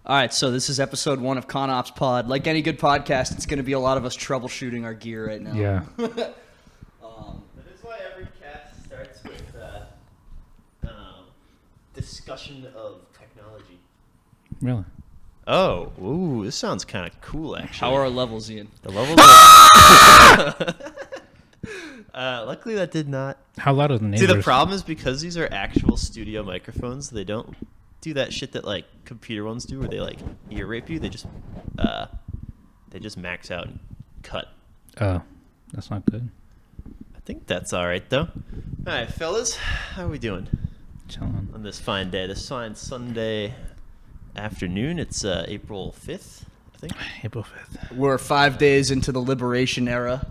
All right, so this is episode 1 of CONOPS Pod. Like any good podcast, it's going to be a lot of us troubleshooting our gear right now. Yeah. That is why every cast starts with discussion of technology. Really? Oh, ooh, this sounds kind of cool, actually. How are our levels, Ian? The levels? Luckily, that did not. How loud are the neighbors? See, the problem is because these are actual studio microphones, they don't do that shit that like computer ones do, where they like ear rape you. They just max out and cut. Oh, that's not good. I think that's all right though. All right, fellas, how are we doing Chilling. on this fine day? This fine Sunday afternoon. It's April 5th, I think. April 5th. We're 5 days into the liberation era.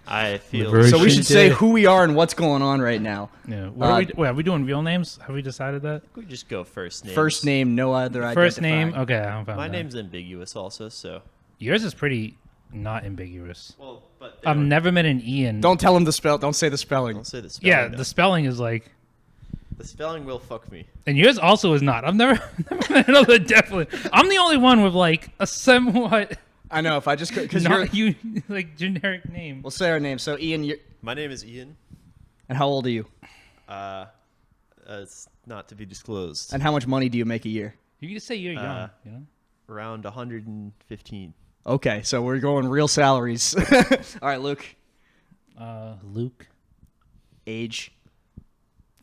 I feel So we should say Day. who we are and what's going on right now. Yeah. Wait, are we doing real names? Have we decided that? we just go first name. First name, no other identifier. First name? Okay, I found My that. name's ambiguous also, so. Yours is pretty not ambiguous. Well, but I've never met an Ian. Don't tell him the spell. Don't say the spelling. Don't say the spelling. Yeah, though. the spelling is like... The spelling will fuck me. And yours also is not. I've never met another definitely. I'm the only one with like a somewhat... I know, if I just... Because not you're... you like generic name. We'll say our name. So, Ian, you're... My name is Ian. And how old are you? It's not to be disclosed. And how much money do you make a year? You can just say you're young, you know? Around 115. Okay, so we're going real salaries. All right, Luke. Luke. Age.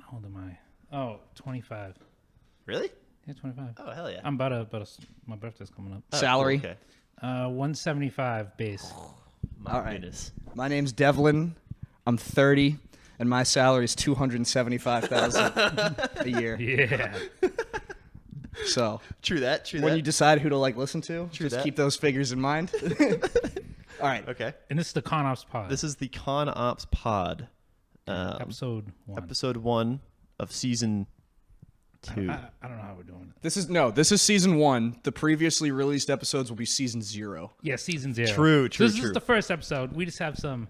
How old am I? Oh, 25. Really? Yeah, 25. Oh, hell yeah. I'm my birthday's coming up. Oh, Salary. cool, okay. 175 base. My All right. goodness. My name's Devlin. I'm 30, and my salary is $275,000 a year. Yeah. So True that. when you decide who to listen to, True just that. keep those figures in mind. All right. Okay. And this is the CONOPS pod. This is the CONOPS Pod. episode 1. Episode 1 of season 2. I don't know how we're doing it. This is season 1. The previously released episodes will be season 0. Yeah, season 0. True, So this true. is the first episode. We just have some...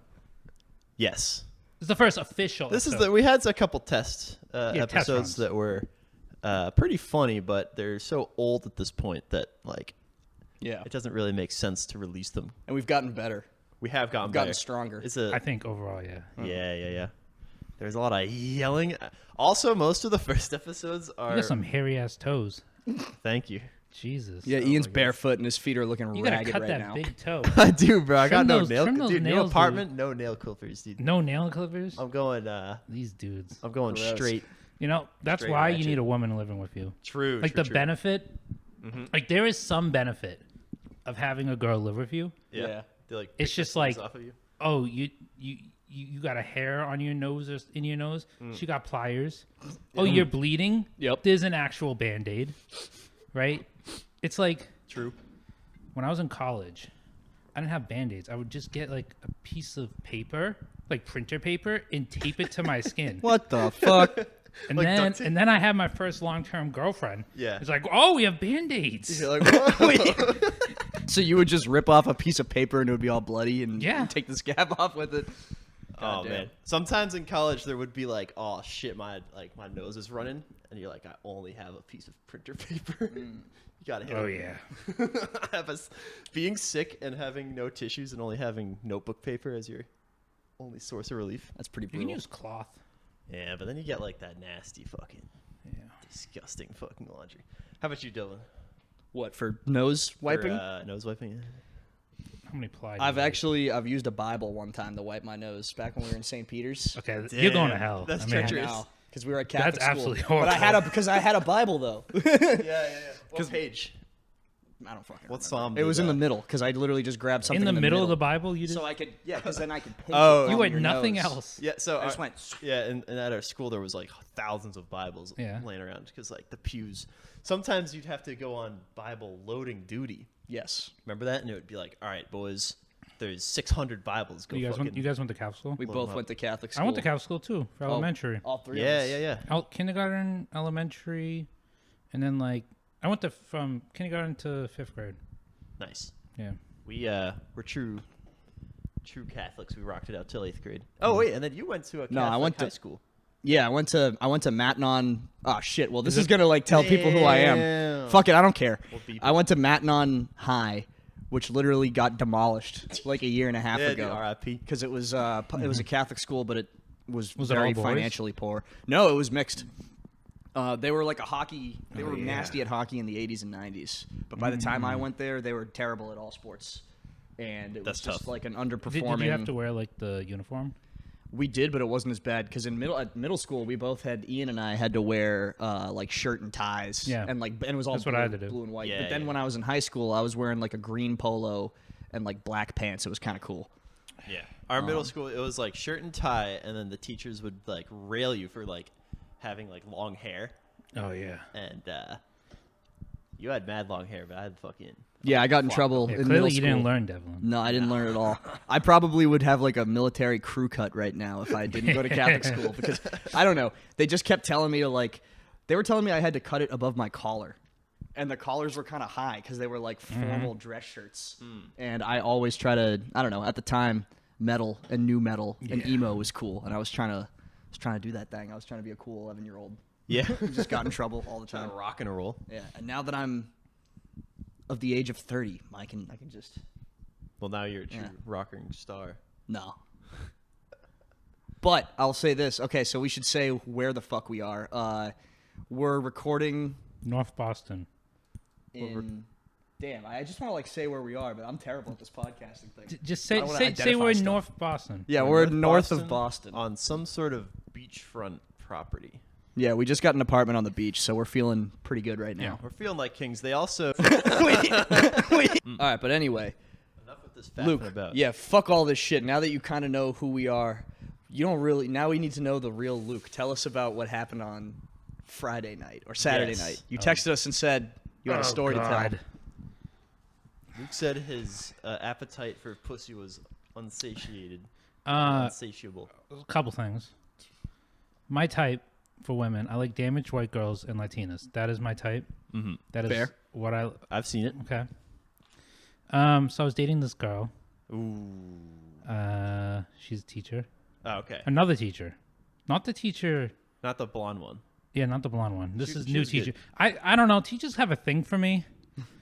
Yes. This is the first official This episode. is we had a couple test test episodes runs. that were pretty funny, but they're so old at this point that like Yeah. it doesn't really make sense to release them. And we've gotten better. We have gotten We've gotten better. stronger. It's I think overall, yeah. yeah. There's a lot of yelling. Also, most of the first episodes You are. got some hairy-ass toes. Thank you. Jesus. Yeah, Ian's barefoot and his feet are looking You gotta ragged cut right that now. big toe. I do, bro. I got Trim no those- nail. trim those Dude, new nails, apartment, no nail clippers, dude. No nail clippers? I'm going. These dudes. I'm going Gross. straight. You know, that's Straight why ratchet. you need a woman living with you. True. Like true, the true. benefit, like there is some benefit of having a girl live with you. Yeah. They, like, It's pick just the things like- off of you. Oh, you got a hair on your nose or in your nose. She got pliers. Oh, you're bleeding. Yep. There's an actual Band-Aid, right? It's like True. when I was in college, I didn't have Band-Aids. I would just get like a piece of paper, like printer paper, and tape it to my skin. What the fuck? And Like then duct tape? and then I had my first long-term girlfriend. Yeah. It's like, oh, we have Band-Aids. You're like, whoa. So you would just rip off a piece of paper and it would be all bloody and Yeah. and take the scab off with it? Oh Goddamn. man! Sometimes in college there would be like, "Oh shit, my nose is running," and you're like, "I only have a piece of printer paper." You gotta hit Oh it. yeah. Being sick and having no tissues and only having notebook paper as your only source of relief. That's pretty You brutal. can use cloth. Yeah, but then you get like that nasty fucking Yeah. disgusting fucking laundry. How about you, Dylan? What, for nose wiping? For, nose wiping. How many plies? I've used a Bible one time to wipe my nose back when we were in St. Peter's. Okay, you're going to Damn, hell. that's I mean, treacherous. Because we were at Catholic That's school. absolutely But I horrible. because I had a Bible though. Yeah. What page? I don't fucking What remember. psalm? It was did in the that? middle because I literally just grabbed something in the middle of the Bible, you just So I could, because then I could. Pinch Oh. it you on had your nothing nose. else. Yeah, so I just went. yeah, and at our school there was like thousands of Bibles Yeah. laying around because like the pews. Sometimes you'd have to go on Bible loading duty. Yes, Remember that? And it would be like, all right, boys, there's 600 Bibles. Go You guys fucking. went to Catholic school? we Load both 'em up. went to Catholic school. I went to Catholic school too for elementary. All three. yeah, of us. yeah. Kindergarten, elementary, and then like I went from kindergarten to 5th grade. Nice. Yeah. We were true Catholics. We rocked it out till 8th grade. Oh wait, and then you went to a Catholic No, I went high to- school. Yeah, I went to Matanon. Oh shit! Well, this is gonna like tell people who I am. Damn. Fuck it, I don't care. We'll beep I it. went to Matanon High, which literally got demolished like a year and a half Yeah, ago. dude, R.I.P. Because it was a Catholic school, but it was Was it very all boys? financially poor. No, it was mixed. They were like a hockey. They were yeah. nasty at hockey in the 80s and 90s. But by the time I went there, they were terrible at all sports, and it was That's just tough. like an Did underperforming. you have to wear like the uniform? We did, but it wasn't as bad because at middle school we both had Ian and I had to wear like shirt and ties. Yeah. and it was all That's what blue, I had to do. blue and white. Yeah, but then yeah. when I was in high school, I was wearing like a green polo and like black pants. It was kind of cool. Yeah. Our middle school, it was like shirt and tie, and then the teachers would like rail you for like having like long hair, Oh yeah. and you had mad long hair, but I had fucking. Yeah, I got in Fuck. trouble Yeah, in middle clearly you school. didn't learn, Devlin. No, I didn't learn at all. I probably would have like a military crew cut right now if I didn't go to Catholic school because I don't know. They just kept telling me to like, they were telling me I had to cut it above my collar, and the collars were kind of high because they were like formal dress shirts. And I always try to, I don't know. At the time, metal and new metal and emo was cool, and I was trying to do that thing. I was trying to be a cool 11-year-old. Yeah. who just got in trouble all the time. Rock and roll. Yeah, and now that I'm of the age of 30, I can just. Well, now you're a true Yeah. rocking star. No. But I'll say this. Okay, so we should say where the fuck we are. We're recording North Boston. in. Damn, I just want to like say where we are, but I'm terrible at this podcasting thing. Just I say don't wanna say identify we're in stuff. North Boston. Yeah, we're north of Boston. on some sort of beachfront property. Yeah, we just got an apartment on the beach, so we're feeling pretty good right now. We're feeling like kings. They also All right, but anyway, enough with this faffing Luke. about. Yeah, fuck all this shit. Now that you kind of know who we are, you don't really. Now we need to know the real Luke. Tell us about what happened on Friday night or Saturday Yes. night. You texted us and said you had a story to tell. Luke said his appetite for pussy was unsatiated. A Unsatiable. couple things. My type for women, I like damaged white girls and Latinas. That is my type. Mm-hmm. That is Fair. what I. I've seen it. Okay. So I was dating this girl. Ooh. She's a teacher. Oh, okay. Another teacher, not the teacher. Not the blonde one. Yeah, not the blonde one. This She- is she new was good. teacher. I don't know. Teachers have a thing for me.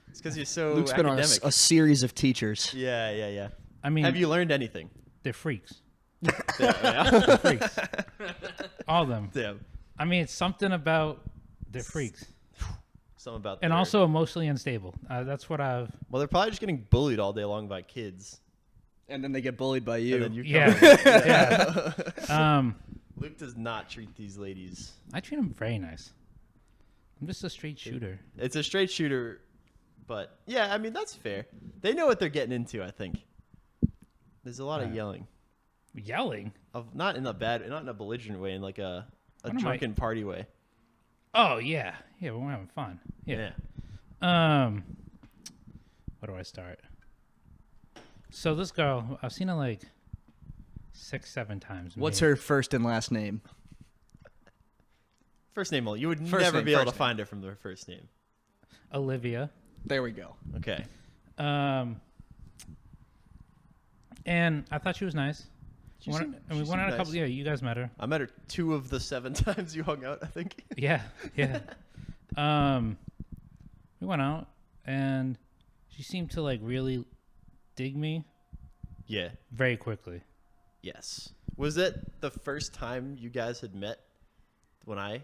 It's because you're so Luke's been on academic. a series of teachers. Yeah. I mean, Have you learned anything? they're freaks. Yeah. Freaks. All of them. Damn. I mean, it's something about they're freaks. Something about And their- also emotionally unstable. That's what I've. well, they're probably just getting bullied all day long by kids. And then they get bullied by you. And then you Yeah. yeah. Luke does not treat these ladies. I treat them very nice. I'm just a straight shooter. It's a straight shooter, but yeah, I mean that's fair. They know what they're getting into. I think. There's a lot of yelling. Yelling. Of not in a belligerent way, in like a What am I- drunken party way. Oh yeah, yeah. We're having fun. Yeah. Where do I start? So this girl, I've seen her like 6-7 times. What's maybe. her first and last name? First name only. You would First never name, be able to first name. find her from their first name. Olivia. There we go. Okay. And I thought she was nice. She And seemed- we she went seemed out a nice. couple. Yeah, you guys met her. I met her 2 of the 7 times you hung out. I think. Yeah. We went out, and she seemed to like really dig me Yeah. very quickly. Yes. Was it the first time you guys had met when I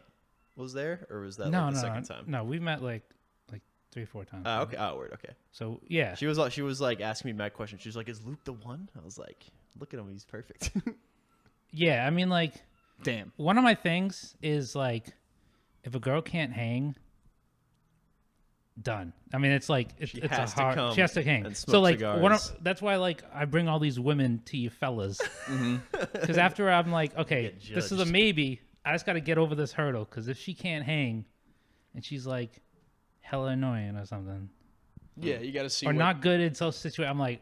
was there, or was that like the second time? No, we met like 3-4 times. Oh, okay. Oh, word. Okay. So yeah, She was like asking me mad questions. She was like, "Is Luke the one?" I was like, "Look at him. He's perfect." yeah. I mean, like Damn. one of my things is like, if a girl can't hang, done. I mean, it's like it's has a to hard. come She has to hang. and So smoke like cigars. that's why like I bring all these women to you fellas, because after I'm like, okay, Get this is a judged. maybe. I just got to get over this hurdle, because if she can't hang, and she's like hella annoying or something, Yeah, you got to see. or what- not good in social situation, I'm like,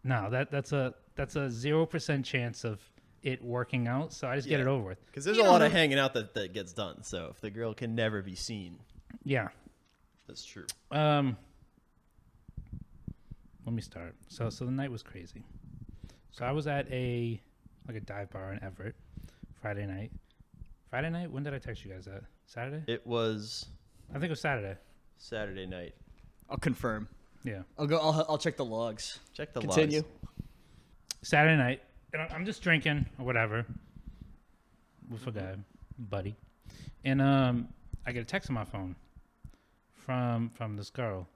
no, that's a 0% chance of it working out. So I just get Yeah. it over with. Because there's You a lot know- of hanging out that gets done. So if the girl can never be seen, Yeah. that's true. Let me start. So the night was crazy. So I was at a dive bar in Everett Friday night. Friday night? When did I text you guys that? Saturday? It was I think it was Saturday. Saturday night. I'll confirm. Yeah. I'll check the logs. Check the Continue. logs. Saturday night. And I'm just drinking or whatever with a guy, buddy. And I get a text on my phone from this girl.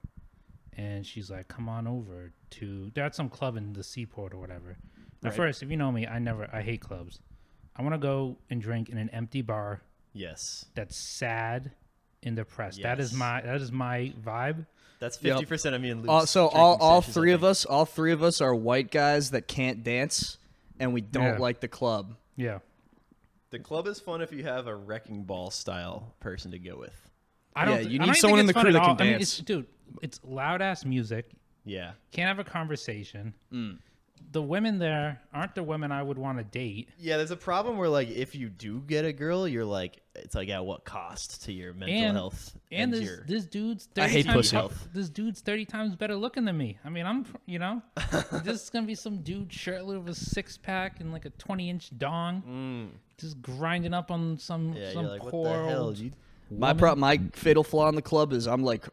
And she's like, come on over to... They're at some club in the Seaport or whatever. At first, if you know me, I hate clubs. I want to go and drink in an empty bar. Yes. That's sad and depressed. Yes. That is my vibe. That's 50% of me and Luke's So drinking all sessions, three I of think. us, all three of us are white guys that can't dance, and we don't Yeah. like the club. Yeah. The club is fun if you have a wrecking ball style person to go with. I don't. Yeah, th- you I need don't even someone think in the it's crew fun that at can all. I mean, dance. dude, it's loud ass music. Yeah. Can't have a conversation. The women there aren't the women I would want to date. Yeah, there's a problem where, like, if you do get a girl, you're like, it's like at what cost to your mental health And your... this dude's 30 I hate times pussy. this dude's 30 times better looking than me. I mean, I'm this is gonna be some dude shirtless with a 6-pack and like a 20-inch dong, just grinding up on some Yeah, some you're like, what poor the hell, old dude? My fatal flaw in the club is I'm like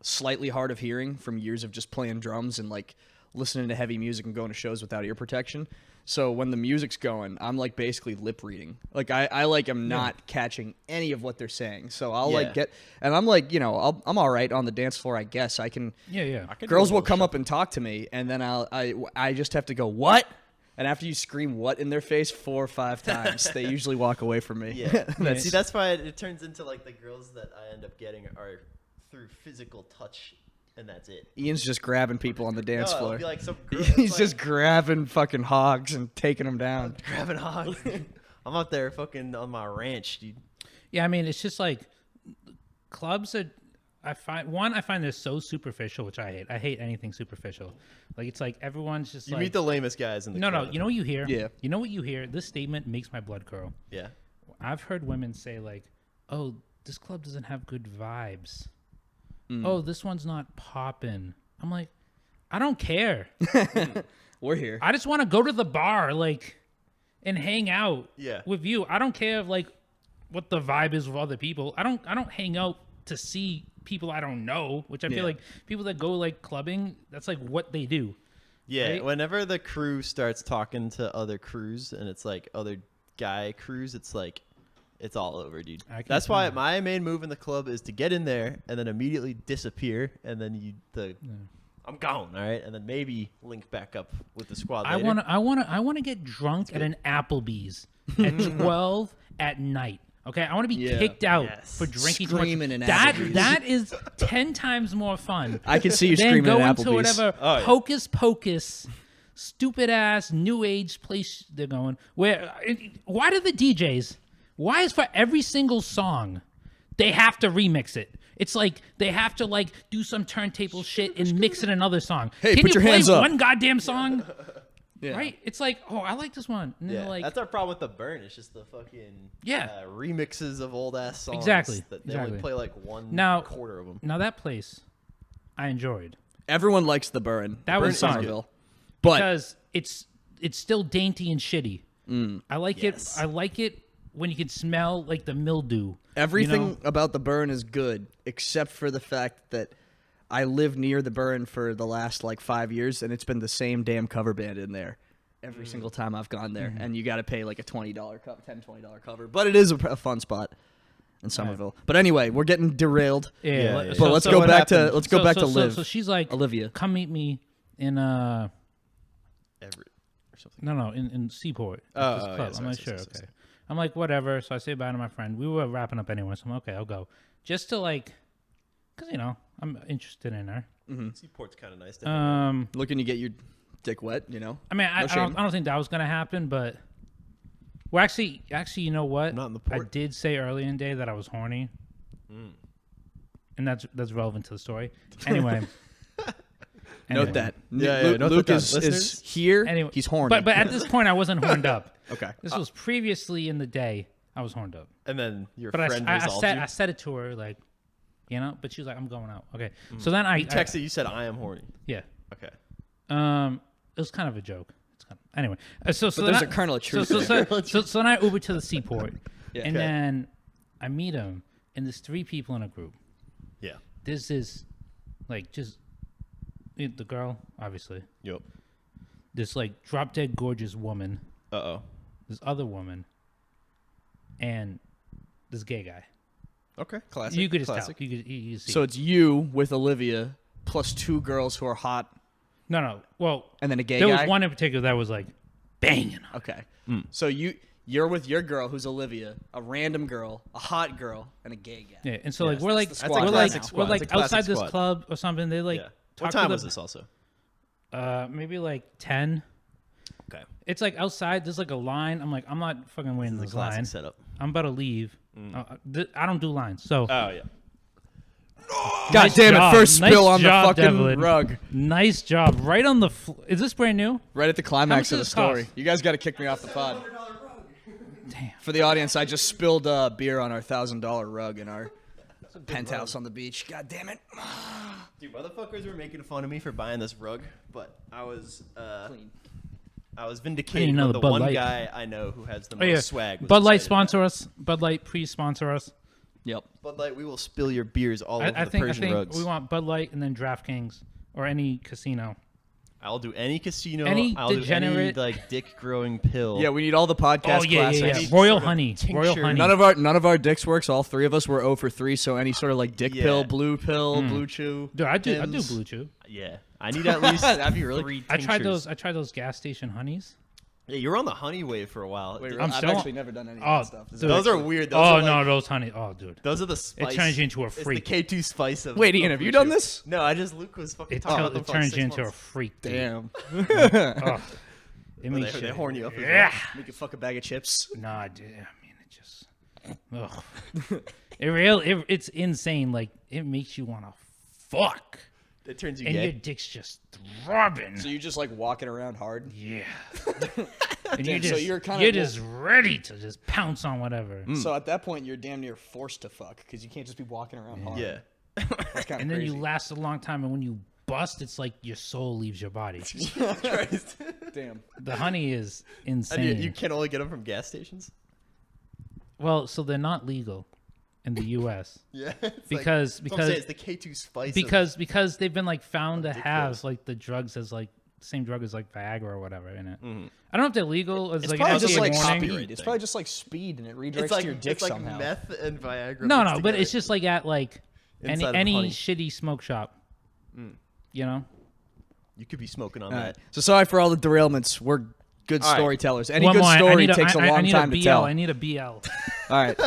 slightly hard of hearing from years of just playing drums and like listening to heavy music and going to shows without ear protection. So when the music's going, I'm like basically lip reading. Like I like am not catching any of what they're saying. So I'll Yeah. like get, and I'm like, I'm all right on the dance floor. I guess I can. Yeah. Girls will come up and talk to me, and then I just have to go, what? And after you scream what in their face 4 or 5 times, they usually walk away from me. Yeah. See, that's why it turns into, like, the girls that I end up getting are through physical touch, and that's it. Ian's just grabbing people on the dance No, it'll floor. be like some girl He's that's, just like, grabbing fucking hogs and taking them down. grabbing hogs. I'm out there fucking on my ranch, dude. Yeah, I mean, it's just like clubs are. I find they're so superficial, which I hate. I hate anything superficial. Like it's like everyone's just You like meet the lamest guys in the no. club. You know what you hear? Yeah. You know what you hear? This statement makes my blood curl. Yeah. I've heard women say like, "Oh, this club doesn't have good vibes. Oh, this one's not popping." I'm like, I don't care. We're here. I just want to go to the bar like and hang out Yeah. with you. I don't care if like what the vibe is with other people. I don't hang out to see people I don't know, which I Yeah. feel like people that go like clubbing, that's like what they do. Yeah, Right? whenever the crew starts talking to other crews and it's like other guy crews, it's like it's all over, dude. I can That's see why that. my main move in the club is to get in there and then immediately disappear, and then I'm gone, all right, and then maybe link back up with the squad. I later. want to get drunk at an Applebee's at 12 at night. Okay, I want to be Yeah. kicked out Yes. for drinking Screaming too in much. Applebee's. That is 10 times more fun. I can see you Then screaming go at into Applebee's. whatever Oh, yeah. hocus pocus, stupid ass new age place they're going. Why do the DJs? Why is for every single song they have to remix it? It's like they have to like do some turntable shit and mix it in another song. Hey, Can put you your play hands up. one goddamn song? Yeah. Right? It's like, oh, I like this one. And then Yeah, they're like, that's our problem with the burn. It's just the fucking remixes of old ass songs. Exactly, That they exactly. only play like one Now- quarter of them. now that place, I enjoyed Everyone likes the burn. That Burn was fun. Somerville. But because it's still dainty and shitty. I like Yes. it. I like it when you can smell like the mildew. everything you know? about the burn is good, except for the fact that I live near the burn for the last like 5 years, and it's been the same damn cover band in there every single time I've gone there. And you got to pay like a $20 $20 cover. But it is a fun spot in Somerville. But anyway, we're getting derailed. Yeah. yeah. But let's so go what back to happened? Liv. So she's like, Olivia. come meet me in Everett or something. no in Seaport. At Oh, this oh, club. yeah, I'm sorry, like, sorry, sure, sorry, okay. I'm like, whatever. So I say bye to my friend. We were wrapping up anyway, so I'm okay. I'll go, just to like, cause I'm interested in her. Seaport's kind of nice. To hang out. Looking to get your dick wet, you know? I mean, I shame. don't think that was gonna happen, but well, actually, you know what? Not in the I port. did say earlier in the day that I was horny, and that's relevant to the story. Anyway, Note that. Yeah, Luke, note Luke that down. is Listeners? here. Anyway, He's horny. but at this point, I wasn't horned up. Okay. This was previously in the day. I was horned up, And then your but friend I resolved said you. I said it to her like, but she was like, I'm going out. Okay, so then I You texted. You said, "I am horny." yeah. Okay. It was kind of a joke. It's kind of, anyway. So But there's then a kernel of truth So there. then I Ubered to the Seaport, Yeah. And then I meet him, and there's 3 people in a group. Yeah. There's this, like, just the girl, obviously. Yep. This, like, drop dead gorgeous woman. Uh-oh. This other woman. And this gay guy. Okay. Classic. You could just Classic. tell. You could see. So it's you with Olivia plus 2 girls who are hot, No. Well, and then a gay there guy. was one in particular that was, like, banging. Okay. So you're with your girl who's Olivia, a random girl, a hot girl, and a gay guy. Yeah, and so, like, Yes, we're like, that's the squad. we're Classic like, squad. we're It's like a classic outside this squad. club or something. They, like, Yeah. talk What to time the- was this also? Maybe, like, 10. Okay. It's like outside. There's like a line. I'm like, I'm not fucking waiting This is this a classic line. setup. I'm about to leave. I don't do lines. So Oh, yeah. God Nice damn job. it! First Nice spill on job, the fucking Devlin. rug, nice job. Right on the. Is this brand new? right at the climax How of much the does this story. cost? You guys got to kick me off the pod. Damn. For the audience, I just spilled beer on our $1,000 rug in our penthouse on the beach. God damn it! Dude, motherfuckers were making fun of me for buying this rug, but I was Clean. vindicated know on the the Bud one Light. guy I know who has the Oh most yeah. swag. was Bud Light excited. sponsor us. Bud Light pre-sponsor us. Yep. Bud Light, we will spill your beers all over I the think Persian rugs. we want Bud Light and then DraftKings or any casino. I'll do any casino. Any I'll do degenerate- any like dick growing pill. Yeah, we need all the podcast Oh yeah, yeah, classics. yeah. Any Royal sort of Honey. Royal tincture. Honey. None of our dicks works. All 3 of us were 0 for 3. So any sort of like dick Yeah. pill, blue chew. Dude, I do Hims. Blue Chew. Yeah. I need at least That'd be really- 3 I tried tinctures. those gas station honeys. Yeah, you were on the honey wave for a while. Wait, I'm I've still- actually never done any Oh, of that stuff. Is dude. it Those are actually- weird. Those Oh are no, like, those honey. Oh dude. those are the spice. turns you into a It's freak. the K2 spice of. Wait, Ian, of have you Blue done Chew. this? No, I just Luke was fucking It, talking tell- about them it for turns 6 you into a months. freak. Dude. Damn. Oh, it They, makes they you. horn you up. As well. Yeah. Make you fuck a bag of chips. Nah, dude. I mean, it just. Ugh. It's insane. Like it makes you want to fuck, It turns you and your gay. dick's just throbbing. So you just like walking around hard. Yeah. And Damn, so you're kinda- you're just ready to just pounce on whatever. So at that point, you're damn near forced to fuck because you can't just be walking around hard. Yeah. That's kind of And then crazy. you last a long time, and when you bust, it's like your soul leaves your body. Christ. Damn. The honey is And insane. you can only get them from gas stations. Well, so they're not legal in the U.S. Yeah. because it's the K2 spice. of- because they've been like found to dick have pills. like the drugs as like same drug as like Viagra or whatever in it. I don't know if they're legal. As It's like probably an just FDA like warning. speed. It's probably just like speed, and it redirects it's like to your dick it's like somehow. meth and Viagra. No, mixed no, but it's together. just like at like Inside of any honey. shitty smoke shop. You know. You could be smoking on All that. right. So sorry for all the derailments. We're good All right. storytellers. Any One good more. I story need takes a I long need time a to BL. tell. I need a BL. All right.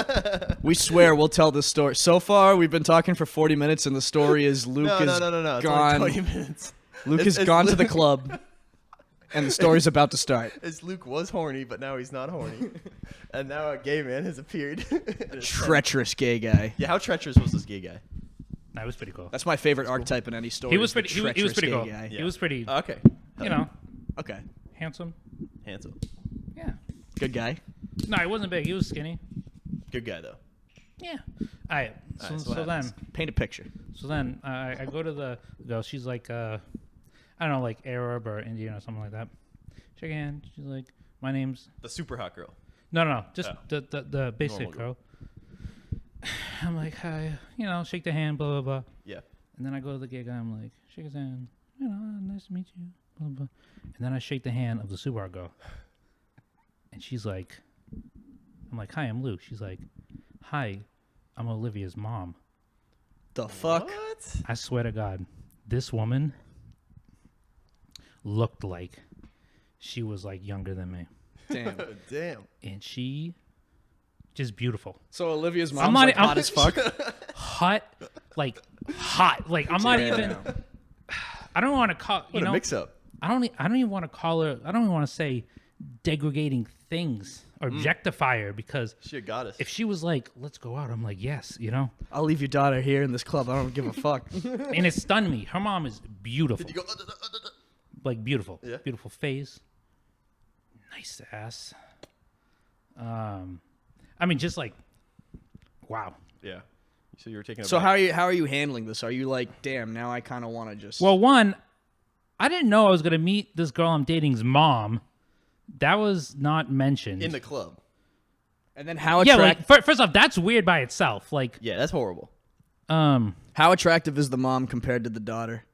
We swear we'll tell this story. So far, we've been talking for 40 minutes, and the story is Luke No, is no, no, no, no. It's gone. only 20 minutes. Luke It's- has it's gone to Luke- the club, and the story's about to start. As Luke was horny, but now he's not horny, and now a gay man has appeared. Treacherous gay guy. Yeah, how treacherous was this gay guy? That was pretty cool. That's my favorite archetype in any story. He was is the pretty. He was treacherous pretty gay cool. guy. He was pretty. Okay, You know, Okay. handsome. handsome, Yeah. Good guy. No, he wasn't big. He was skinny. good guy though. Yeah. All right. So, All right, so so what then, happens? Paint a picture. I go to the girl. She's like, I don't know, like Arab or Indian or something like that. Shake hand. She's like, my name's The super hot girl. no, just Oh. the basic Normal girl. girl. I'm like, hi, shake the hand, blah blah blah. Yeah. And then I go to the gay guy. I'm like, shake his hand. Nice to meet you. Blah blah. And then I shake the hand of the super hot girl. And she's like, I'm like, hi, I'm Luke. She's like, hi, I'm Olivia's mom. The fuck? What? I swear to God, this woman looked like she was like younger than me, Damn. Damn. and she just beautiful, So Olivia's I'm mom's not- like I'm- hot as fuck. hot, hot. Like I'm not even. I don't want to call. What a mix up. I don't even want to call her. I don't even want to say degrading things or objectify her, because She a goddess. if she was like, let's go out, I'm like, yes, I'll leave your daughter here in this club. I don't give a fuck. and it stunned me. Her mom is beautiful. Did you go? Like beautiful, Yeah. beautiful face, nice ass. I mean, just like, wow. Yeah. So you were taking. So how are you handling this? Are you like, damn, now I kind of want to just. Well, one, I didn't know I was gonna meet this girl I'm dating's mom. That was not mentioned. in the club? And then how Yeah, like first off, that's weird by itself. Like, Yeah, that's horrible. how attractive is the mom compared to the daughter?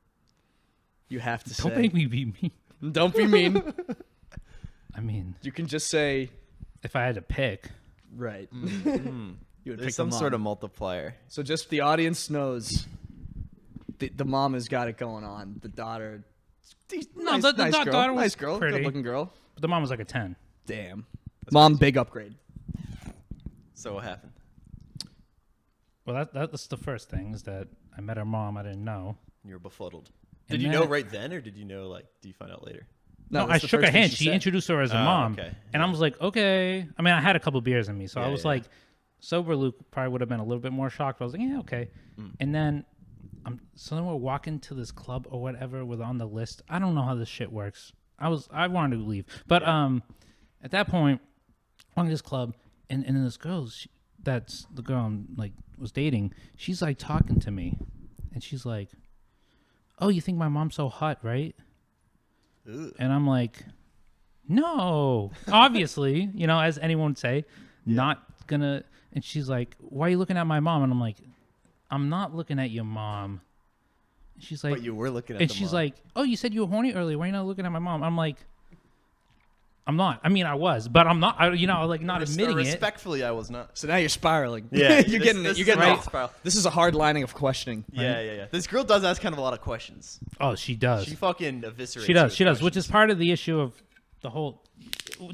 You have to say. don't make me be mean. Don't be mean. I mean, You can just say, if I had to pick, right. You would There's pick some the mom. sort of multiplier. So just the audience knows the mom has got it going on. The daughter, No, nice, the nice girl, daughter was nice girl, pretty. good-looking girl. but the mom was like a 10. Damn. Mom, big upgrade. So what happened? Well, that's the first thing is that I met her mom. I didn't know. You were befuddled. And Did you then- know right then, or did you know did you find out later? No, I that's the shook her first thing hand. She said. introduced her as a Oh, mom. okay. And I was like, okay. I mean, I had a couple beers in me. So I Yeah, was yeah. like, sober Luke probably would have been a little bit more shocked. But I was like, yeah, okay. And then so then we're walking to this club or whatever was on the list. I don't know how this shit works. I wanted to leave. But at that point, on this club, and then this girl, that's the girl I'm like was dating, she's like talking to me. And she's like, oh, you think my mom's so hot, right? Ugh. And I'm like, no, obviously, as anyone would say, not gonna. And she's like, why are you looking at my mom? And I'm like, I'm not looking at your mom. And she's like, But you were looking at and the she's mom. like, oh, you said you were horny earlier. Why are you not looking at my mom? I'm like, I'm not. I mean, I was, but I'm not. Like not admitting it. Respectfully, I was not. So now you're spiraling. Yeah, you're getting this You're getting is a right. spiral. This is a hard lining of questioning. Yeah. This girl does ask kind of a lot of questions. Oh, she does. She fucking eviscerates. She you does. with She does. Which is questions. part of the issue of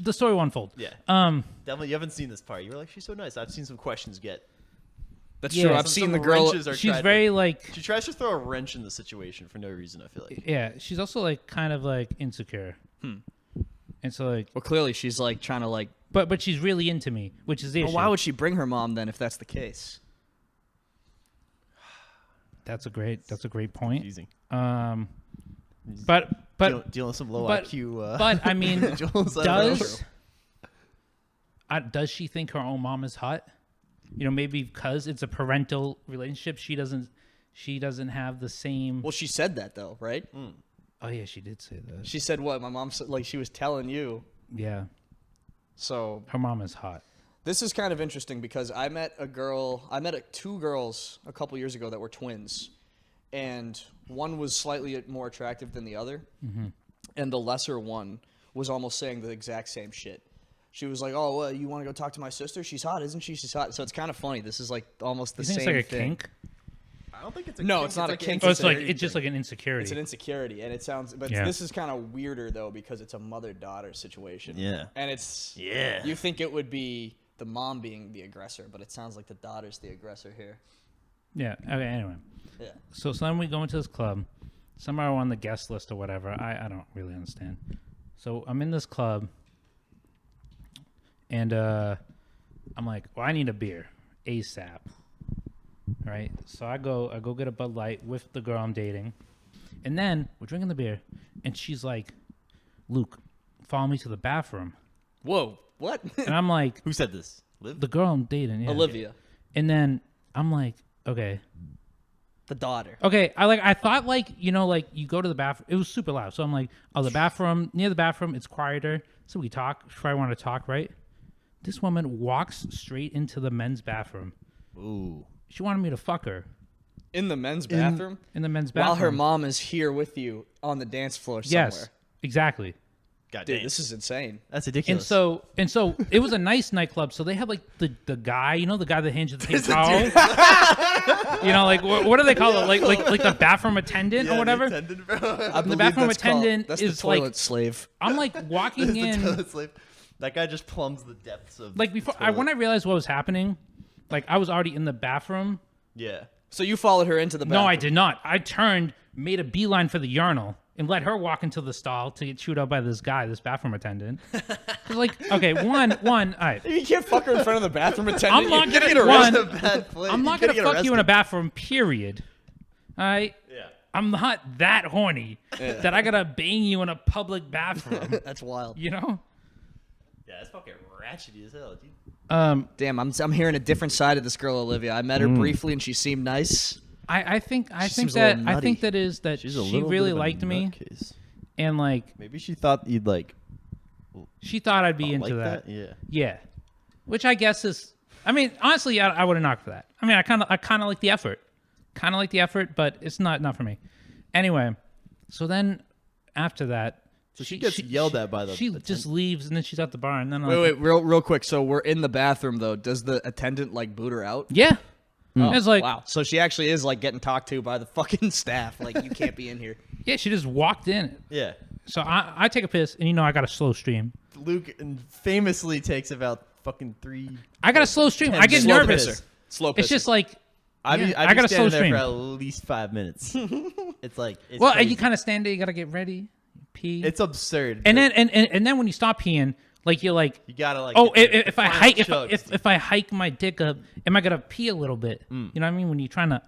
the story will unfold. Yeah. Um. Definitely, you haven't seen this part. You were like, she's so nice. I've seen some questions get. That's Yeah. true. I've Some seen the girl. wrenches are She's tried very to- like. She tries to throw a wrench in the situation for no reason. I feel like. Yeah. She's also like kind of like insecure. And so like, Well, clearly she's like trying to like. but she's really into me, which is the Well, issue. why would she bring her mom then if that's the case? That's a great point. Confusing. But Dealing with some low but- IQ. but I mean, individuals, I don't know. does she think her own mom is hot? Maybe because it's a parental relationship, she doesn't have the same. Well, she said that though, right? Oh yeah, she did say that. She said what? My mom said, like she was telling you. Yeah, So her mom is hot. this is kind of interesting because I met two girls a couple years ago that were twins, and one was slightly more attractive than the other, and the lesser one was almost saying the exact same shit. She was like, "Oh, you want to go talk to my sister? She's hot, isn't she? She's hot." So it's kind of funny. This is like almost the You think same it's like a thing. kink? I don't think it's a No, kink, it's not a like an kink. Oh, it's like insecurity it's just thing. like an insecurity. It's an insecurity, and it sounds. But Yeah. this is kind of weirder though because it's a mother-daughter situation. Yeah. And it's Yeah. You think it would be the mom being the aggressor, but it sounds like the daughter's the aggressor here. Yeah. Okay. Anyway, Yeah. so then we go into this club. Somehow on the guest list or whatever. I don't really understand. So I'm in this club, and I'm like, well, I need a beer ASAP. Right. So I go get a Bud Light with the girl I'm dating, and then we're drinking the beer, and she's like, Luke, follow me to the bathroom. Whoa. What? And I'm like, Who said this? Liv? the girl I'm dating. Yeah. Olivia, And then I'm like, okay. the daughter. Okay, I thought like you go to the bathroom. It was super loud, so I'm like, oh, the bathroom near the bathroom, it's quieter, so we talk. If I want to talk, right? This woman walks straight into the men's bathroom. Ooh. She wanted me to fuck her In the men's bathroom? in the men's bathroom While her mom is here with you on the dance floor somewhere. Yes, exactly. God Dude, damn. this is insane. That's And ridiculous. so it was a nice nightclub. So they have like the guy, the guy that hands you the paper towel. Like what do they call it? Like the bathroom attendant or whatever. I believe bathroom that's called- attendant that's is the toilet like- slave. I'm like walking in. That guy just plumbs the depths of. Like before, when I realized what was happening, like I was already in the bathroom. Yeah. So you followed her into the bathroom? No, I did not. I turned, made a beeline for the urinal, and let her walk into the stall to get chewed out by this guy, this bathroom attendant. 'Cause like, okay, one, all right. You can't fuck her in front of the bathroom attendant. I'm not You're gonna get one. arrested. Bad play. I'm not gonna fuck you in a bathroom. Period. All right. Yeah. I'm not that horny that I gotta bang you in a public bathroom. That's wild. Yeah, that's fucking ratchety as hell, dude. Damn, I'm hearing a different side of this girl, Olivia. I met her briefly and she seemed nice. I think seems a little that nutty. that is that She's a she little bit really of a liked me, nutcase. and like Maybe she thought you'd like. she thought I'd be like into that. Yeah. Yeah. which I guess is. I mean, honestly, I wouldn't knock for that. I mean, I kind of like the effort. Kind of like the effort, but it's not for me. Anyway, so then after that, so she gets yelled at by the. She just leaves, and then she's at the bar, and then wait, real quick. So we're in the bathroom though. Does the attendant like boot her out? Yeah. Oh, it's like, wow. So she actually is like getting talked to by the fucking staff. Like, you can't be in here. Yeah, she just walked in. Yeah. So I take a piss, and I got a slow stream. Luke famously takes about fucking 3. I got a slow stream. I get slow nervous. Pisser. Slow pisser. It's just like I got a slow there stream for at least 5 minutes. It's like well, crazy. you kind of stand there. You got to get ready, pee. It's absurd. And then when you stop peeing, like you're like you gotta like. Oh, if I hike if I hike my dick up, am I gonna pee a little bit? You know what I mean? When you're trying to,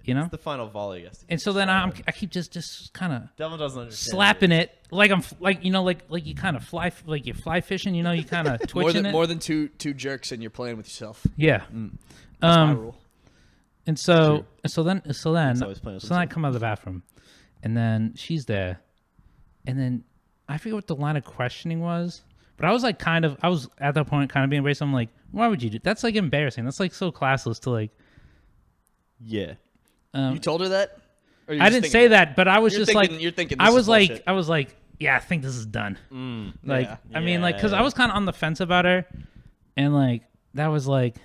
it's the final volley, I guess. And so then I keep just kind of Devil doesn't understand slapping it like I'm like you kind of fly like you fly fishing. You kind of twitching more than two jerks and you're playing with yourself. Yeah. That's my rule. And so then I come out of the bathroom, and then she's there, and then I forget what the line of questioning was, but I was like I was at that point kind of being racist. I'm like, why would you do? That's like embarrassing. That's like so classless to like. Yeah. You told her that? Or I didn't say that, but I was just thinking, like, you're thinking. I was like, yeah, I think this is done. Like, yeah. I mean, like, because I was kind of on the fence about her, and like that was like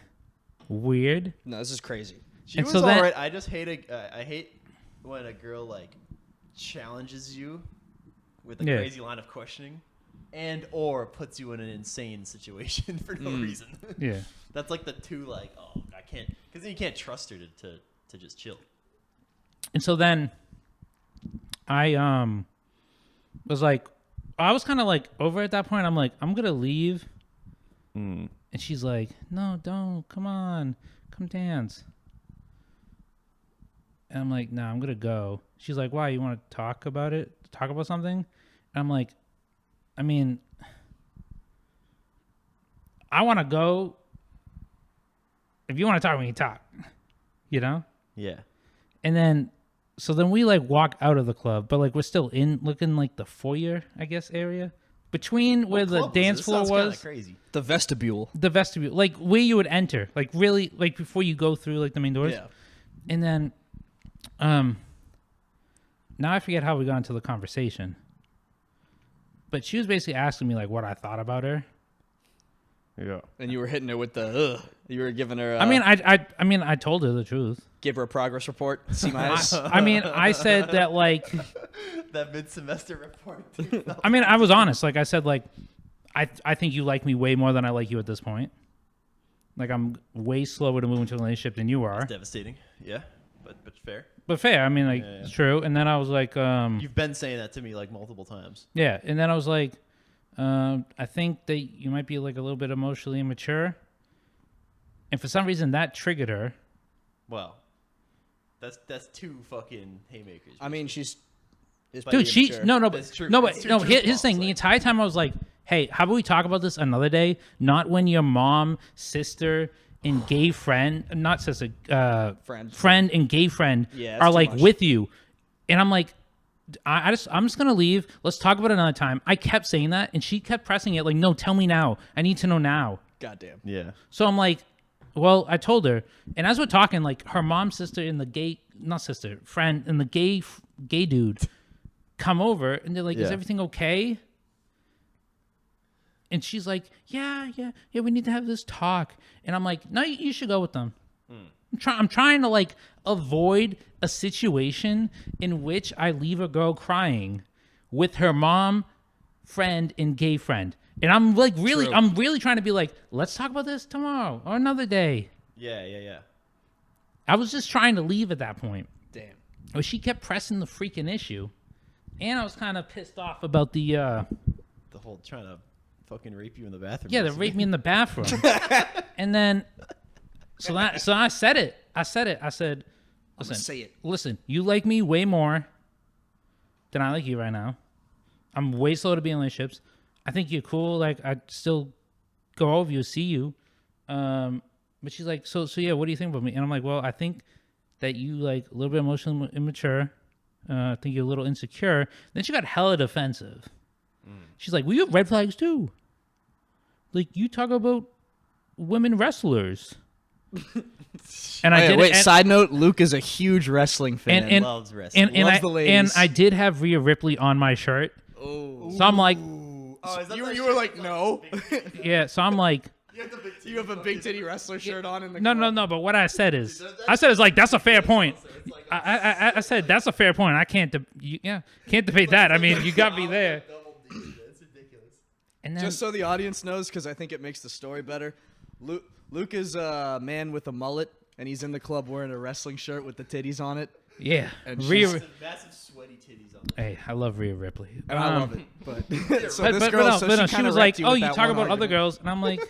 weird. No, this is crazy. She was so then, all right. I just hate I hate when a girl like challenges you with a crazy line of questioning, and or puts you in an insane situation for no reason. Yeah, that's like the two like I can't because then you can't trust her to just chill. And so then I was like, I was kind of like over at that point. I'm like, I'm gonna leave, and she's like, no, don't, come on, come dance. And I'm like, nah, I'm gonna go. She's like, why? You want to talk about it? Talk about something? And I'm like, I mean, I want to go. If you want to talk, we can talk. Yeah. And then, so then we like walk out of the club, but like we're still looking like the foyer, I guess, area between where the dance floor was. Crazy. The vestibule. The vestibule, like where you would enter, like really, like before you go through like the main doors. Yeah. And then, now I forget how we got into the conversation, but she was basically asking me like what I thought about her. Yeah. And you were hitting her with the you were giving her I mean I told her the truth. Give her a progress report. See my eyes. I mean, I said that like that mid-semester report. I mean, I was honest. Like I said, like I think you like me way more than I like you at this point. Like I'm way slower to move into a relationship than you are. It's devastating. Yeah, but fair. But fair. I mean, like it's true. And then I was like, you've been saying that to me like multiple times. Yeah, and then I was like, I think that you might be like a little bit emotionally immature. And for some reason, that triggered her. Well, that's two fucking haymakers. I mean, she's dude. She no, but That's true. no, That's but two no. truth His bombs, thing. The like- entire time I was like, hey, how about we talk about this another day? Not when your mom, sister, and gay friend, not sister, friend and gay friend Yeah, that's are too like much. with you, and I'm like. I'm just gonna leave. Let's talk about it another time. I kept saying that, and she kept pressing it. Like, no, tell me now. I need to know now. Goddamn. Yeah. So I'm like, well, I told her, and as we're talking, like her mom, sister, and the gay, not sister, friend, and the gay dude come over, and they're like, is Yeah. everything okay? And she's like, yeah, we need to have this talk. And I'm like, no, you should go with them. I'm trying to like avoid a situation in which I leave a girl crying with her mom, friend, and gay friend. And I'm like True. I'm really trying to be like, let's talk about this tomorrow or another day. Yeah. I was just trying to leave at that point. Damn. But she kept pressing the freaking issue. And I was kind of pissed off about the The whole trying to fucking rape you in the bathroom. yeah, they raped me in the bathroom. And then so I said it. I said, I'ma say it. Listen, you like me way more than I like you right now. I'm way slow to be in relationships. I think you're cool. Like, I'd still go over you, see you. But she's like, so yeah, what do you think about me? And I'm like, well, I think that you like a little bit emotionally immature. I think you're a little insecure. Then she got hella defensive. She's like, well, you have red flags too. Like, you talk about women wrestlers. And I did. Wait. And, Side note: Luke is a huge wrestling fan. and Loves wrestling. Loves the ladies. And I did have Rhea Ripley on my shirt. Oh. So I'm like, Oh, is that you were like, no. yeah. So I'm like, You have a big titty wrestler shirt on in the no. But what I said is, that's a fair point. I said that's a fair point. I can't can't debate that. I mean, you got me there. That's ridiculous. And then, Just so the audience knows, because I think it makes the story better. Luke is a man with a mullet, and he's in the club wearing a wrestling shirt with the titties on it. yeah, And Rhea. Massive sweaty titties on. Hey, I love Rhea Ripley. And I love it. But so But, this but, girl, no, so but no, she she kinda was like, wrecked you "Oh, with you that talk one about other argument. girls," and I'm like,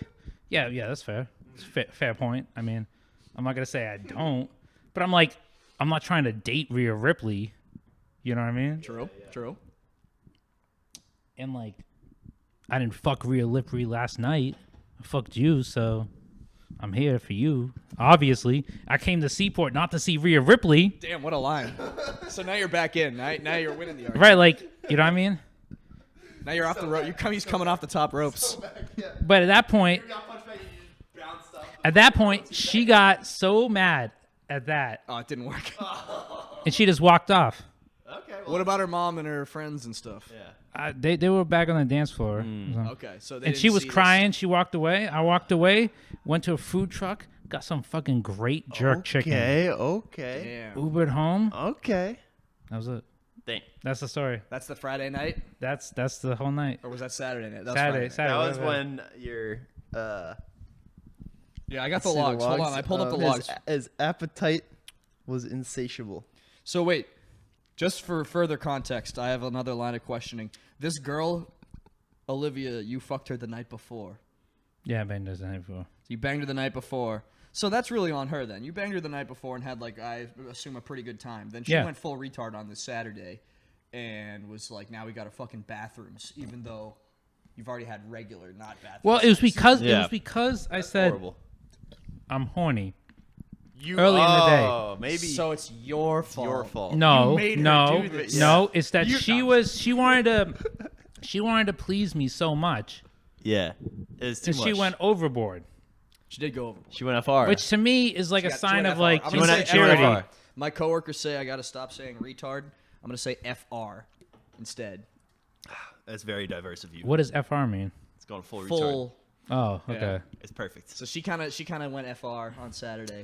"Yeah, that's fair. It's fair point. I mean, I'm not gonna say I don't, but I'm like, I'm not trying to date Rhea Ripley. You know what I mean? True. And like, I didn't fuck Rhea Ripley last night. I fucked you, so I'm here for you. Obviously, I came to Seaport not to see Rhea Ripley, Damn, what a line. So now you're back in. Now you're winning the argument. right? Like, you know what I mean? Now you're off the rope. He's coming off the top ropes. But at that point, she got so mad at that, Oh, it didn't work. and she just walked off. Okay. What about her mom and her friends and stuff? Yeah. They were back on the dance floor. So- Okay, so they And didn't she was see this. crying. She walked away. I walked away. Went to a food truck. Got some fucking great jerk chicken. Okay. Damn. Ubered home. Okay. That was it. Dang. That's the story. That's the Friday night, That's the whole night. or was that Saturday night? That was Saturday. Friday. That was whatever. when your Yeah, I got the logs. Hold on, I pulled up the logs. His appetite was insatiable. So wait, just for further context, I have another line of questioning. This girl, Olivia, you fucked her the night before. Yeah, Ben does that before. You banged her the night before. So that's really on her then. You banged her the night before and had, like, I assume a pretty good time. Then she Yeah. went full retard on this Saturday and was like, now we got to fucking bathrooms, even though you've already had regular, not bathrooms. Well, it was Yeah. because I said Horrible. I'm horny. You Early in the day. Oh, maybe So it's your it's fault. your fault. No, You made her no, do this. no. It's that You- she wanted to please me so much, Yeah. It's too and much. she went overboard, She did go over. She went far. which to me is like a She sign went of FR. like I'm gonna say insecurity. FR. My coworkers say I got to stop saying retard. I'm going to say FR instead. That's very diverse of you. What does FR mean? It's going full retard. Full. Oh, Yeah. okay. It's perfect. So she kind of went FR on Saturday.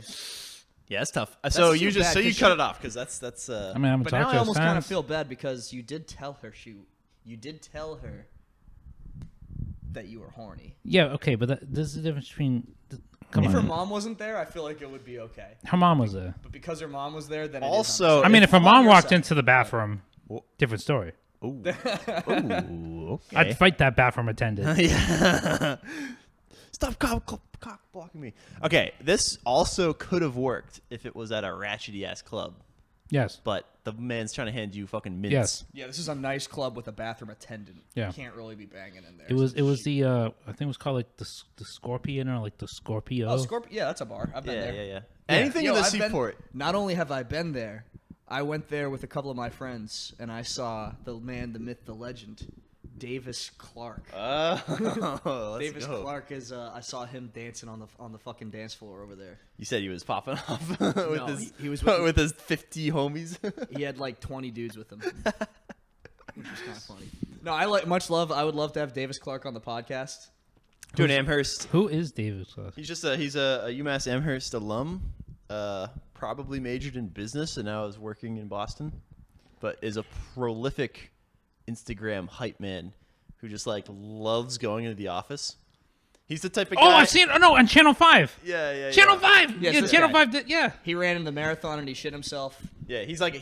Yeah, it's tough. So too you just bad, so you 'cause cut she- it off because that's I mean, I'm But now talking I to almost kind of fans. feel bad because you did tell her that you were horny. Yeah, okay, but there's a difference between. Come If her on, mom wasn't there, I feel like it would be okay. her mom was there. But because her mom was there, then Also- it is on I mean, if her I'm on mom your walked side. into the bathroom, different story. Ooh. Ooh. Okay. I'd fight that bathroom attendant. Yeah. Stop cock blocking me. Okay, this also could have worked if it was at a ratchety ass club, Yes. but the man's trying to hand you fucking mints. Yes. Yeah, this is a nice club with a bathroom attendant. Yeah. You can't really be banging in there. It was the I think it was called like the Scorpion or like the Scorpio. Oh, Scorpio. Yeah, that's a bar. I've been Yeah, there. yeah. Anything in the I've been- seaport. Not only have I been there, I went there with a couple of my friends, and I saw the man, the myth, the legend, Davis Clark. Let's Davis go. Clark is. I saw him dancing on the fucking dance floor over there. You said he was popping off with No, his he was with his 50 homies. He had like 20 dudes with him, which was kind of funny. No, I like much love. I would love to have Davis Clark on the podcast. Dude, Amherst. Who is David? He's just a UMass Amherst alum. Probably majored in business and now is working in Boston, but is a prolific Instagram hype man who just like loves going into the office. He's the type of guy. Oh, I've seen. Oh no, on Channel 5. Yeah. Channel 5. Yes, Yeah, this Channel guy. 5. Yeah. He ran in the marathon and he shit himself. Yeah, he's like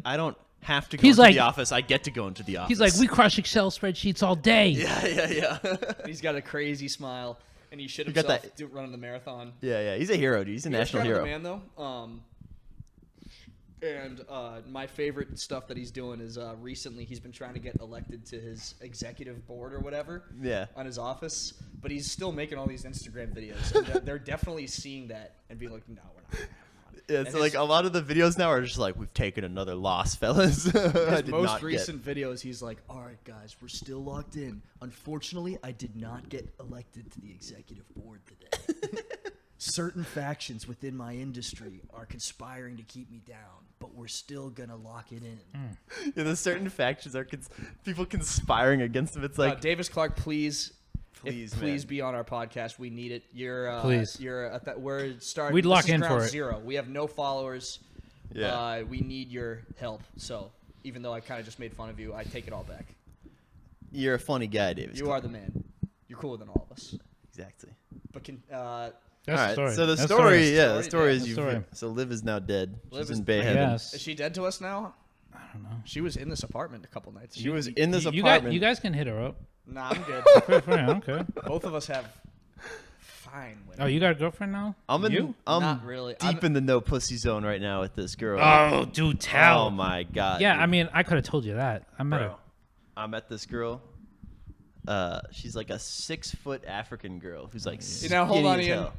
I don't have to go He's into like- the office. I get to go into the office. He's like, we crush Excel spreadsheets all day. Yeah. He's got a crazy smile and he shit You got himself that- running the marathon. Yeah. He's a hero, dude. He's a national He's kind hero. of the man, though. And my favorite stuff that he's doing is recently he's been trying to get elected to his executive board or whatever Yeah. on his office, but he's still making all these Instagram videos. And they're definitely seeing that and being like, no, we're not. Yeah, so like a lot of the videos now are just like, we've taken another loss, fellas. I His did most not recent videos, he's like, all right, guys, we're still locked in. Unfortunately, I did not get elected to the executive board today. Certain factions within my industry are conspiring to keep me down, but we're still going to lock it in. Yeah, the certain factions are people conspiring against him. It's like, Davis Clark, please please be on our podcast. We need it. Please. We're starting. We'd lock this is in ground for it. zero. We have no followers. Yeah. We need your help. So even though I kind of just made fun of you, I take it all back. you're a funny guy, Davis. You are the man. You're cooler than all of us. Exactly. But That's All the right. story. So the That's story, story. the story is That's you. story. So Liv is now dead. Liv She's is in Bay I Heaven. guess. is she dead to us now? I don't know. She was in this apartment a couple nights. She was in this You apartment. guys can hit her up. Nah, I'm good. Fair, fair, okay. Both of us have fine women. Oh, you got a girlfriend now? I'm Not really. deep in the no pussy zone right now with this girl. Oh, dude, tell. Oh my god. Yeah, dude. I mean, I could have told you that. I met her. Bro, I met this girl. She's like a 6-foot African girl who's like Now hold skinny on, as Ian. hell.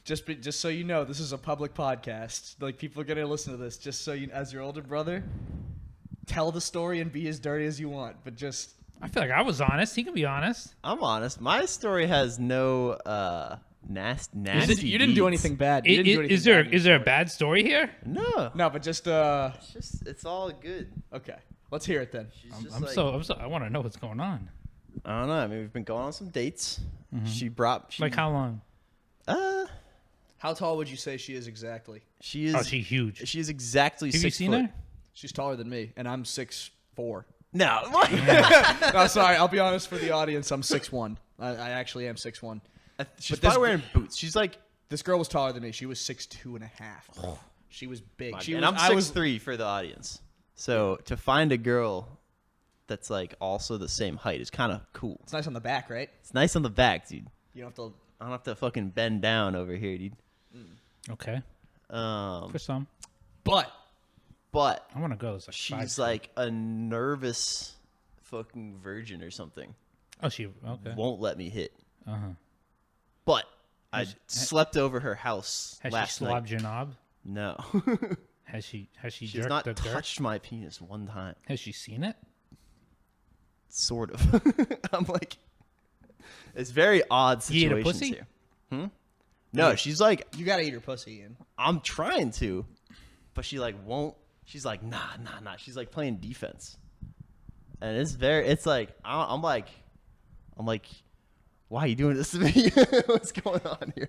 Just so you know, this is a public podcast. Like people are gonna listen to this. Just so you, as your older brother, tell the story and be as dirty as you want. But just I feel like I was honest. He can be honest. I'm honest. My story has no nasty. you didn't do deeds. anything bad. You didn't do anything Is there bad in your is there a story. bad story here? No. No, but just It's all good. okay. Let's hear it then. She's just I'm like, so I want to know what's going on. I don't know. I mean, we've been going on some dates. She brought. Like how long? How tall would you say she is exactly? She is. Oh, she's huge. She's exactly Have 6 you seen foot. her? She's taller than me, and I'm 6'4". No. What? No, sorry. I'll be honest for the audience. I'm 6'1". I actually am 6'1". She's But probably wearing boots. She's like. This girl was taller than me. She was 6'2" and a half. She was big. And I'm 6'3" for the audience. So to find a girl that's like also the same height is kind of cool. It's nice on the back, right? It's nice on the back, dude. You don't have to. I don't have to fucking bend down over here, dude. Okay. For some, But I want to go. It's like she's 5'2". like a nervous fucking virgin or something. Oh, she okay. Won't let me hit. Uh-huh. But I slept over her house Has she last night. slobbed your knob? No. Has she She's jerked not the dirt? touched my penis one time. Has she seen it? Sort of. I'm like, it's very odd You eat a situations pussy? here. No, she's like, You gotta eat her pussy, Ian. I'm trying to, but she like won't. She's like, nah. She's like playing defense, and it's like, I'm like, why are you doing this to me? What's going on here?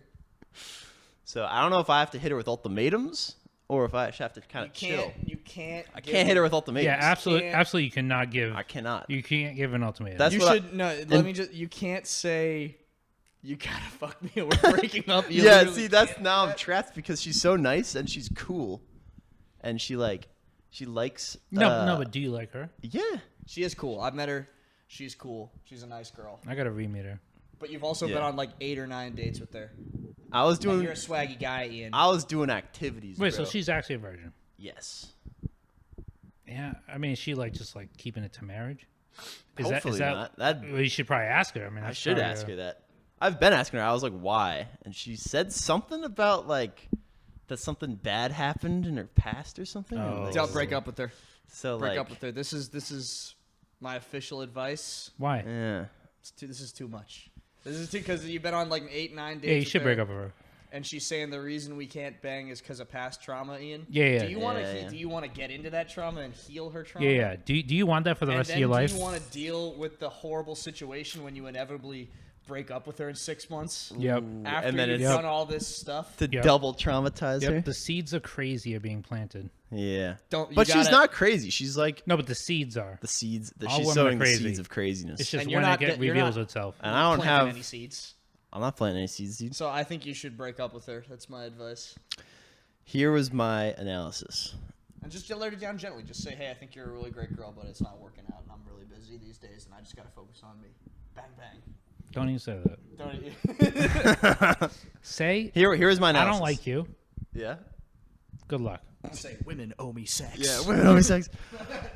So I don't know if I have to hit her with ultimatums or if I have to kind of chill. You can't. I can't hit her with ultimatums. Yeah, absolutely. can't- Absolutely, you cannot give. I cannot. You can't give an ultimatum. That's You what should no. Let me just. You can't say. You gotta fuck me. We're breaking up. You Yeah, literally see, that's can't now do I'm trapped because she's so nice and she's cool, and she likes. no, but do you like her? Yeah. She is cool. I've met her. She's cool. She's a nice girl. I gotta re-meet her. But you've also Yeah. been on like 8 or 9 dates with her. I was And doing. you're a swaggy guy, Ian. I was doing activities. Wait, bro. so she's actually a virgin? Yes. Yeah, I mean, is she like just like keeping it to marriage? Is Hopefully not. Well, you should probably ask her. I mean, I that's should probably ask her that. I've been asking her. I was like, why? And she said something about like that something bad happened in her past or something. or, Oh. like, Don't break up with her. So Break like, up with her. This is my official advice. Why? yeah. This is too much. This is too because you've been on like 8, 9 dates. Yeah, you with should her, break up with her. And she's saying the reason we can't bang is because of past trauma, Ian. Yeah. Do you want to? Yeah, yeah. Do you want to get into that trauma and heal her trauma? Yeah. Do you want that for the And rest then of your life? do you want to deal with the horrible situation when you inevitably break up with her in 6 months? Yep. After And then you've it's done all this stuff. to Yep. double traumatize her. Yep. The seeds of crazy are being planted. Yeah. Don't- you But she's gotta- not crazy. She's like No, but the seeds are. the seeds. All She's women are sowing the crazy. seeds of craziness. It's just And you're when not it you're reveals not- itself. And I don't planting have. any seeds. I'm not planting any seeds, dude. So I think you should break up with her. That's my advice. Here was my analysis. And just let her down gently. Just say, hey, I think you're a really great girl, but it's not working out, and I'm really busy these days, and I just got to focus on me. Bang, bang. Don't even say that. Don't Say, Here is my I analysis. don't like you. Yeah. Good luck. say, women owe me sex. Yeah. Women owe me sex.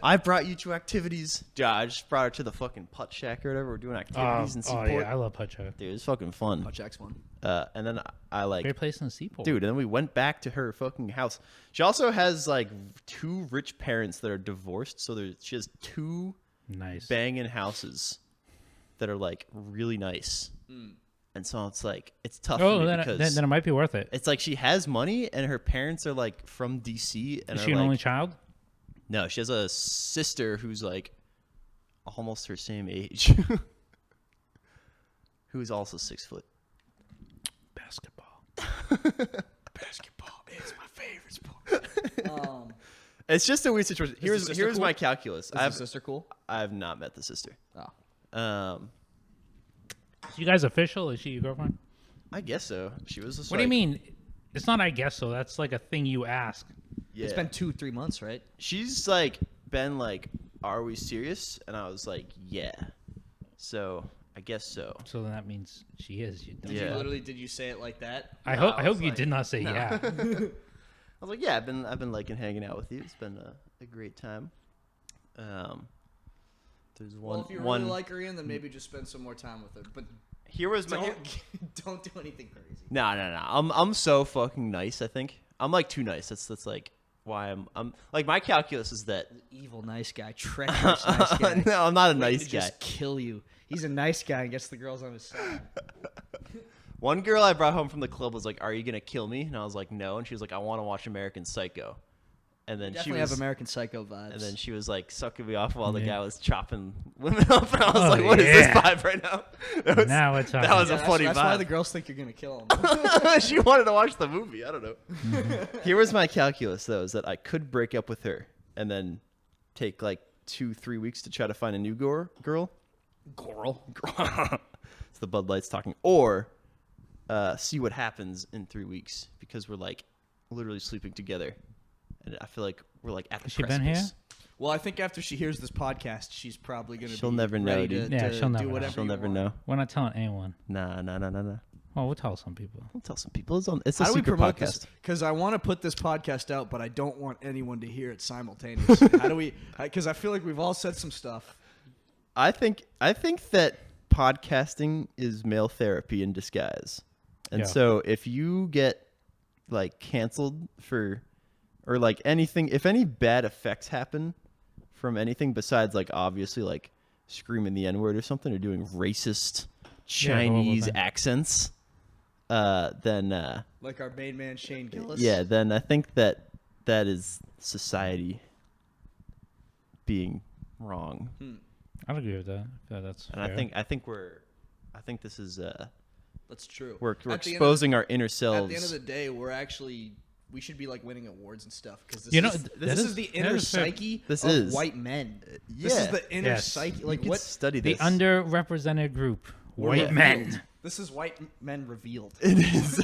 I brought you to activities. Yeah, I just brought her to the fucking putt shack or whatever. We're doing activities in Seaport. Oh yeah, I love Putt Shack. Dude, it's fucking fun. Hot Jack's one. And then I like, Great place in the Seaport. dude, and then we went back to her fucking house. She also has like 2 rich parents that are divorced, so she has 2 Nice. banging houses that are like really nice. And so it's like it's tough for me because then it might be worth it. it's like she has money and her parents are like from DC and Is are she an like, only child? no, she has a sister who's like almost her same age, who is also 6 foot. Basketball. Basketball is my favorite sport. It's just a weird situation. the sister Here's cool? my calculus. Is the sister cool? I have not met the sister. Oh. Is you guys official? Is she your girlfriend? I guess so. She was just What do you mean? It's not I guess so. That's like a thing you ask. Yeah. It's been 2-3 months, right? She's like been like, "Are we serious?" And I was like, "Yeah." So I guess so. So then that means she is. You don't. Yeah. Did you say it like that? I No, hope I you was like, did not say yeah. I was like, "Yeah, I've been liking hanging out with you. It's been a great time." There's one. Well, if you one. really like her, Ian, then maybe just spend some more time with her. But Here was my. don't do anything crazy. No. I'm so fucking nice. I think I'm like too nice. That's like why I'm like my calculus is that. Evil nice guy, treacherous nice guy. No, I'm not a Waiting nice to guy. Just kill you. He's a nice guy and gets the girls on his side. One girl I brought home from the club was like, "Are you gonna kill me?" And I was like, "No." And she was like, "I want to watch American Psycho." And then Definitely she was, have American Psycho vibes. and then she was like sucking me off while the Yeah. guy was chopping women up, and I was Oh, like, "What is this yeah. vibe right now?" That was, Now we're talking. that was Yeah, a funny that's why vibe. the girls think you're gonna kill him. She wanted to watch the movie. I don't know. Here was my calculus though: is that I could break up with her and then take like 2-3 weeks to try to find a new girl. Girl. It's the Bud Lights talking, or see what happens in 3 weeks because we're like literally sleeping together, and I feel like we're like at the Has she precipice. been here? Well, I think after she hears this podcast, she's probably gonna. She'll be never know, ready dude. To, Yeah, to she'll never do know. whatever. She'll you never want. know. We're not telling anyone. Nah. Well, we'll tell some people. I'll tell some people. It's a How do we secret promote podcast. this? Because I want to put this podcast out, but I don't want anyone to hear it simultaneously. How do we? Because I feel like we've all said some stuff. I think that podcasting is male therapy in disguise. And Yeah. so if you get like canceled for or like anything, if any bad effects happen from anything besides like obviously like screaming the N-word or something or doing racist Chinese thing. accents, then Like our main man Shane Gillis. yeah, then I think that is society being wrong. I'd agree with that. Yeah, that's And fair. I think this is That's true. we're At the end of exposing our inner At selves. the end of the day, we should be like winning awards and stuff because this, You know, is, that this is- is the that inner is fair. psyche This of is. white men. yeah. This is the inner Yes. psyche. You Like could what? study the this. underrepresented group, white revealed. men. This is white men revealed. It is.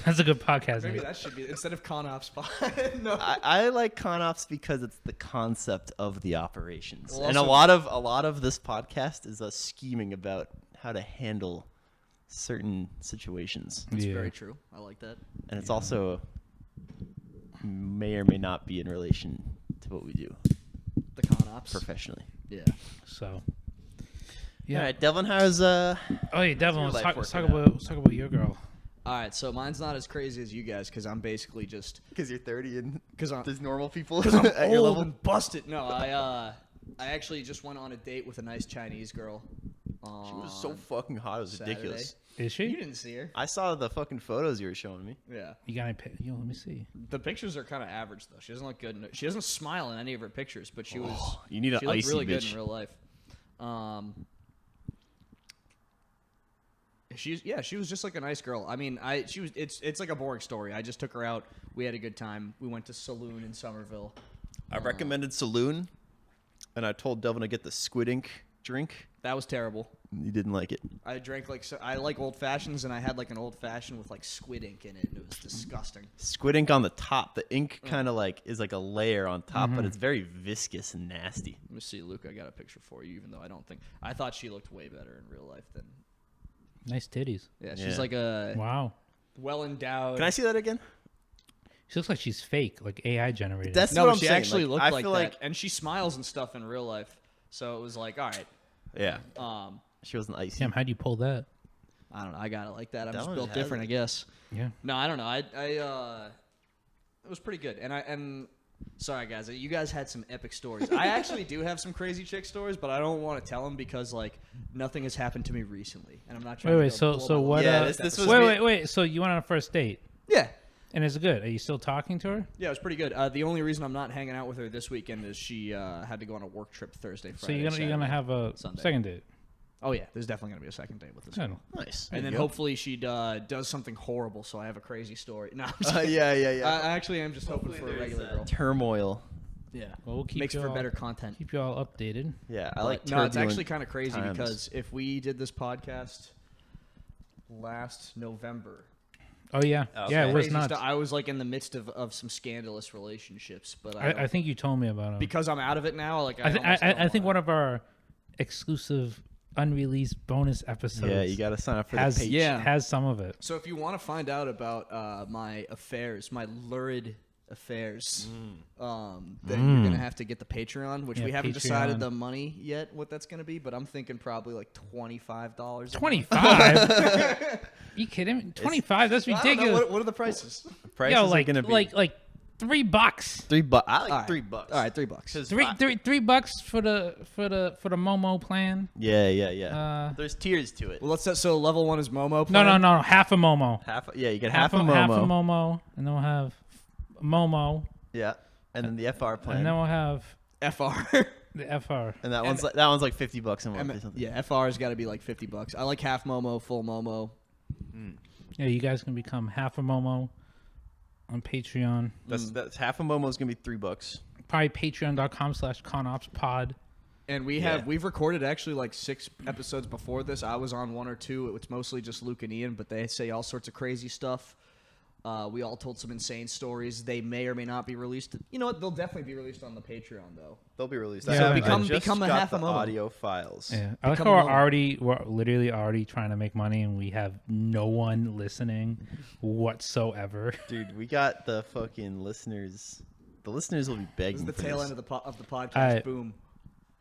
That's a good podcast Maybe name. that should be instead of CONOPS. No. I like CONOPS because it's the concept of the operations, Well, and also- a lot of this podcast is us scheming about how to handle certain situations, That's Yeah. very true. I like that. and it's also may or may not be in relation to what we do The CONOPS. professionally. Yeah. So, Yeah. yeah. All right, Devlin, how's Oh, yeah, Devin, your let's life talk working about your girl. All right, so mine's not as crazy as you guys because I'm basically just because you're 30 and because I'm there's normal people because I'm at your old level? and busted. No, I actually just went on a date with a nice Chinese girl. She was so fucking hot, it was Saturday. ridiculous. Is You she? didn't see her. I saw the fucking photos you were showing me. Yeah. You got any? Yo, let me see. The pictures are kind of average though. She doesn't look good. She doesn't smile in any of her pictures, but she was. You need an She looked icy really good bitch. in real life. She was just like a nice girl. I mean, it's like a boring story. I just took her out. We had a good time. We went to Saloon in Somerville. I recommended Saloon, and I told Devin to get the squid ink drink. That was terrible. You didn't like it. I drank I like old fashions, and I had like an old fashioned with like squid ink in it, and it was disgusting. Squid ink on the top. The ink kind of like is like a layer on top, but it's very viscous and nasty. Let me see, Luke. I got a picture for you, even though I thought she looked way better in real life than. Nice titties. Yeah, she's Yeah. like a Wow. well endowed. Can I see that again? She looks like she's fake, like AI generated. That's No, what I'm she saying. actually like, looked I like feel that, like and she smiles and stuff in real life. So it was like, all right. yeah, Um, she wasn't icy. Damn, how'd you pull that? I don't know. I got it like that. I'm That just one built has different, it. I guess. Yeah. No, I don't know. It was pretty good. And sorry guys, you guys had some epic stories. I actually do have some crazy chick stories, but I don't want to tell them because like nothing has happened to me recently, and I'm not trying. Wait, to so what? Yeah, this was Wait. So you went on a first date, Yeah. and is it good? Are you still talking to her? Yeah, it was pretty good. The only reason I'm not hanging out with her this weekend is she had to go on a work trip Thursday, So Friday. you're gonna have a Sunday. second date. Oh yeah, there's definitely gonna be a second date with this. Good. Nice. And then There you hopefully she does something horrible, so I have a crazy story. No, I'm just go. kidding. Yeah. I actually am just hoping for a regular girl. Turmoil. Yeah, Well, we'll keep makes for y'all- better content. Keep you all updated. Yeah, I like. No, it's turbulent actually kind of crazy times. because if we did this podcast last November, Oh yeah, Okay. yeah. It was crazy nuts. stuff, I was like in the midst of some scandalous relationships, but I think you told me about him. because I'm out of it now, like I think one one of our exclusive unreleased bonus episodes. Yeah, you got to sign up for has the page. Yeah. has some of it. So if you want to find out about my affairs, my lurid affairs, then you're gonna have to get the Patreon, which Yeah, we haven't Patreon. decided the money yet, what that's gonna be, but I'm thinking probably like $25. 25. You kidding me? 25? That's I don't know, ridiculous. what are the prices? Prices Yo, are like gonna be like $3. $3. I like All right. $3. All right, $3. 'Cause $3 for the Momo plan. Yeah. There's tiers to it. Well, so level 1 is Momo. No, plan? half a Momo. You get half a Momo. Half a Momo, and then we'll have Momo, Yeah, and then the FR plan. and then we'll have FR. the FR. And that one's like $50 a month or something. Yeah, FR's got to be like $50. I like half Momo, full Momo. Yeah, you guys can become half a Momo on Patreon. That's half a Momo is gonna be $3. Probably patreon.com/conopspod. And we've recorded actually like 6 episodes before this. I was on 1 or 2. It's mostly just Luke and Ian, but they say all sorts of crazy stuff. We all told some insane stories. They may or may not be released. You know what? They'll definitely be released on the Patreon, though. They'll be released. Yeah. So become a got half a the Momo. audio files. Yeah, I like Become how a we're literally already trying to make money, and we have no one listening whatsoever. Dude, we got the fucking listeners. The listeners will be This begging is the for tail this. end of the podcast. Alright. Boom.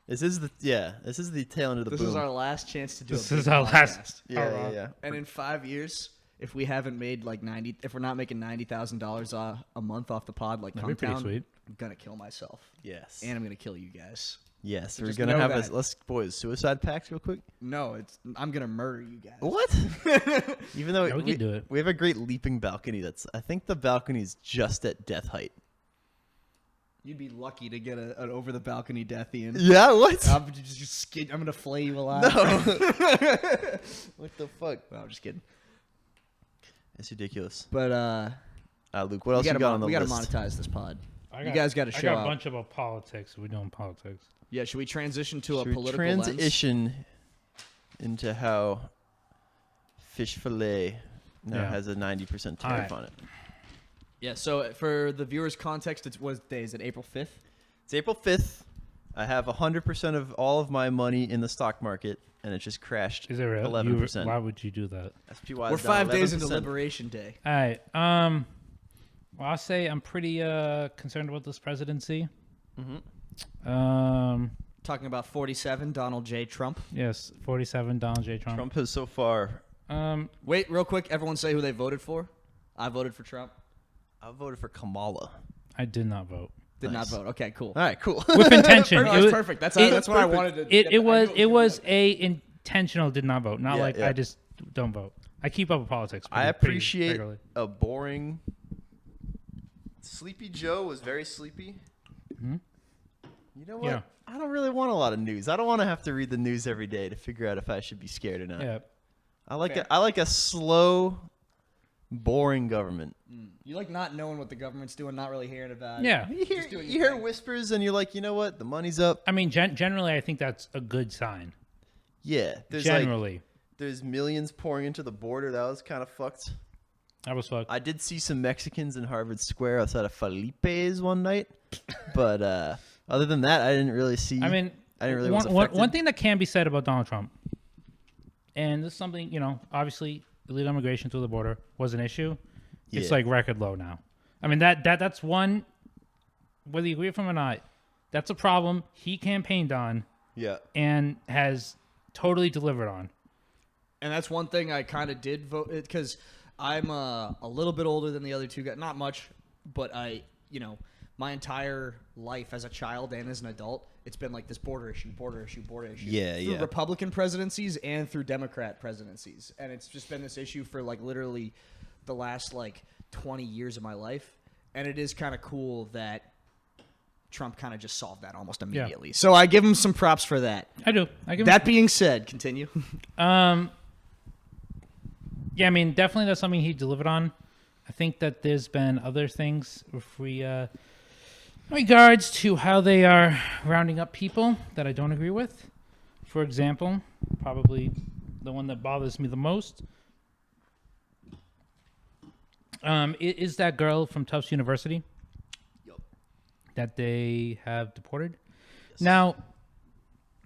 This is the tail end of the This boom. is our last chance to do This a big is our last. podcast. yeah. And in 5 years, if we haven't made like if we're not making $90,000 a month off the pod, like That'd be pretty Compound, sweet. I'm gonna kill myself, Yes. and I'm gonna kill you guys. Yes, So we're just gonna know have that. let's boys suicide pacts real quick. No, I'm gonna murder you guys. What? Even though Yeah, we can do it. we have a great leaping balcony. I think the balcony is just at death height. You'd be lucky to get an over the balcony death, Ian. Yeah. What? I'm gonna flay you alive. No. What the fuck? No, I'm just kidding. It's ridiculous. But Luke, what else you got on the we gotta list? monetize this pod. I You guys gotta I show got out. a bunch about politics. We're doing politics. Yeah, should we transition to Should a we political lens? transition into how fish fillet now Yeah. has a 90% tariff on it? Yeah. So for the viewers' context, what day is it? April 5th. It's April 5th. I have 100% of all of my money in the stock market, and it just crashed. Is it real? 11%. Why would you do that? SPY We're is down 5 days into 11%. Liberation Day. All right. Well, I'll say I'm pretty concerned about this presidency. Talking about 47, Donald J. Trump. Yes, 47, Donald J. Trump. Trump has so far. Wait, real quick. Everyone say who they voted for. I voted for Trump. I voted for Kamala. I did not vote. Did Nice. not vote. Okay, cool. All right, cool. With intention. No, It that's was- perfect. That's it- what I wanted to. It I knew was gonna be that. a intentional did not vote. Not Yeah, like yeah. I just don't vote. I keep up with politics. I pretty appreciate regularly. a boring. Sleepy Joe was very sleepy. You know what? Yeah. I don't really want a lot of news. I don't want to have to read the news every day to figure out if I should be scared or not. Yeah. I like Fair. I like a slow, boring government. You like not knowing what the government's doing, not really hearing about it. Yeah. You hear Just doing you your hear thing. whispers and you're like, you know what? The money's up. I mean, generally, I think that's a good sign. Yeah. There's Generally, there's millions pouring into the border. That was kind of fucked. I was fucked. I did see some Mexicans in Harvard Square outside of Felipe's one night, but other than that, I didn't really see. I mean, I didn't really. one thing that can be said about Donald Trump, and this is something, obviously illegal immigration through the border was an issue. It's Yeah. like record low now. I mean, that's one, whether you agree with him or not, that's a problem he campaigned on Yeah. and has totally delivered on. And that's one thing I kind of did vote, because I'm a little bit older than the other two guys. Not much, but my entire life as a child and as an adult, it's been like this border issue. Yeah, through yeah. Republican presidencies and through Democrat presidencies. And it's just been this issue for like literally the last like 20 years of my life. And it is kind of cool that Trump kind of just solved that almost immediately. So I give him some props for that. I do. That being said, continue. Yeah, I mean, definitely that's something he delivered on. I think that there's been other things if we in regards to how they are rounding up people that I don't agree with. For example, probably the one that bothers me the most is that girl from Tufts University that they have deported. Yes. Now,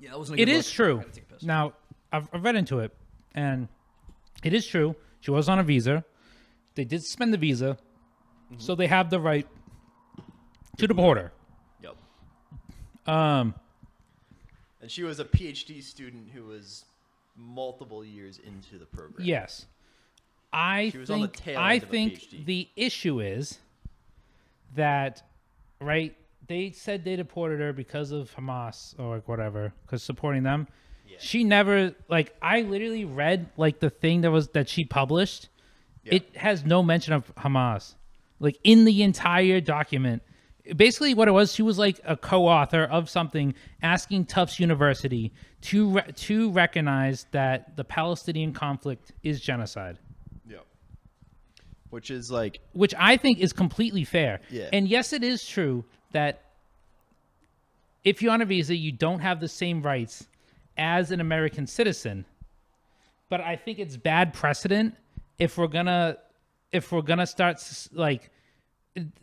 it is true. Now, I've read into it, and it is true. She was on a visa. They did suspend the visa, so they have the right to deport her. Yep. And she was a PhD student who was multiple years into the program. Yes. I think the issue is that, right, they said they deported her because of Hamas or whatever, because supporting them. Yeah. She never, like, I literally read, like, the thing that she published. Yeah. It has no mention of Hamas. Like, in the entire document. Basically what it was, she was like a co-author of something asking Tufts University to recognize that the Palestinian conflict is genocide. Yeah. Which I think is completely fair. Yeah. And yes, it is true that if you're on a visa, you don't have the same rights as an American citizen. But I think it's bad precedent if we're gonna start like,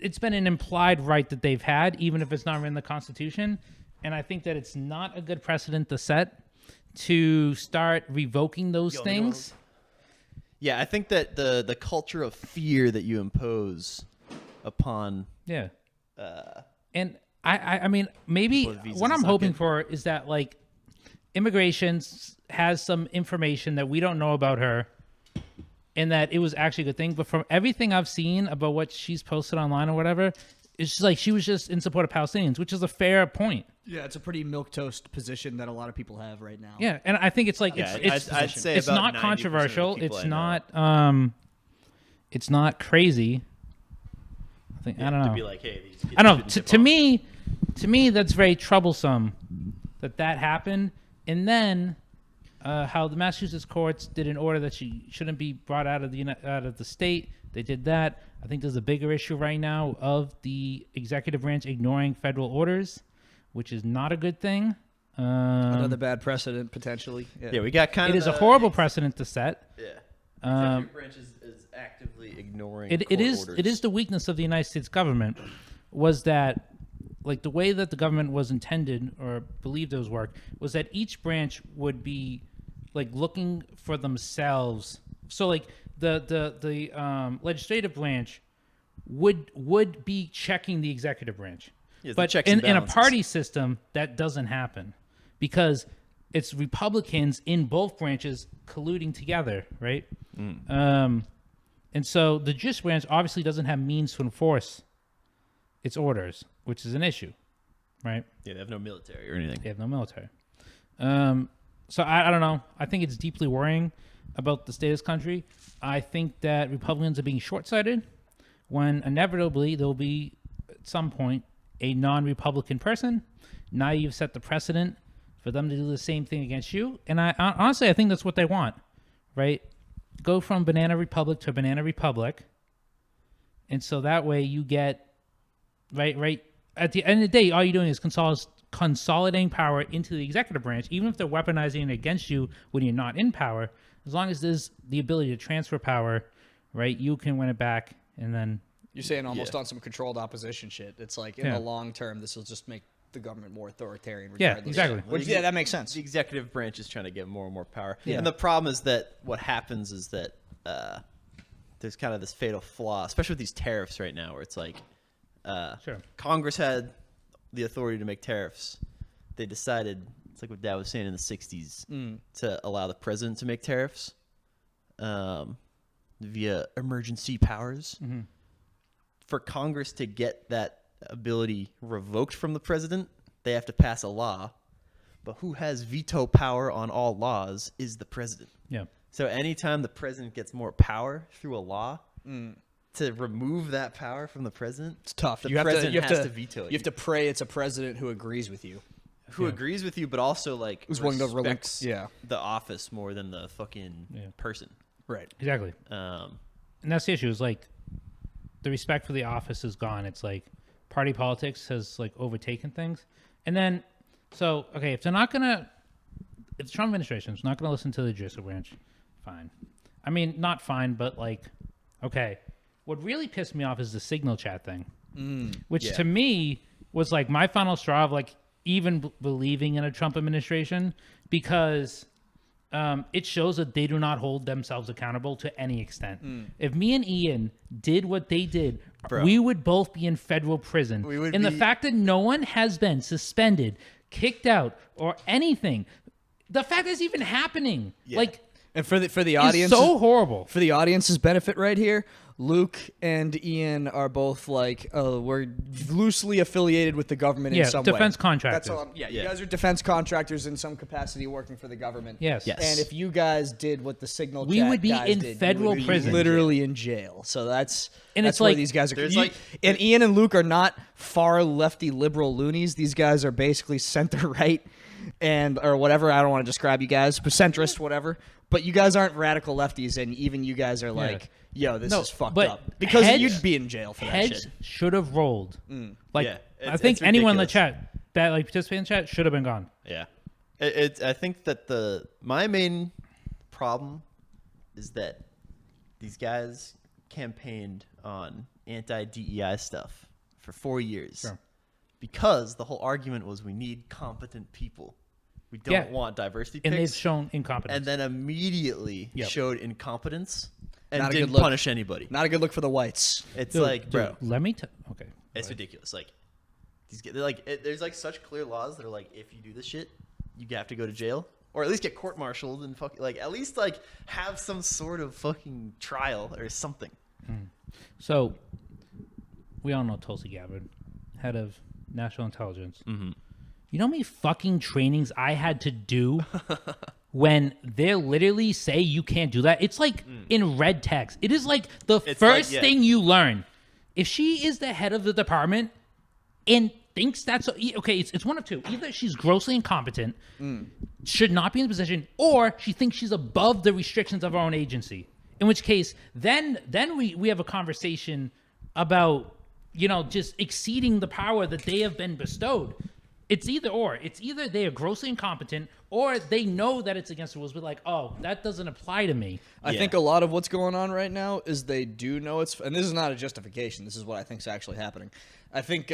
it's been an implied right that they've had, even if it's not in the Constitution. And I think that it's not a good precedent to set to start revoking those things. Yeah, I think that the culture of fear that you impose upon and I mean, maybe what I'm hoping for is that, like, immigration has some information that we don't know about her, and that it was actually a good thing. But from everything I've seen about what she's posted online or whatever, it's just like she was just in support of Palestinians, which is a fair point. Yeah, it's a pretty milquetoast position that a lot of people have right now. Yeah, and I think it's like I'd say it's about not controversial. It's not crazy. I don't know. To be like, hey, these I don't know. To me, that's very troublesome that happened, and then how the Massachusetts courts did an order that she shouldn't be brought out of the state. They did that. I think there's a bigger issue right now of the executive branch ignoring federal orders, which is not a good thing. Another bad precedent, potentially. Yeah, we got kind of. It is a horrible precedent to set. Yeah. Executive branch is actively ignoring it is orders. It is the weakness of the United States government, was that, like, the way that the government was intended or believed it was work was that each branch would be, like, looking for themselves. So, like, the legislative branch would be checking the executive branch. Yes, but in a party system, that doesn't happen because it's Republicans in both branches colluding together, right? And so the JIS branch obviously doesn't have means to enforce its orders, which is an issue, right? Yeah, they have no military or anything. They have no military. So I don't know. I think it's deeply worrying about the state of this country. I think that Republicans are being short-sighted when inevitably there'll be, at some point, a non-Republican person. Now you've set the precedent for them to do the same thing against you. And I honestly, I think that's what they want, right? Go from Banana Republic to Banana Republic. And so that way you get, right, at the end of the day, all you're doing is consolidating power into the executive branch, even if they're weaponizing it against you when you're not in power. As long as there's the ability to transfer power, right, you can win it back. And then you're saying almost on some controlled opposition shit. It's like in the long term, this will just make the government more authoritarian. Regardless. Yeah, exactly. Which, that makes sense. The executive branch is trying to get more and more power. Yeah. And the problem is that what happens is that there's kind of this fatal flaw, especially with these tariffs right now, where it's like, Sure. Congress had the authority to make tariffs. They decided, it's like what Dad was saying in the 60s, to allow the president to make tariffs via emergency powers. Mm-hmm. For Congress to get that ability revoked from the president, they have to pass a law. But who has veto power on all laws is the president. Yeah. So anytime the president gets more power through a law, to remove that power from the president, It's tough. The You have president to has to veto it. You have to pray it's a president who agrees with you. Who agrees with you, but also like Who's willing to respects yeah. the office more than the fucking person. Right. Exactly. Um, And that's the issue. Is like the respect for the office is gone. It's like party politics has like overtaken things. And then, so okay, if the Trump administration is not gonna listen to the judicial branch, fine. I mean, not fine, but like, okay. What really pissed me off is the signal chat thing, which to me was like my final straw of like even believing in a Trump administration, because it shows that they do not hold themselves accountable to any extent. If me and Ian did what they did, Bro. we would both be in federal prison. We would and the be- fact that no one has been suspended, kicked out, or anything, the fact that it's even happening, like, And for the is audience, so horrible. for the audience's benefit right here, Luke and Ian are both like, we're loosely affiliated with the government in some way. defense contractors. That's all. You Yeah. guys are defense contractors in some capacity working for the government. Yes. Yes. And if you guys did what the signal We chat would be guys in did, you federal would be prison. literally in jail. So that's And that's it's where like- these guys are. There's you- like- and Ian and Luke are not far lefty liberal loonies. These guys are basically center right, and or whatever. I don't want to describe you guys, but centrist, whatever. But you guys aren't radical lefties, and even you guys are like, yo, this No, is fucked but up. Because heads- you'd be in jail for that Heads shit. should have rolled. Like, Yeah, I it's think anyone in the ridiculous. chat that like participated in the chat should have been gone. Yeah, I think that my main problem is that these guys campaigned on anti-DEI stuff for 4 years, Sure. because the whole argument was we need competent people. We don't Yeah. want diversity And they've picks, shown incompetence. and then immediately Yep. showed incompetence and Not a good didn't look. punish anybody. Not a good look for the whites. It's Dude, like, bro, let me okay. it's ridiculous. Like these, they're like, there's like such clear laws that are like, if you do this shit, you have to go to jail, or at least get court-martialed and like at least like have some sort of fucking trial or something. So, we all know Tulsi Gabbard, head of national intelligence. Mm-hmm. You know how many fucking trainings I had to do when they literally say you can't do that? It's like in red text. It is like the It's first like, yeah. thing you learn. If she is the head of the department and thinks that's okay, it's one of two. Either she's grossly incompetent, should not be in the position, or she thinks she's above the restrictions of our own agency. In which case, then we have a conversation about, just exceeding the power that they have been bestowed. It's either or. It's either they are grossly incompetent or they know that it's against the rules, but like, oh, that doesn't apply to me. I Yeah. think a lot of what's going on right now is they do know it's, and this is not a justification. This is what I think is actually happening. I think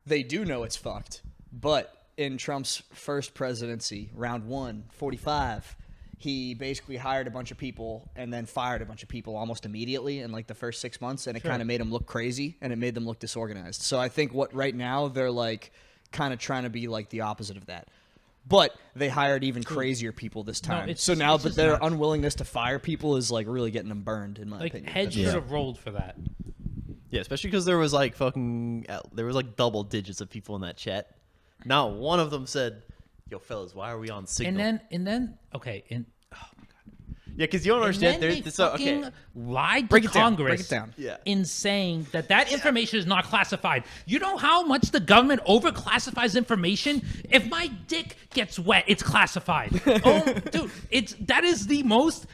they do know it's fucked. But in Trump's first presidency, round 1, 45, he basically hired a bunch of people and then fired a bunch of people almost immediately in like the first 6 months, and it kind of made them look crazy and it made them look disorganized. So I think what right now they're like kind of trying to be like the opposite of that. But they hired even crazier people this time. it's- So now, it's but just their nuts. unwillingness to fire people is like really getting them burned, in my Like, opinion. heads That's- should have rolled for that. Yeah, especially because there was like there was like double digits of people in that chat. Not one of them said, "Yo, fellas, why are we on Signal?" And then, okay, and oh my god. Yeah, because you don't And understand. then they There's fucking okay. lied to Break it down, Congress break it down. Yeah. in saying that information is not classified. You know how much the government overclassifies information? If my dick gets wet, it's classified. Oh, dude, that is the most.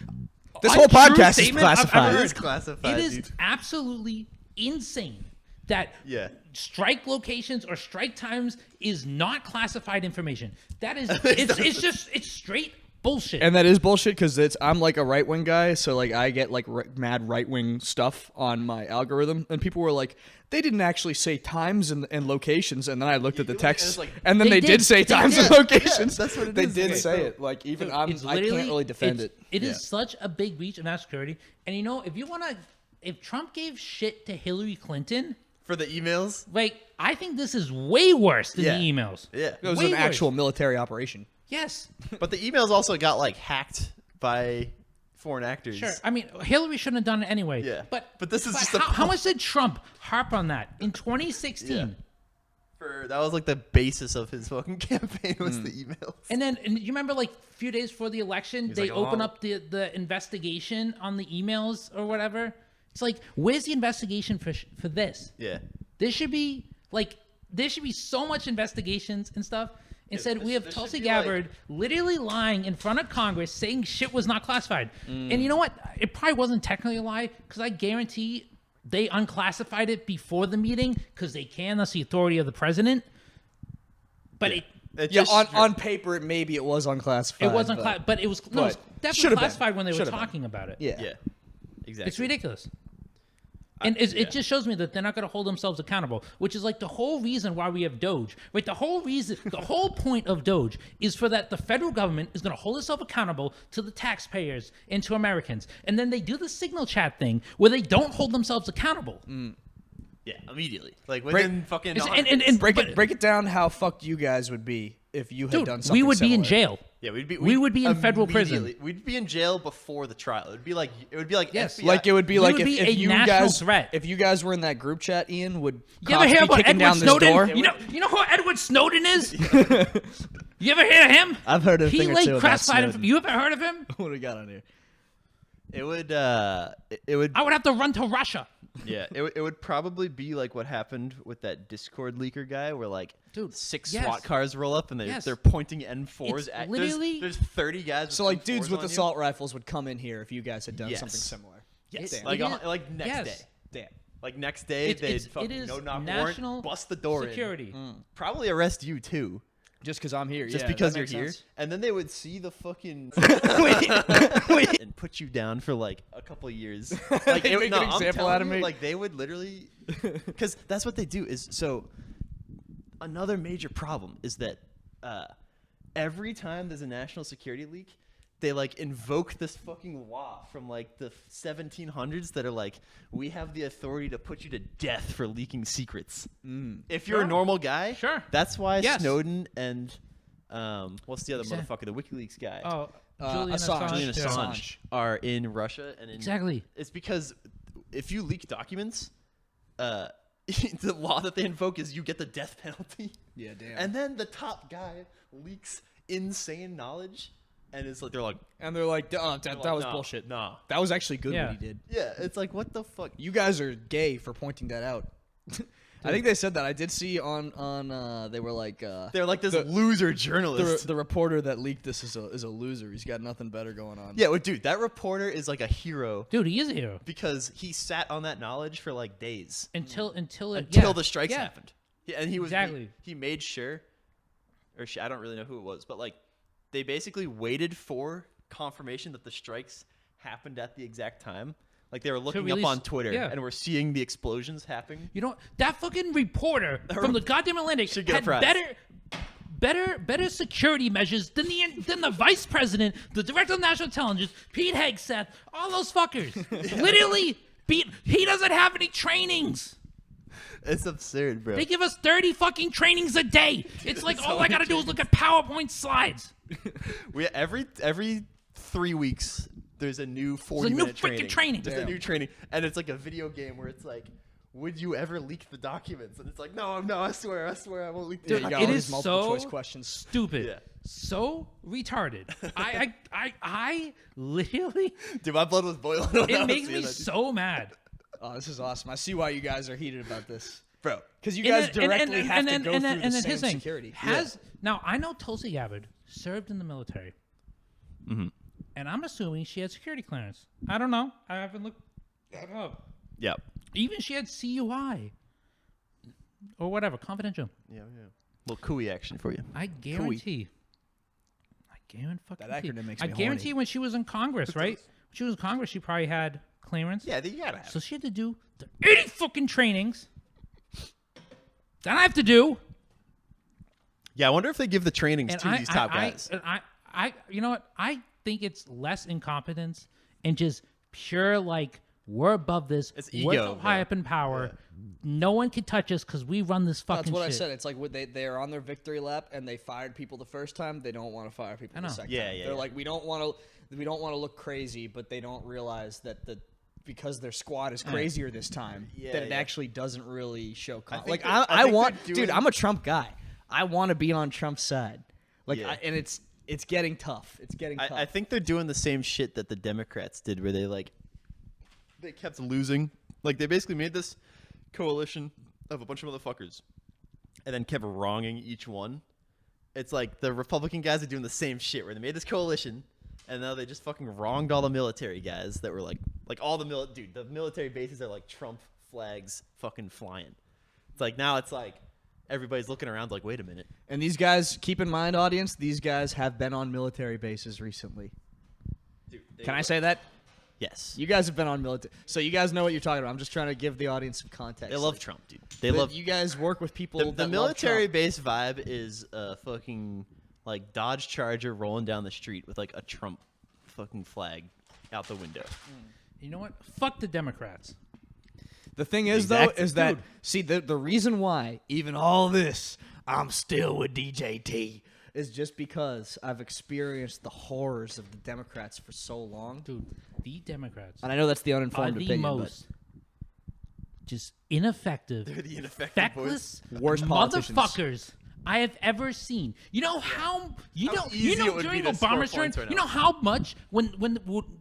This whole untrue podcast is statement I've ever classified. heard. It is classified, It is dude. absolutely insane that Yeah. strike locations or strike times is not classified information. That is, it's straight bullshit. And that is bullshit because I'm like a right wing guy, so like I get like mad right wing stuff on my algorithm, and people were like, they didn't actually say times and locations, and then I looked at the text, and then they did say times and locations. That's what it they is. did Okay, say so- it. Like even Dude, I it's can't literally- really defend it. It is such a big breach of national security. And you know, if Trump gave shit to Hillary Clinton, For the emails? like I think this is way worse than Yeah. the emails. Yeah. It was way an worse. actual military operation. Yes, But the emails also got like hacked by foreign actors. sure. I mean, Hillary shouldn't have done it anyway. Yeah. But this is just a how much did Trump harp on that in 2016? Yeah. That was like the basis of his fucking campaign was the emails. And you remember, like a few days before the election, they like, open "Oh." up the investigation on the emails or whatever. It's like, where's the investigation for this? Yeah. There should be so much investigations and stuff. Instead, we have there should Tulsi be, Gabbard literally lying in front of Congress saying shit was not classified. And you know what? It probably wasn't technically a lie because I guarantee they unclassified it before the meeting because they can. That's the authority of the president. But It Yeah, just- on paper maybe it was unclassified. it wasn't, but it was no, it was but definitely should've been. classified when they were Should've been. talking about it. Yeah. Yeah. Exactly. It's ridiculous. And it just shows me that they're not going to hold themselves accountable, which is like the whole reason why we have Doge. Right? The whole point of Doge is for that the federal government is going to hold itself accountable to the taxpayers and to Americans. And then they do the signal chat thing where they don't hold themselves accountable. Yeah, immediately. Like within fucking. And Break it down how fucked you guys would be if you had dude, done something we would be in similar. jail. Yeah, we would be in federal prison. immediately- We'd be in jail before the trial. It would be like Yes. FBI. Like it would be We like would be a if you national guys threat. if you guys were in that group chat, Ian, would You ever cops hear be about kicking Edward down this Snowden? door? You know who Edward Snowden is? You ever hear of him? I've heard a He thing or like two about classified Snowden. You ever heard of him? What do we got on here? It would. It would. I would have to run to Russia. Yeah, it would probably be like what happened with that Discord leaker guy, where like Dude, six yes. SWAT cars roll up and Yes. they're pointing M4s It's at. literally- There's 30 guys. With So like M4s dudes with on you. assault rifles would come in here if you guys had done Yes. something similar. Yes, Damn. like It is- like next yes. day. Damn. Like next day, they'd it fucking is no knock national warrant, bust the door security. in, probably arrest you too, Just because I'm here. just yeah, because that you're makes here, sense. and then they would see the fucking and put you down for like a couple of years. Like They'd make an I'm example telling out of you, me. like they would literally, because that's what they do. Is so another major problem is that every time there's a national security leak, they like invoke this fucking law from like the 1700s that are like, we have the authority to put you to death for leaking secrets. If you're a Sure. normal guy, Sure. that's why Yes. Snowden and what's the other Exa- motherfucker, the WikiLeaks guy, Oh, Assange. Assange. Julian Yeah. Assange, are in Russia and in Exactly. It's because if you leak documents, the law that they invoke is you get the death penalty. Yeah, damn. And then the top guy leaks insane knowledge, and it's like they're like, And they're like, oh, that like, was "No, bullshit. no." That was actually good Yeah. what he did. Yeah, it's like what the fuck. You guys are gay for pointing that out. I think they said that. I did see on they were like They're like this the- loser journalist. the reporter that leaked this is a loser. He's got nothing better going on. Yeah, well, dude, that reporter is like a hero Dude, he is a hero because he sat on that knowledge for like days until until the strikes yeah. happened. Yeah, and he was Exactly. he made sure, or I don't really know who it was, but like they basically waited for confirmation that the strikes happened at the exact time. Like they were looking release- up on Twitter yeah. and were seeing the explosions happening. You know that fucking reporter from the goddamn Atlantic Should get a had prize. better security measures than the vice president, the director of national intelligence, Pete Hegseth, all those fuckers. Literally, he doesn't have any trainings. It's absurd, bro. They give us 30 fucking trainings a day. It's like That's all all I they gotta do is look at PowerPoint slides. We every 3 weeks there's a new 40 new minute freaking training. There's a Damn. new training, and it's like a video game where it's like, would you ever leak the documents? And it's like, no, I swear, I won't leak the Yeah, you got documents. It all is these multiple so choice questions. stupid. Yeah. So retarded. I literally, Dude, my blood was boiling. when I it was makes seeing me that. so mad. Oh, this is awesome. I see why you guys are heated about this. Bro. Because you And guys then- directly have to go through the then same his thing security. Now I know Tulsi Gabbard served in the military, and I'm assuming she had security clearance. I don't know. I haven't looked that up. Yeah. Even she had CUI or whatever, confidential. Yeah. Little cooey action for you. I guarantee That acronym makes I me guarantee horny. when she was in Congress, right? When she was in Congress, she probably had clearance. Yeah, you gotta have. So she had to do the 80 fucking trainings that I have to do. Yeah, I wonder if they give the trainings And to these top guys. You know what? I think it's less incompetence and just pure like we're above this. It's We're ego, so high bro. up in power. No one can touch us because we run this fucking That's what shit. I said. It's like they're on their victory lap and they fired people the first time. They don't want to fire people the second time. They're like, we don't want to look crazy, but they don't realize that because their squad is crazier this time, that it actually doesn't really show. Dude, I'm a Trump guy. I want to be on Trump's side. And it's getting tough. It's getting tough. I think they're doing the same shit that the Democrats did, where they kept losing. Like they basically made this coalition of a bunch of motherfuckers, and then kept wronging each one. It's like the Republican guys are doing the same shit, where they made this coalition, and now they just fucking wronged all the military guys that were like all the the military bases are like Trump flags fucking flying. It's like now it's like everybody's looking around like, wait a minute. And these guys, keep in mind, audience, these guys have been on military bases recently. Dude, Can I say that? Yes. You guys have been on military, so you guys know what you're talking about. I'm just trying to give the audience some context. They love Trump, dude. They love you guys work with people. the that military love Trump. base vibe is a fucking like Dodge Charger rolling down the street with like a Trump fucking flag out the window. You know what? Fuck the Democrats. The thing is, Exactly. though, is that see the reason why even all this I'm still with DJT is just because I've experienced the horrors of the Democrats for so long. Dude, the Democrats And I know that's the are uninformed the opinion, most just ineffective, They're the ineffective feckless Worst politicians. motherfuckers I have ever seen. You know how easy it would during be to score Obama's term, points right you now. know how much when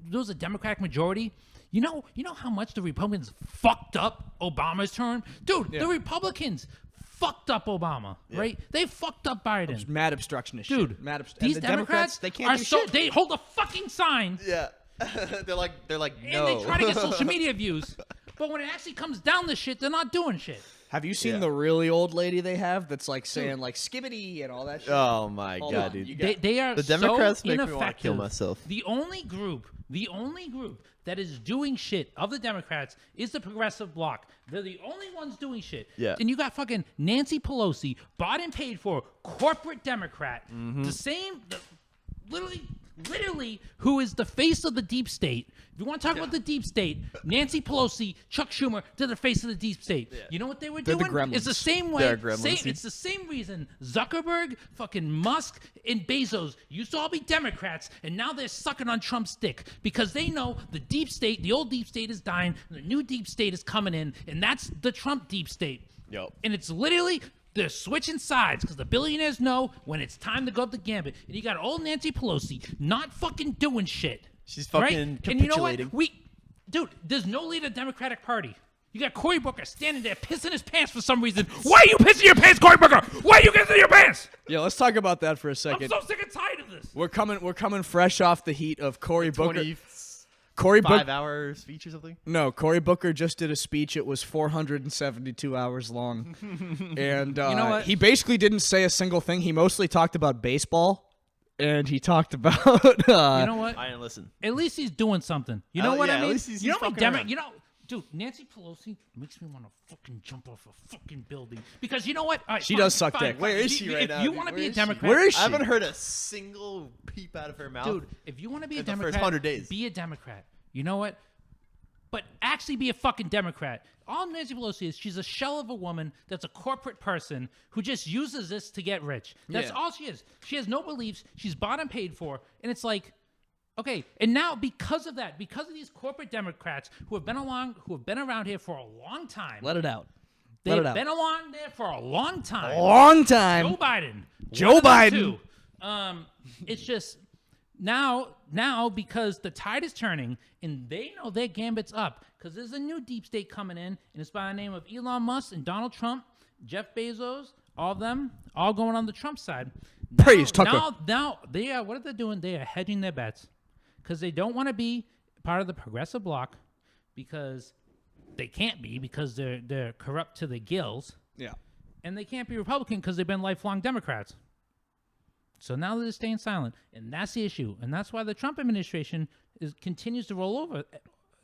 there was a Democratic majority. You know how much the Republicans fucked up Obama's term, dude. The Republicans fucked up Obama, right? They fucked up Biden. It's mad obstructionist Dude, shit. Mad these and the Democrats they can't are do so shit. they hold a fucking sign Yeah. they're like no. and they try to get social media views, but when it actually comes down to shit, they're not doing shit. Have you seen Yeah. the really old lady they have that's like saying like skibbity and all that shit? Oh my Hold god, on, dude. you got- They are The Democrats so make me ineffective. wanna kill myself. The only group that is doing shit of the Democrats is the Progressive Bloc. They're the only ones doing shit. Yeah. And you got fucking Nancy Pelosi, bought and paid for, corporate Democrat, Mm-hmm. literally, who is the face of the deep state. If you want to talk about the deep state, Nancy Pelosi, Chuck Schumer, they're the face of the deep state. You know what they were They're the doing? It's the gremlins. same way. They're gremlins. It's the same reason Zuckerberg, fucking Musk, and Bezos used to all be Democrats, and now they're sucking on Trump's dick because they know the deep state, the old deep state is dying, and the new deep state is coming in, and that's the Trump deep state. Yup. And it's literally they're switching sides because the billionaires know when it's time to go up the gambit. And you got old Nancy Pelosi not fucking doing shit. She's right? fucking And you know what? capitulating. Dude, there's no leader of the Democratic Party. You got Cory Booker standing there pissing his pants for some reason. Why are you pissing your pants, Cory Booker? Why are you pissing your pants? Yeah, let's talk about that for a I'm second. so sick and tired of this. We're coming fresh off the heat of Cory Booker. 25 Cory Booker. hour speech or something. No, Cory Booker just did a speech. It was 472 hours long, and You know what? he basically didn't say a single thing. He mostly talked about baseball, and he talked about. You know what? I didn't listen. At least he's doing something. You know what yeah, I at mean? least he's you know what? fucking around. You know, dude, Nancy Pelosi makes me want to fucking jump off a fucking building because you know what? All right, She fine, does suck fine, dick. fine. Where is If she you- right if now, you dude? want to Where be a is she? Democrat, Where is she? I haven't heard a single peep out of her mouth. dude, if you want to be a In the first Democrat, 100 days. be a Democrat. You know what? But actually be a fucking Democrat. All Nancy Pelosi is, she's a shell of a woman that's a corporate person who just uses this to get rich. That's Yeah. all she is. She has no beliefs. She's bought and paid for. And it's like, okay. And now because of that, because of these corporate Democrats who have been around here for a long time. Let it out. They've Let it out. been along there for a long time. Long time. Joe Biden. Joe One of the Biden. two. It's just now because the tide is turning and they know their gambit's up because there's a new deep state coming in and it's by the name of Elon Musk and Donald Trump, Jeff Bezos, all of them, all going on the Trump side. Praise Tucker. Now they are, what are they doing? They are hedging their bets because they don't want to be part of the Progressive Bloc because they can't be because they're corrupt to the gills. Yeah. And they can't be Republican because they've been lifelong Democrats. So now they're staying silent, and that's the issue, and that's why the Trump administration continues to roll over.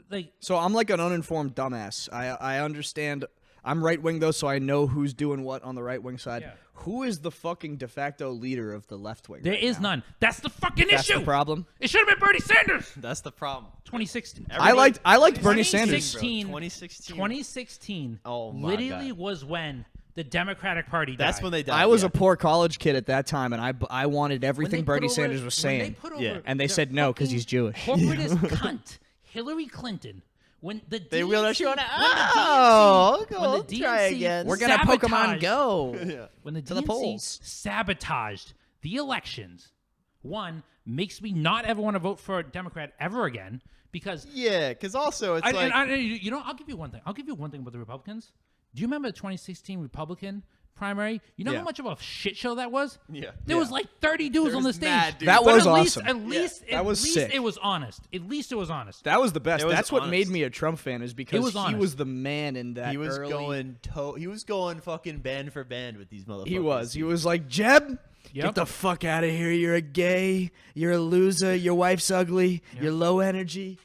Like, So I'm like an uninformed dumbass. I understand. I'm right wing though, so I know who's doing what on the right wing side. Yeah. Who is the fucking de facto leader of the left wing? there right is now? none. That's the fucking That's issue. the problem. It should have been Bernie Sanders. That's the problem. 2016. I liked Bernie Sanders. 2016. 2016 Oh my literally God. was when the Democratic Party That's died. when they died. I was yeah. a poor college kid at that time, and I wanted When they everything put Bernie over- Sanders was when they saying. put Yeah. over And they the said no, 'cause he's fucking Jewish. Corporatist cunt, Hillary Clinton. When the They wheeled her. She went, when the oh, DNC go try again. We're gonna Pokemon sabotaged- Go. Yeah. When the To the DNC polls. sabotaged the elections, one makes me not ever want to vote for a Democrat ever again because Yeah, because also it's like you know, I'll give you one thing. I'll give you one thing about the Republicans. Do you remember the 2016 Republican primary? You know Yeah. how much of a shit show that was? Yeah. There was like 30 dudes There on the was stage. mad dudes. That But was at awesome. Least, that was sick. it was honest. At least it was honest. That was the best. It was That's what made honest. me a Trump fan, is because was he honest. was the man in that. he was early, going fucking band for band with these motherfuckers. He was like, Jeb, Yep. get the fuck out of here. You're a gay. You're a loser. Your wife's ugly. You're low energy.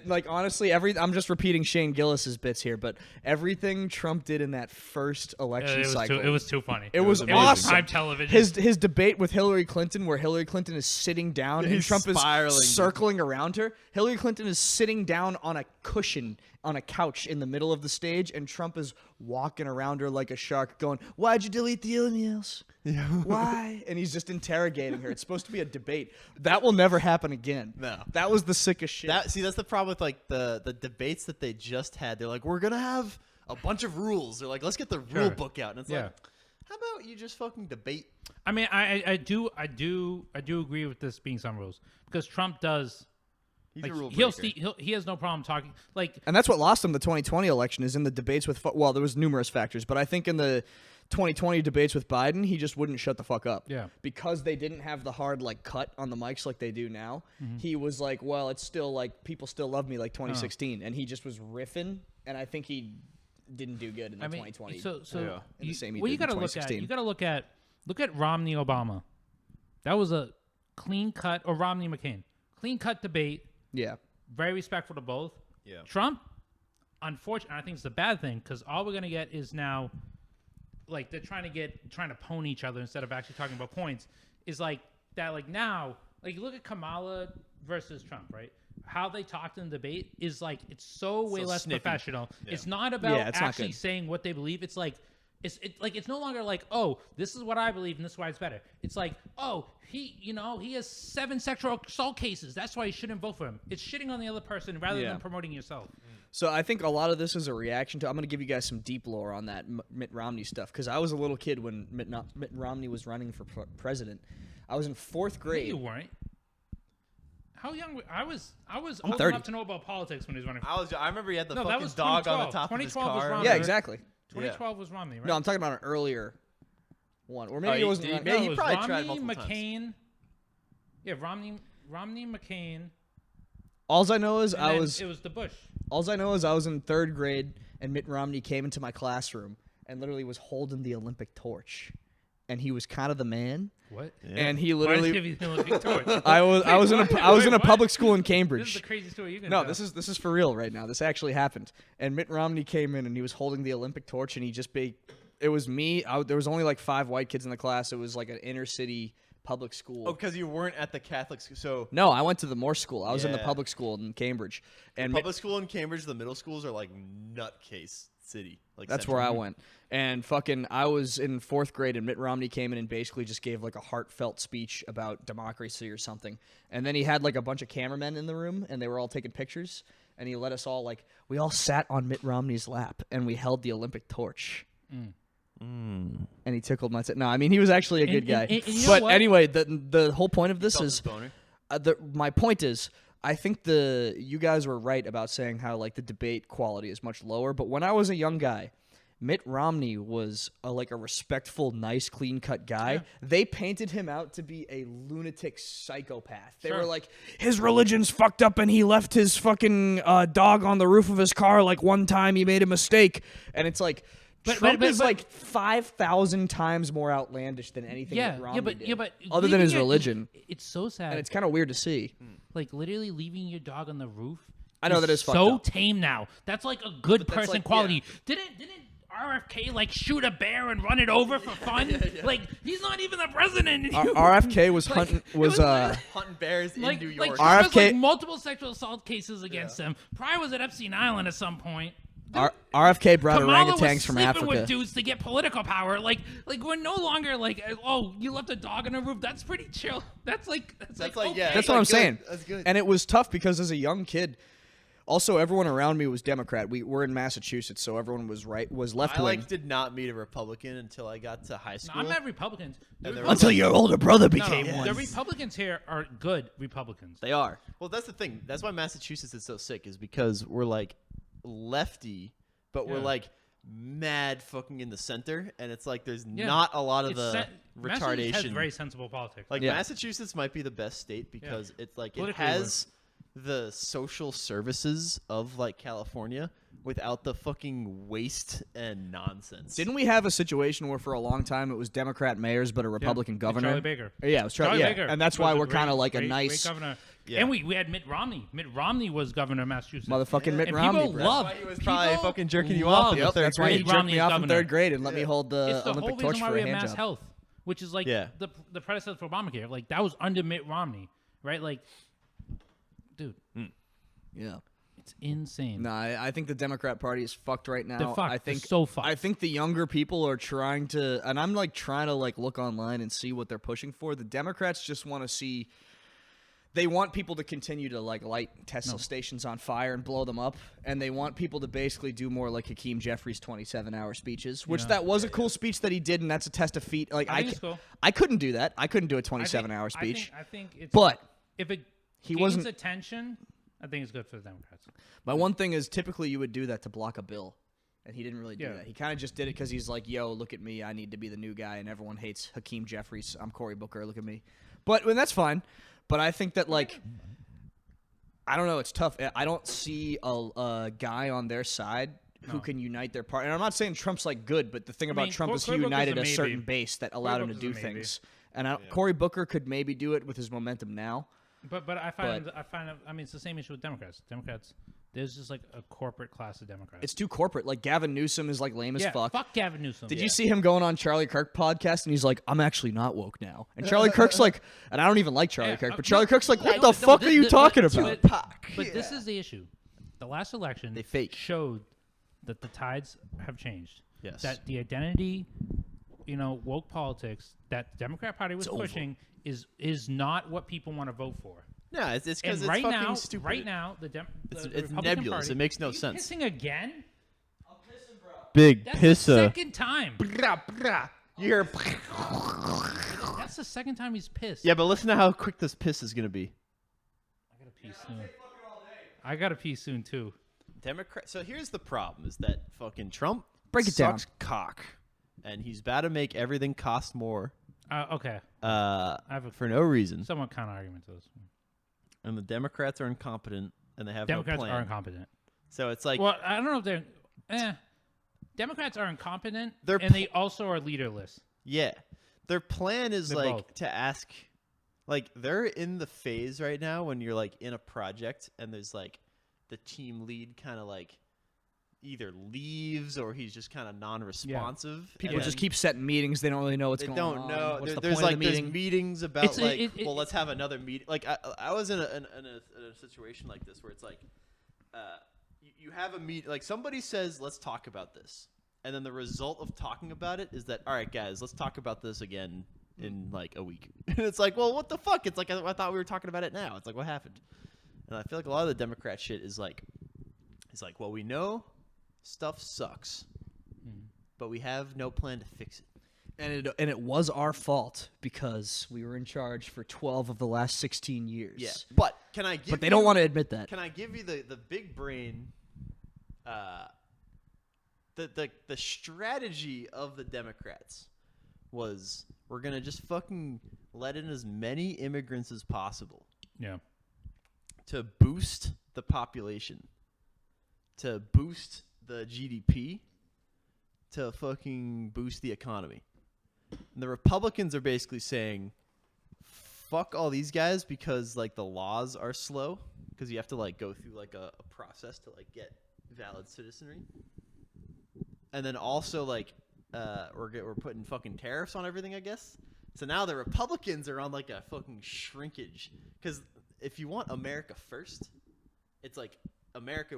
Like, honestly, I'm just repeating Shane Gillis's bits here, but everything Trump did in that first election cycle. It was too funny. It was It awesome. prime television. His debate with Hillary Clinton, where Hillary Clinton is sitting down and He's Trump spiraling. is circling around her. Hillary Clinton is sitting down on a cushion on a couch in the middle of the stage, and Trump is walking around her like a shark, going, "Why'd you delete the emails? Why?" And he's just interrogating her. It's supposed to be a debate. That will never happen again. No. That was the sickest shit. That's the problem with like the debates that they just had. They're like, we're gonna have a bunch of rules. They're like, let's get the rule book out. And it's Yeah. like, how about you just fucking debate? I mean, I do agree with this being some rules because Trump does. He's Like, a rule he has no problem talking. Like, And that's what lost him the 2020 election, is in the debates with, well, there was numerous factors, but I think in the 2020 debates with Biden, he just wouldn't shut the fuck up. Yeah. Because they didn't have the hard, like, cut on the mics like they do now. He was like, well, it's still, like, people still love me like 2016. And he just was riffing, and I think he didn't do good in the 2020. So Yeah. And the same he what you did in got to look at? 2016. You got to look at Romney Obama. That was a clean cut, or Romney McCain, clean cut debate. Yeah. Very respectful to both. Yeah. Trump, unfortunately, I think it's a bad thing because all we're gonna get is now, like they're trying to pwn each other instead of actually talking about points. Is like that. Like now, like you look at Kamala versus Trump, right? How they talked in the debate is like it's so way less snippy. professional. Yeah. It's not about Yeah, it's not actually good. saying what they believe. It's like. It's no longer like, oh, this is what I believe and this is why it's better. It's like, oh, he has 7 sexual assault cases. That's why you shouldn't vote for him. It's shitting on the other person rather Yeah. than promoting yourself. So I think a lot of this is a reaction to. I'm going to give you guys some deep lore on that Mitt Romney stuff, because I was a little kid when Mitt Romney was running for president. I was in 4th No, grade. you weren't. How young? I was old 30. enough to know about politics when he was running. I remember he had the No, that fucking was dog on the 2012. top of his 2012 was car. Romney. Yeah, Right. exactly. 2012 was Romney, right? No, I'm talking about an earlier one, or maybe Oh, it wasn't. he- running- yeah, No, he it was probably Romney, tried multiple times. McCain. Yeah, Romney, McCain. Alls I know is And I then was. It was the Bush. Alls I know is I was in 3rd grade, and Mitt Romney came into my classroom and literally was holding the Olympic torch, and he was kind of the man. What? And he Why does he literally. give you the Olympic torch? I was in a What? public school in This is Cambridge. the craziest story you can No, tell. this is for real right now. This actually happened. And Mitt Romney came in and he was holding the Olympic torch, and he just it was me. There was only like 5 white kids in the class. It was like an inner city public school. Oh, because you weren't at the Catholic school. So No, I went to the Morse school. I was in the Yeah. public school in Cambridge. And public school in Cambridge, the middle schools are like nutcase city. Like that's central. where I went. And fucking, I was in 4th grade, and Mitt Romney came in and basically just gave like a heartfelt speech about democracy or something. And then he had like a bunch of cameramen in the room, and they were all taking pictures. And he let us all we all sat on Mitt Romney's lap, and we held the Olympic torch. And he tickled my no, I mean, he was actually a good guy. and you know But what? anyway, the whole point of this Felt is his boner. my point is, I think you guys were right about saying how like the debate quality is much lower. But when I was a young guy, Mitt Romney was a respectful, nice, clean-cut guy. Yeah. They painted him out to be a lunatic psychopath. They Sure. were like, his religion's fucked up, and he left his fucking dog on the roof of his car one time. He made a mistake, and it's like, Trump is like 5,000 times more outlandish than anything that Romney did. Other than his religion. It's so sad. And it's kind of weird to see. Like literally leaving your dog on the roof. I know that is fucked so up. tame now. That's like a good person like, quality. Didn't RFK like shoot a bear and run it over for fun? Like he's not even the president anymore. RFK was hunting hunting bears in New York. Like Trump has like multiple sexual assault cases against him. Probably was at Epstein Island at some point. RFK brought Kamala orangutans was from sleeping Africa. with dudes to get political power. Like we're no longer like, oh, you left a dog on a roof. That's pretty chill. That's like okay. That's what I'm saying. That's good. And it was tough because as a young kid, also everyone around me was Democrat. We were in Massachusetts, so everyone was left wing. I did not meet a Republican until I got to high school. No, I'm not Republicans. Until your older brother became one. The Republicans here are good Republicans. They are. Well, that's the thing. That's why Massachusetts is so sick, is because we're like lefty, but we're like mad fucking in the center, and it's like there's not a lot of the retardation. Massachusetts has very sensible politics. Like Massachusetts might be the best state because it's like it has the social services of like California without the fucking waste and nonsense. Didn't we have a situation where for a long time it was Democrat mayors but a Republican governor? Charlie Baker. Yeah, it was Charlie Baker. And that's why we're kind of like a nice governor. Yeah. And we had Mitt Romney. Mitt Romney was governor of Massachusetts. Motherfucking Mitt and Romney, people bro. love. That's why he was probably fucking jerking you off in the third That's why he grade. jerked me off in governor. third grade and let me hold the It's the Olympic whole torch reason why for we a have hand Mass job. Health, which is like the predecessor for Obamacare. Like that was under Mitt Romney, right? Like, dude, Yeah. it's insane. No, I think the Democrat Party is fucked right now. They're fucked. I think They're so fucked. I think the younger people are trying to, and I'm like trying to like look online and see what they're pushing for. The Democrats just want to see. They want people to continue to like light Tesla stations on fire and blow them up, and they want people to basically do more like Hakeem Jeffries' 27-hour speeches, which that was a cool speech that he did, and that's a test of feat. Like I think it's cool. I couldn't do that. I couldn't do a 27-hour speech. I think it's. But if it he gains wasn't. attention, I think it's good for the Democrats. My one thing is typically you would do that to block a bill, and he didn't really do Yeah. that. He kind of just did it because he's like, yo, look at me. I need to be the new guy, and everyone hates Hakeem Jeffries. I'm Cory Booker. Look at me. But and that's fine. But I think that, like, I don't know. It's tough. I don't see a guy on their side who can unite their party. And I'm not saying Trump's, like, good, but the thing about Trump is he united a certain base that allowed him to do things. And Cory Booker could maybe do it with his momentum now. But I find I mean it's the same issue with Democrats. Democrats, there's just like a corporate class of Democrats. It's too corporate. Like Gavin Newsom is like lame as fuck. Fuck Gavin Newsom. Did you see him going on Charlie Kirk podcast and he's like, I'm actually not woke now. And Charlie Kirk's like, and I don't even like Charlie Kirk, but Charlie Kirk's like, what the fuck are you talking about? But this is the issue. The last election They fake. showed that the tides have changed. Yes. That the identity, woke politics that the Democrat Party was pushing is not what people want to vote for. No, it's because And it's right fucking now, stupid. right now, the it's Republican nebulous. Party, It makes no Are you sense. Pissing again? Big That's the second time. You're That's the second time he's pissed. yeah, but listen to how quick this piss is gonna be. I gotta pee soon. I gotta pee soon too. Democrat. So here's the problem: is that fucking Trump Break it sucks cock, and he's about to make everything cost more. Okay. I have a for no reason. somewhat counter argument to this. And the Democrats are incompetent, and they have Democrats no plan. are incompetent. So it's like Well, I don't know if they're. Democrats are incompetent, They're and they also are leaderless. yeah, their plan is They're like both. to ask. Like they're in the phase right now when you're like in a project and there's like the team lead kind of like either leaves or he's just kind of non-responsive. People and just then keep setting meetings. They don't really know what's they going don't on. know. What's the There's point like of the there's meeting? meetings about It's- well, let's have another meeting. Like I was in a situation like this where it's like you have a meet. Like somebody says, let's talk about this, and then the result of talking about it is that all right, guys, let's talk about this again in like a week. And it's like, well, what the fuck? It's like I thought we were talking about it now. It's like what happened? And I feel like a lot of the Democrat shit is like, it's like, well, we know stuff sucks, but we have no plan to fix it. And it was our fault because we were in charge for 12 of the last 16 years. Yeah, but can I give? But they don't want to admit that. Can I give you the big brain? The strategy of the Democrats was we're gonna just fucking let in as many immigrants as possible Yeah. to boost the population, to boost the GDP, to fucking boost the economy. And the Republicans are basically saying, fuck all these guys because like the laws are slow because you have to like go through like a process to like get valid citizenry. And then also like we're putting fucking tariffs on everything, I guess. So now the Republicans are on like a fucking shrinkage because if you want America first, it's like America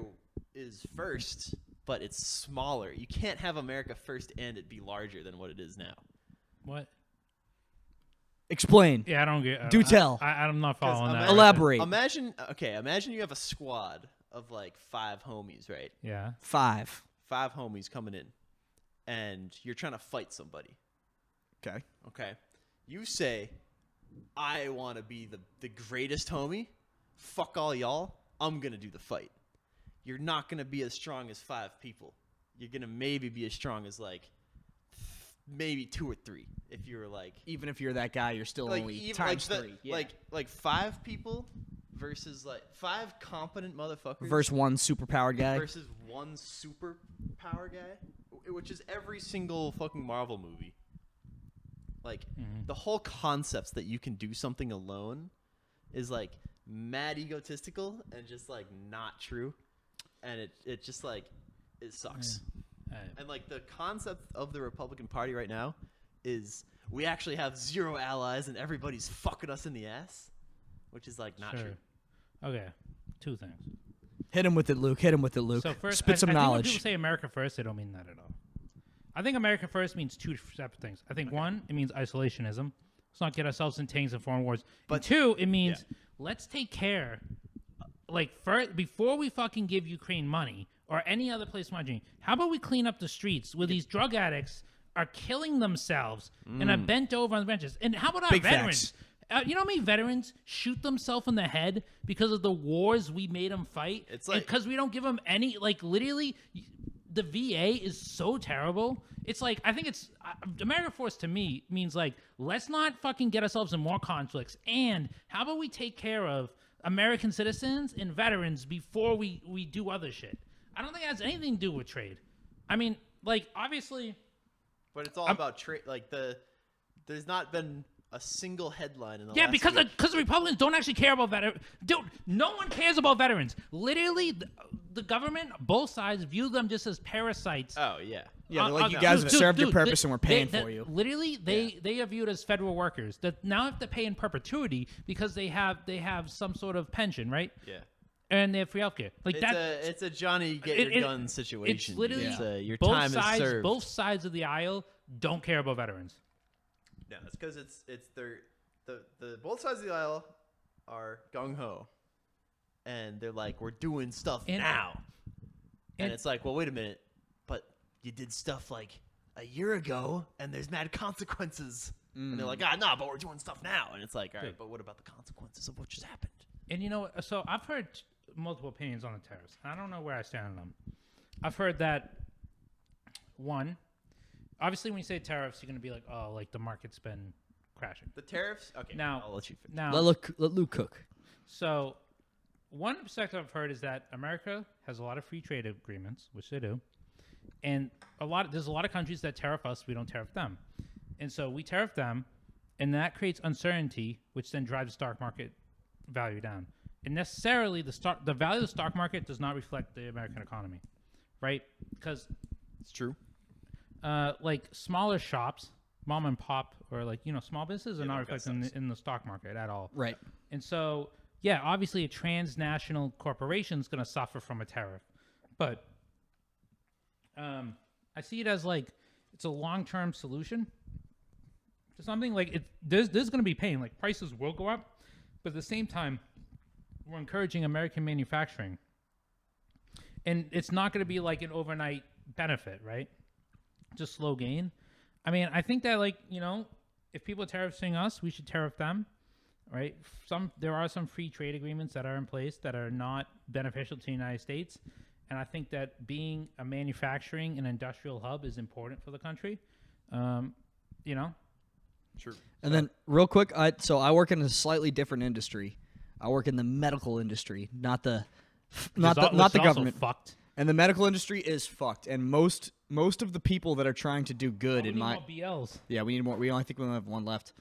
is first, but it's smaller. You can't have America first and it be larger than what it is now. What? Explain. Yeah, I don't get. Do tell. I'm not following that. Elaborate. Imagine you have a squad of like 5 homies, right? Yeah. 5 homies coming in, and you're trying to fight somebody. Okay. You say, I want to be the greatest homie. Fuck all y'all. I'm going to do the fight. You're not going to be as strong as 5 people. You're going to maybe be as strong as like maybe 2 or 3. If you're like, even if you're that guy, you're still like, only even times like 3. Yeah. Like 5 people versus like 5 competent motherfuckers versus 1 superpowered guy. versus 1 superpower guy, which is every single fucking Marvel movie. Like the whole concepts that you can do something alone is like mad egotistical and just like not true, and it just like it sucks. And like the concept of the Republican Party right now is we actually have 0 allies and everybody's fucking us in the ass, which is like not true. Okay, 2 things. Hit him with it, Luke. So first, Spit some I knowledge. think when people say America first, they don't mean that at all. I think America first means 2 separate things. I think 1, it means isolationism. Let's not get ourselves in tanks and foreign wars. But 2, it means let's take care. Like first, before we fucking give Ukraine money or any other place money, how about we clean up the streets where these drug addicts are killing themselves and are bent over on the benches? And how about our Big veterans? facts. You know how many veterans shoot themselves in the head because of the wars we made them fight? It's like because we don't give them any, like literally, the VA is so terrible. It's like, I think it's, America First to me means like, let's not fucking get ourselves in more conflicts. And how about we take care of American citizens and veterans before we do other shit? I don't think it has anything to do with trade. I mean, like, obviously. But it's all about trade. Like there's not been a single headline in the Yeah, last because week. the Republicans don't actually care about veterans. Dude, no one cares about veterans. Literally, the government, both sides, view them just as parasites. Oh yeah. Yeah, they're like, you guys have served your purpose and we're paying for you. Literally, they are viewed as federal workers that now have to pay in perpetuity because they have some sort of pension, right? Yeah. And they have free healthcare. Like It's a Johnny get your gun situation. It's literally It's your both time sides, is served. Both sides of the aisle don't care about veterans. No, it's because it's their the both sides of the aisle are gung ho, and they're like, we're doing stuff now, and it's like, well, wait a minute, but you did stuff like a year ago, and there's mad consequences, and they're like, no, but we're doing stuff now, and it's like, all right, but what about the consequences of what just happened? And you know, so I've heard multiple opinions on the tariffs. I don't know where I stand on them. I've heard that, one, obviously when you say tariffs, you're going to be like, oh, like the market's been crashing. The tariffs? Okay, now, I'll let you finish. Now, Let Luke cook. So one perspective I've heard is that America has a lot of free trade agreements, which they do. And there's a lot of countries that tariff us, we don't tariff them. And so we tariff them, and that creates uncertainty, which then drives the stock market value down. And necessarily the value of the stock market does not reflect the American economy, right? Because It's true. like smaller shops, mom and pop, or like, small businesses are not don't got reflected sense. in the stock market at all. Right. And so, yeah, obviously a transnational corporation is going to suffer from a tariff. But I see it as like it's a long-term solution to something. Like there's going to be pain. Like prices will go up. But at the same time, we're encouraging American manufacturing. And it's not going to be like an overnight benefit, right? Just slow gain. I mean, I think that like, if people are tariffing us, we should tariff them, right? There are some free trade agreements that are in place that are not beneficial to the United States. And I think that being a manufacturing and industrial hub is important for the country. True. And then real quick, I work in a slightly different industry. I work in the medical industry, not the Which is government. also fucked. And the medical industry is fucked. And most most of the people that are trying to do good we in need my more BLs. yeah, we need more. I think we only have one left.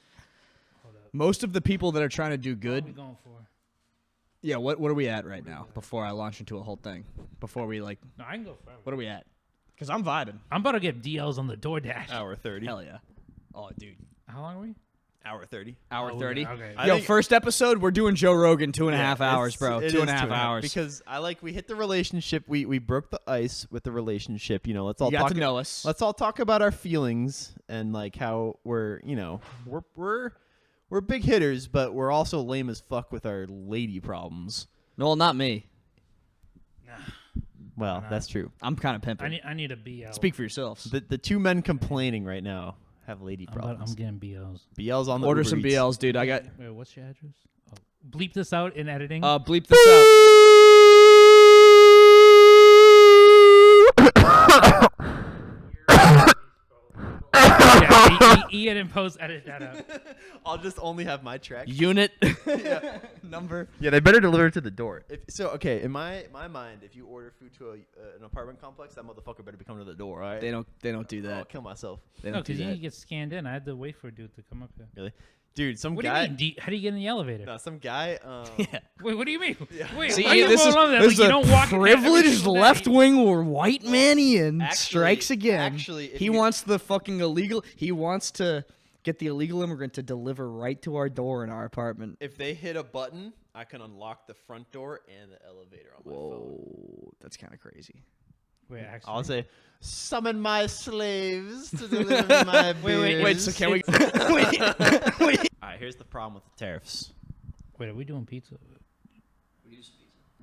Hold up. Most of the people that are trying to do What are we good. going for? Yeah, what are we at right now? Before I launch into a whole thing, before we like, No, I can go forever. what are we at? Because I'm vibing. I'm about to get DLs on the DoorDash. Hour 30. Hell yeah. Oh, dude. How long are we? Hour 30. Hour Oh, 30. okay. I Yo, think- first episode, we're doing Joe Rogan 2.5 hours, It's- bro. it is 2.5 hours. Because we hit the relationship. We broke the ice with the relationship. You know, let's all You got talk. to know us. Let's all talk about our feelings and like how we're we're big hitters, but we're also lame as fuck with our lady problems. No, not me. Well, Nah. that's true. I'm kind of pimping. I need a BL. Speak for yourselves. The two men complaining right now have lady I'm problems. getting BLs. BL's on the Order Uber some Eats. BLs, dude. I got Wait, what's your address? Oh. Bleep this out in editing. bleep this out. Yeah, Ian and Post edit that out. I'll just only have my track. Unit number. Yeah, they better deliver it to the door. Okay, in my mind, if you order food to an apartment complex, that motherfucker better be coming to the door. All right. They don't do I'll that. kill myself. They No, don't do because you need that. to get scanned in. I had to wait for a dude to come up here. Really, dude. Some What guy. do you mean? How do you get in the elevator? No, some guy. Yeah. Wait, what do you mean? Wait, See, why you this is, going on there? this Like, is you a don't walk in there every privileged single day. left wing or white man Ian Actually- strikes again. actually, if he you- wants the fucking illegal. He wants to get the illegal immigrant to deliver right to our door in our apartment. If they hit a button, I can unlock the front door and the elevator on my phone. Whoa, that's kind of crazy. Wait, actually. I'll say, summon my slaves to deliver my beers. Wait, so can we? All right, here's the problem with the tariffs. Wait, are we doing pizza?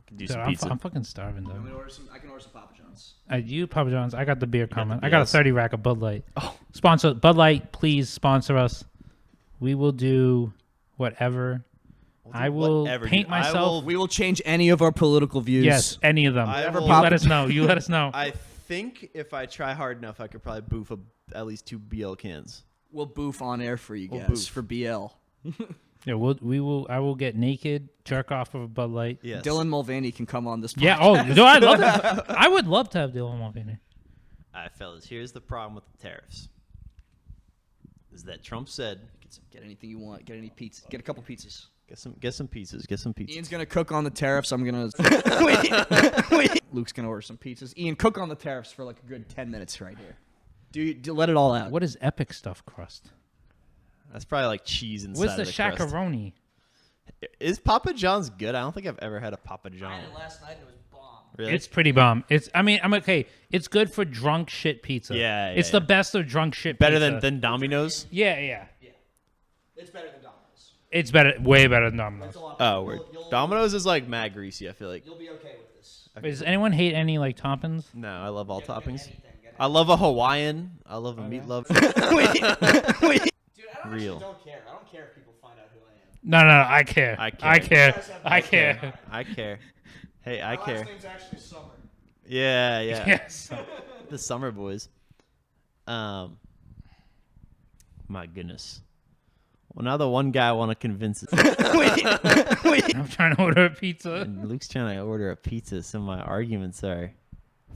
Can do Dude, some I'm, pizza. I'm fucking starving, though. I can order some Papa John's. You, Papa John's. I got the beer coming. the I got a BLs? 30 rack of Bud Light. Oh. Sponsor Bud Light, please sponsor us. We will do whatever. I will whatever, paint dude. I myself. will- We will change any of our political views. Yes, any of them. I You will- let us know. You let us know. I think if I try hard enough, I could probably boof at least 2 BL cans. We'll boof on air for you We'll guys boof. for BL. Yeah, I will get naked, jerk off of a Bud Light. Yes. Dylan Mulvaney can come on this. Yeah. podcast. Oh, no, I love that. I would love to have Dylan Mulvaney. All right, fellas. Here's the problem with the tariffs. Is that Trump said, Get anything you want. Get any pizza. Get a couple pizzas. get some pizzas, get some pizzas. Ian's gonna cook on the tariffs. I'm gonna. Luke's gonna order some pizzas. Ian, cook on the tariffs for like a good 10 minutes right here. Do let it all out. What is epic stuffed crust? That's probably like cheese inside What's the of the crust. shakaroni? Is Papa John's good? I don't think I've ever had a Papa John. last night and it was bomb. Really? It's pretty bomb. I'm okay. It's good for drunk shit pizza. Yeah, It's yeah, the yeah. best of drunk shit better pizza. than Domino's. Yeah. It's better than Domino's. It's better, way better than Domino's. Oh, word. Domino's is like mad greasy. I feel like. You'll be okay with this. Wait, does anyone hate any like toppings? No, I love all toppings. I love a Hawaiian. I love a meatloaf. Dude, I Real. don't care. I don't care if people find out who I am. No, I care. I care. I care. I I care. I care. Hey, I care. name's actually Summer. Yeah, yeah. Yes. The Summer Boys. My goodness. Well, now the one guy I want to convince is I'm trying to order a pizza. and Luke's trying to order a pizza, so my arguments are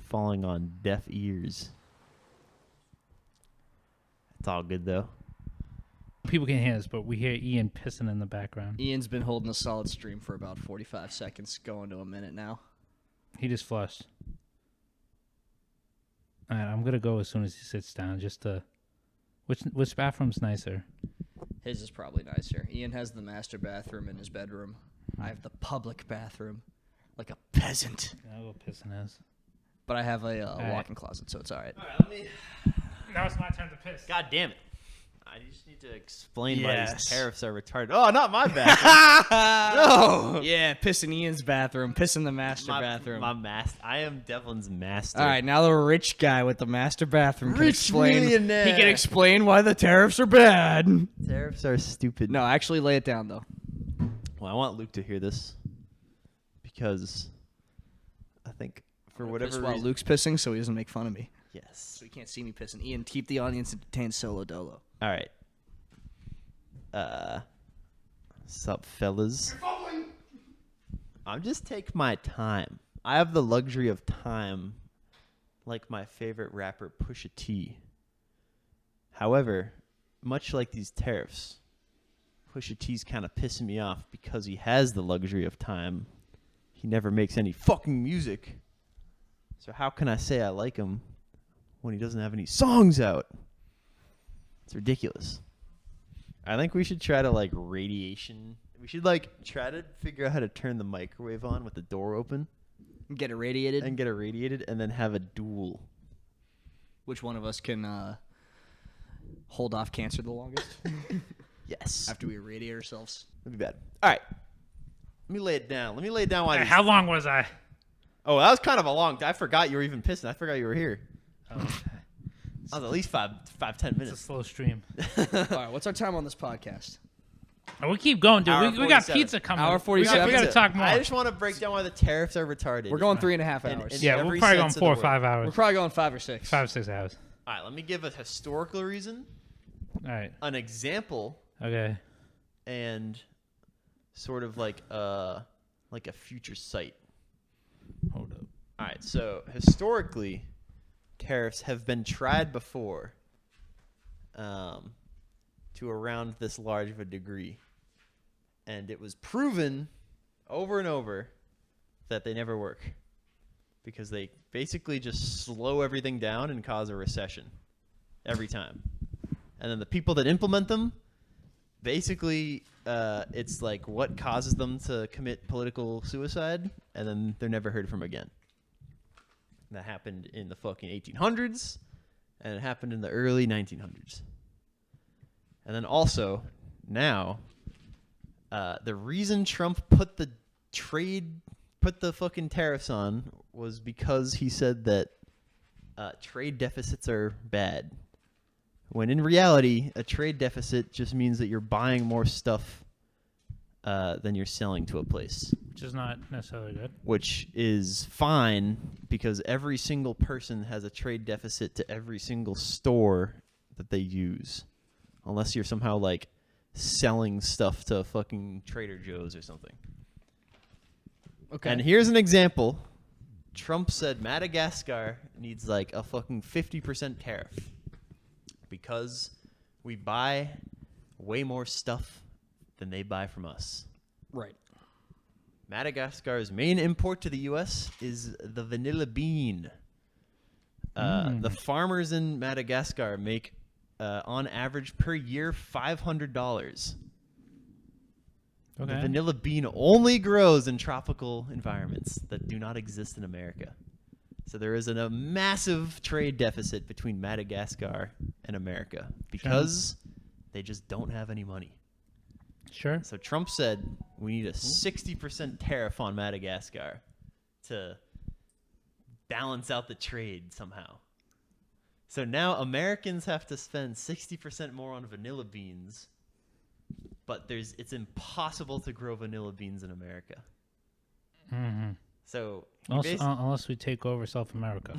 falling on deaf ears. It's all good though. People can't hear us, but we hear Ian pissing in the background. Ian's been holding a solid stream for about 45 seconds, going to a minute now. He just flushed. All right, I'm gonna go as soon as he sits down. Just to, which bathroom's nicer? His is probably nicer. Ian has the master bathroom in his bedroom. I have the public bathroom, like a peasant. I'll go piss in his. But I have a right. walk-in closet, so it's all right. All right, let me. Now it's my turn to piss. God damn it! I just need to explain why Yes. these tariffs are retarded. Oh, not my bathroom. No. Yeah, piss in Ian's bathroom, piss in the master bathroom. I am Devlin's master. All right, now the rich guy with the master bathroom can Rich explain. millionaire. He can explain why the tariffs are bad. Tariffs are stupid. No, actually, lay it down though. Well, I want Luke to hear this because I think for whatever Piss while reason. Luke's pissing, so he doesn't make fun of me. Yes. So he can't see me pissing. Ian, keep the audience entertained solo dolo. All right. Sup, fellas? I'm just taking my time. I have the luxury of time like my favorite rapper Pusha T. However, much like these tariffs, Pusha T's kind of pissing me off because he has the luxury of time. He never makes any fucking music. So how can I say I like him when he doesn't have any songs out? It's ridiculous. I think we should try to like radiation. We should like try to figure out how to turn the microwave on with the door open. Get irradiated. And get irradiated and then have a duel. Which one of us can hold off cancer the longest? Yes. After we irradiate ourselves. That'd be bad. All right. Let me lay it down. Why Hey, how long was I? Oh, that was kind of a long time. I forgot you were even pissing. I forgot you were here. Oh, I was at least 10 it's a minutes. slow stream. All right, what's our time on this podcast? Oh, we keep going, dude. Hour We got 47. pizza coming. Hour 47. We got to talk more. I just want to break down why the tariffs are retarded. We're going 3.5 In- hours. in Yeah, every we're probably going sense of 4 or the 5 We're hours. probably going 5 or 6. 5 or 6 hours. All right, let me give a historical reason, All right. an example, Okay. and sort of like a future sight. Hold up. All right, so historically, tariffs have been tried before to around this large of a degree. And it was proven over and over that they never work because they basically just slow everything down and cause a recession every time. And then the people that implement them, basically, it's like what causes them to commit political suicide, and then they're never heard from again. And that happened in the fucking 1800s, and it happened in the early 1900s. And then also, now, the reason Trump put the fucking tariffs on was because he said that trade deficits are bad. When in reality, a trade deficit just means that you're buying more stuff than you're selling to a place. Which is not necessarily good. Which is fine because every single person has a trade deficit to every single store that they use. Unless you're somehow like selling stuff to fucking Trader Joe's or something. Okay. And here's an example. Trump said Madagascar needs like a fucking 50% tariff because we buy way more stuff than they buy from us. Right. Madagascar's main import to the U.S. is the vanilla bean. The farmers in Madagascar make, on average per year, $500. Okay. The vanilla bean only grows in tropical environments that do not exist in America. So there is a massive trade deficit between Madagascar and America because they just don't have any money. Sure. So Trump said we need a 60% tariff on Madagascar to balance out the trade somehow. So now Americans have to spend 60% more on vanilla beans, but it's impossible to grow vanilla beans in America. Mm-hmm. So Unless we take over South America.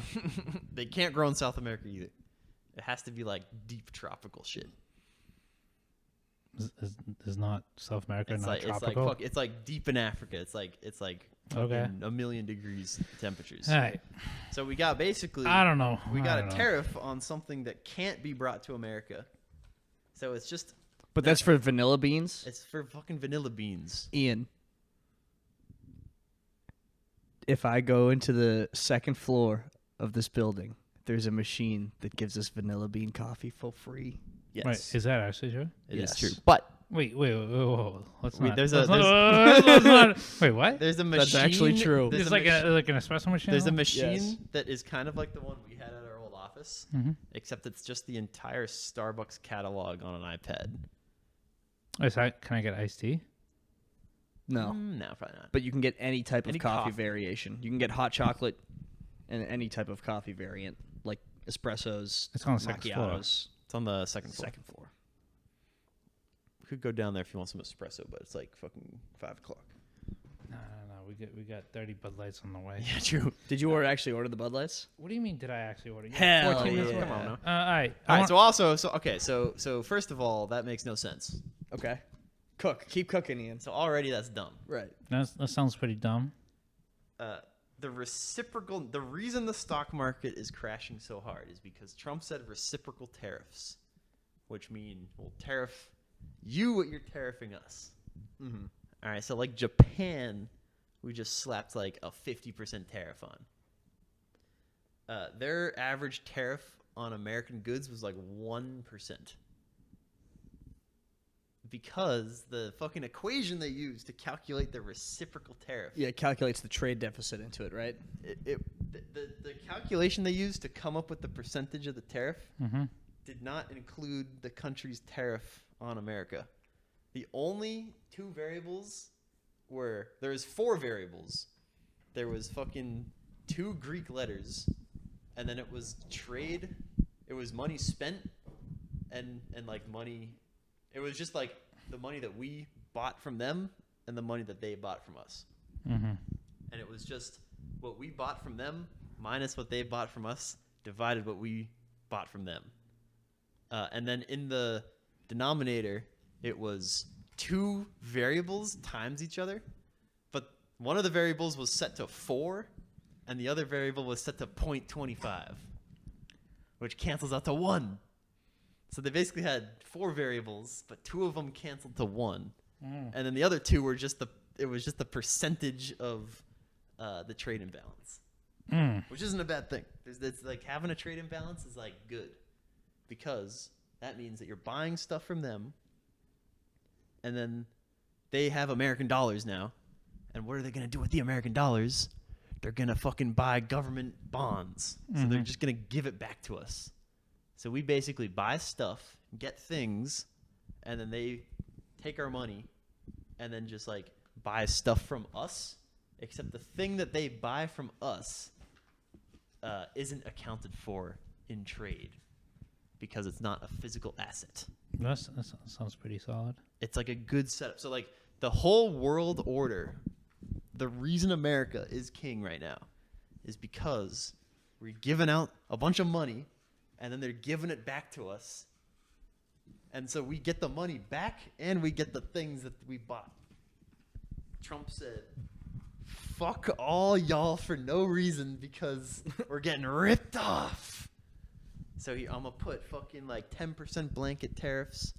they can't grow in South America either. It has to be like deep tropical shit. Is not South America It's not like tropical? it's like deep in Africa. It's like Okay. a million degrees temperatures. All right. So we got basically I don't know. we I got don't a know. tariff on something that can't be brought to America. So it's just But that's for vanilla beans? it's for fucking vanilla beans. Ian. If I go into the second floor of this building, there's a machine that gives us vanilla bean coffee for free. Yes, Wait, is that actually true? it is Yes. true. But Wait. Let's Wait, not. there's let's a- not- let's not- Wait, what? there's a machine. That's actually true. There's It's a like mach- like an espresso machine. there's a machine Yes. that is kind of like the one we had at our old office, except it's just the entire Starbucks catalog on an iPad. Can I get iced tea? No. No, probably not. But you can get any type Any of coffee coffee. variation. You can get hot chocolate and any type of coffee variant, like espressos, It's on the second floor. macchiatos. It's on the second floor. Second floor. We could go down there if you want some espresso, but it's like fucking 5 o'clock. No. We got 30 Bud Lights on the way. Yeah, true. Did you actually order the Bud Lights? What do you mean? Did I actually order? Yeah, Hell 14 minutes yeah. ago? Come on now. All right. All right. So first of all, that makes no sense. Okay. Keep cooking, Ian. So already that's dumb. Right. That sounds pretty dumb. The the reason the stock market is crashing so hard is because Trump said reciprocal tariffs, which mean we'll tariff you what you're tariffing us. Mm-hmm. All right, so like Japan, we just slapped like a 50% tariff on. Their average tariff on American goods was like 1%. Because the fucking equation they use to calculate the reciprocal tariff. Yeah, it calculates the trade deficit into it, right? The calculation they used to come up with the percentage of the tariff did not include the country's tariff on America. The only two variables were, there was 4 variables. There was fucking 2 Greek letters, and then it was trade, it was money spent, and like money, it was just like the money that we bought from them and the money that they bought from us. Mm-hmm. And it was just what we bought from them minus what they bought from us divided what we bought from them. And then in the denominator, it was 2 variables times each other, but one of the variables was set to 4 and the other variable was set to 0.25, which cancels out to 1. So they basically had 4 variables, but 2 of them canceled to 1. And then the other 2 were just the percentage of the trade imbalance, which isn't a bad thing. It's like having a trade imbalance is like good, because that means that you're buying stuff from them, and then they have American dollars now. And what are they going to do with the American dollars? They're going to fucking buy government bonds. So they're just going to give it back to us. So we basically buy stuff, get things, and then they take our money and then just like buy stuff from us, except the thing that they buy from us isn't accounted for in trade because it's not a physical asset. That sounds pretty solid. It's like a good setup. So like the whole world order, the reason America is king right now is because we're giving out a bunch of money and then they're giving it back to us. And so we get the money back and we get the things that we bought. Trump said, fuck all y'all for no reason because we're getting ripped off. So I'm going to put fucking like 10% blanket tariffs.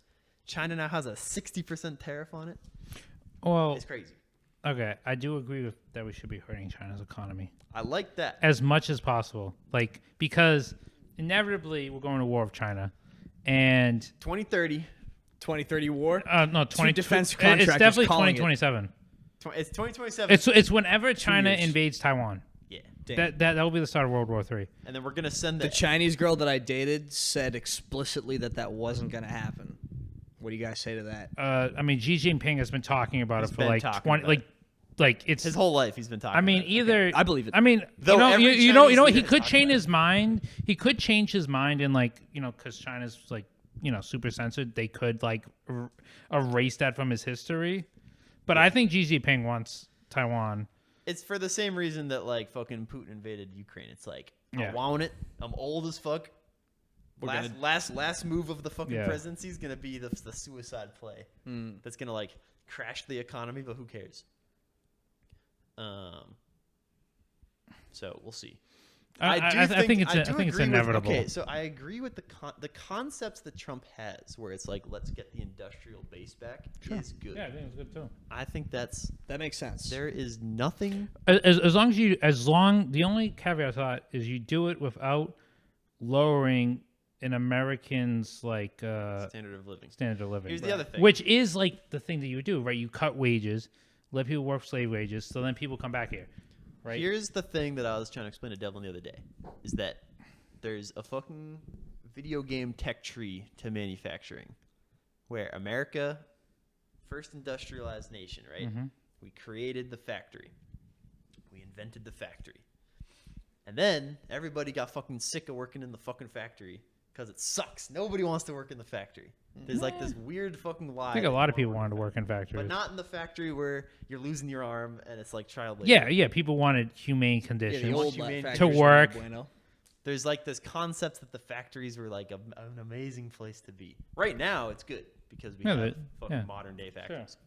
China now has a 60% tariff on it. Well, It's crazy. okay, I do agree with that. We should be hurting China's economy I like that. as much as possible, like because inevitably we're going to war with China, and 2030. 2030 war. no, 20 defense It's contractors definitely calling it. 2027. It's 2027. It's whenever China years. invades Taiwan. Yeah. Damn. That will be the start of World War III. And then we're going to send The Chinese girl that I dated said explicitly that wasn't going to happen. What do you guys say to that? I mean, Xi Jinping has been talking about He's it for been like talking 20, about like it's. his whole life he's been talking I mean, about it. either I believe it. I mean, Though every you know, Chinese he leader could talks change about his mind. He could change his mind, and like because China's like super censored, they could like erase that from his history. But I think Xi Jinping wants Taiwan. It's for the same reason that like fucking Putin invaded Ukraine. It's like Yeah. I want it. I'm old as fuck. Last move of the fucking presidency is gonna be the suicide play. That's gonna like crash the economy, but who cares? So we'll see. I think it's agree inevitable. Okay, so I agree with the concepts that Trump has, where it's like let's get the industrial base back is good. Yeah, I think it's good too. I think that makes sense. there is nothing. As long the only caveat to that is you do it without lowering an American's like Standard of living. Here's the other thing. which is like the thing that you would do, right? You cut wages, let people work slave wages, so then people come back here, right? Here's the thing that I was trying to explain to Devlin the other day, is that there's a fucking video game tech tree to manufacturing, where America, first industrialized nation, right? Mm-hmm. We created the factory. We invented the factory. And then everybody got fucking sick of working in the fucking factory because it sucks. Nobody wants to work in the factory. There's like this weird fucking lie. I think a lot of people wanted to work in factories, but not in the factory where you're losing your arm and it's like child labor. Yeah, people wanted humane Yeah, conditions. the old humane factories to were work. no bueno. There's like this concept that the factories were like an amazing place to be. Right now, it's good because we have fucking modern day factories.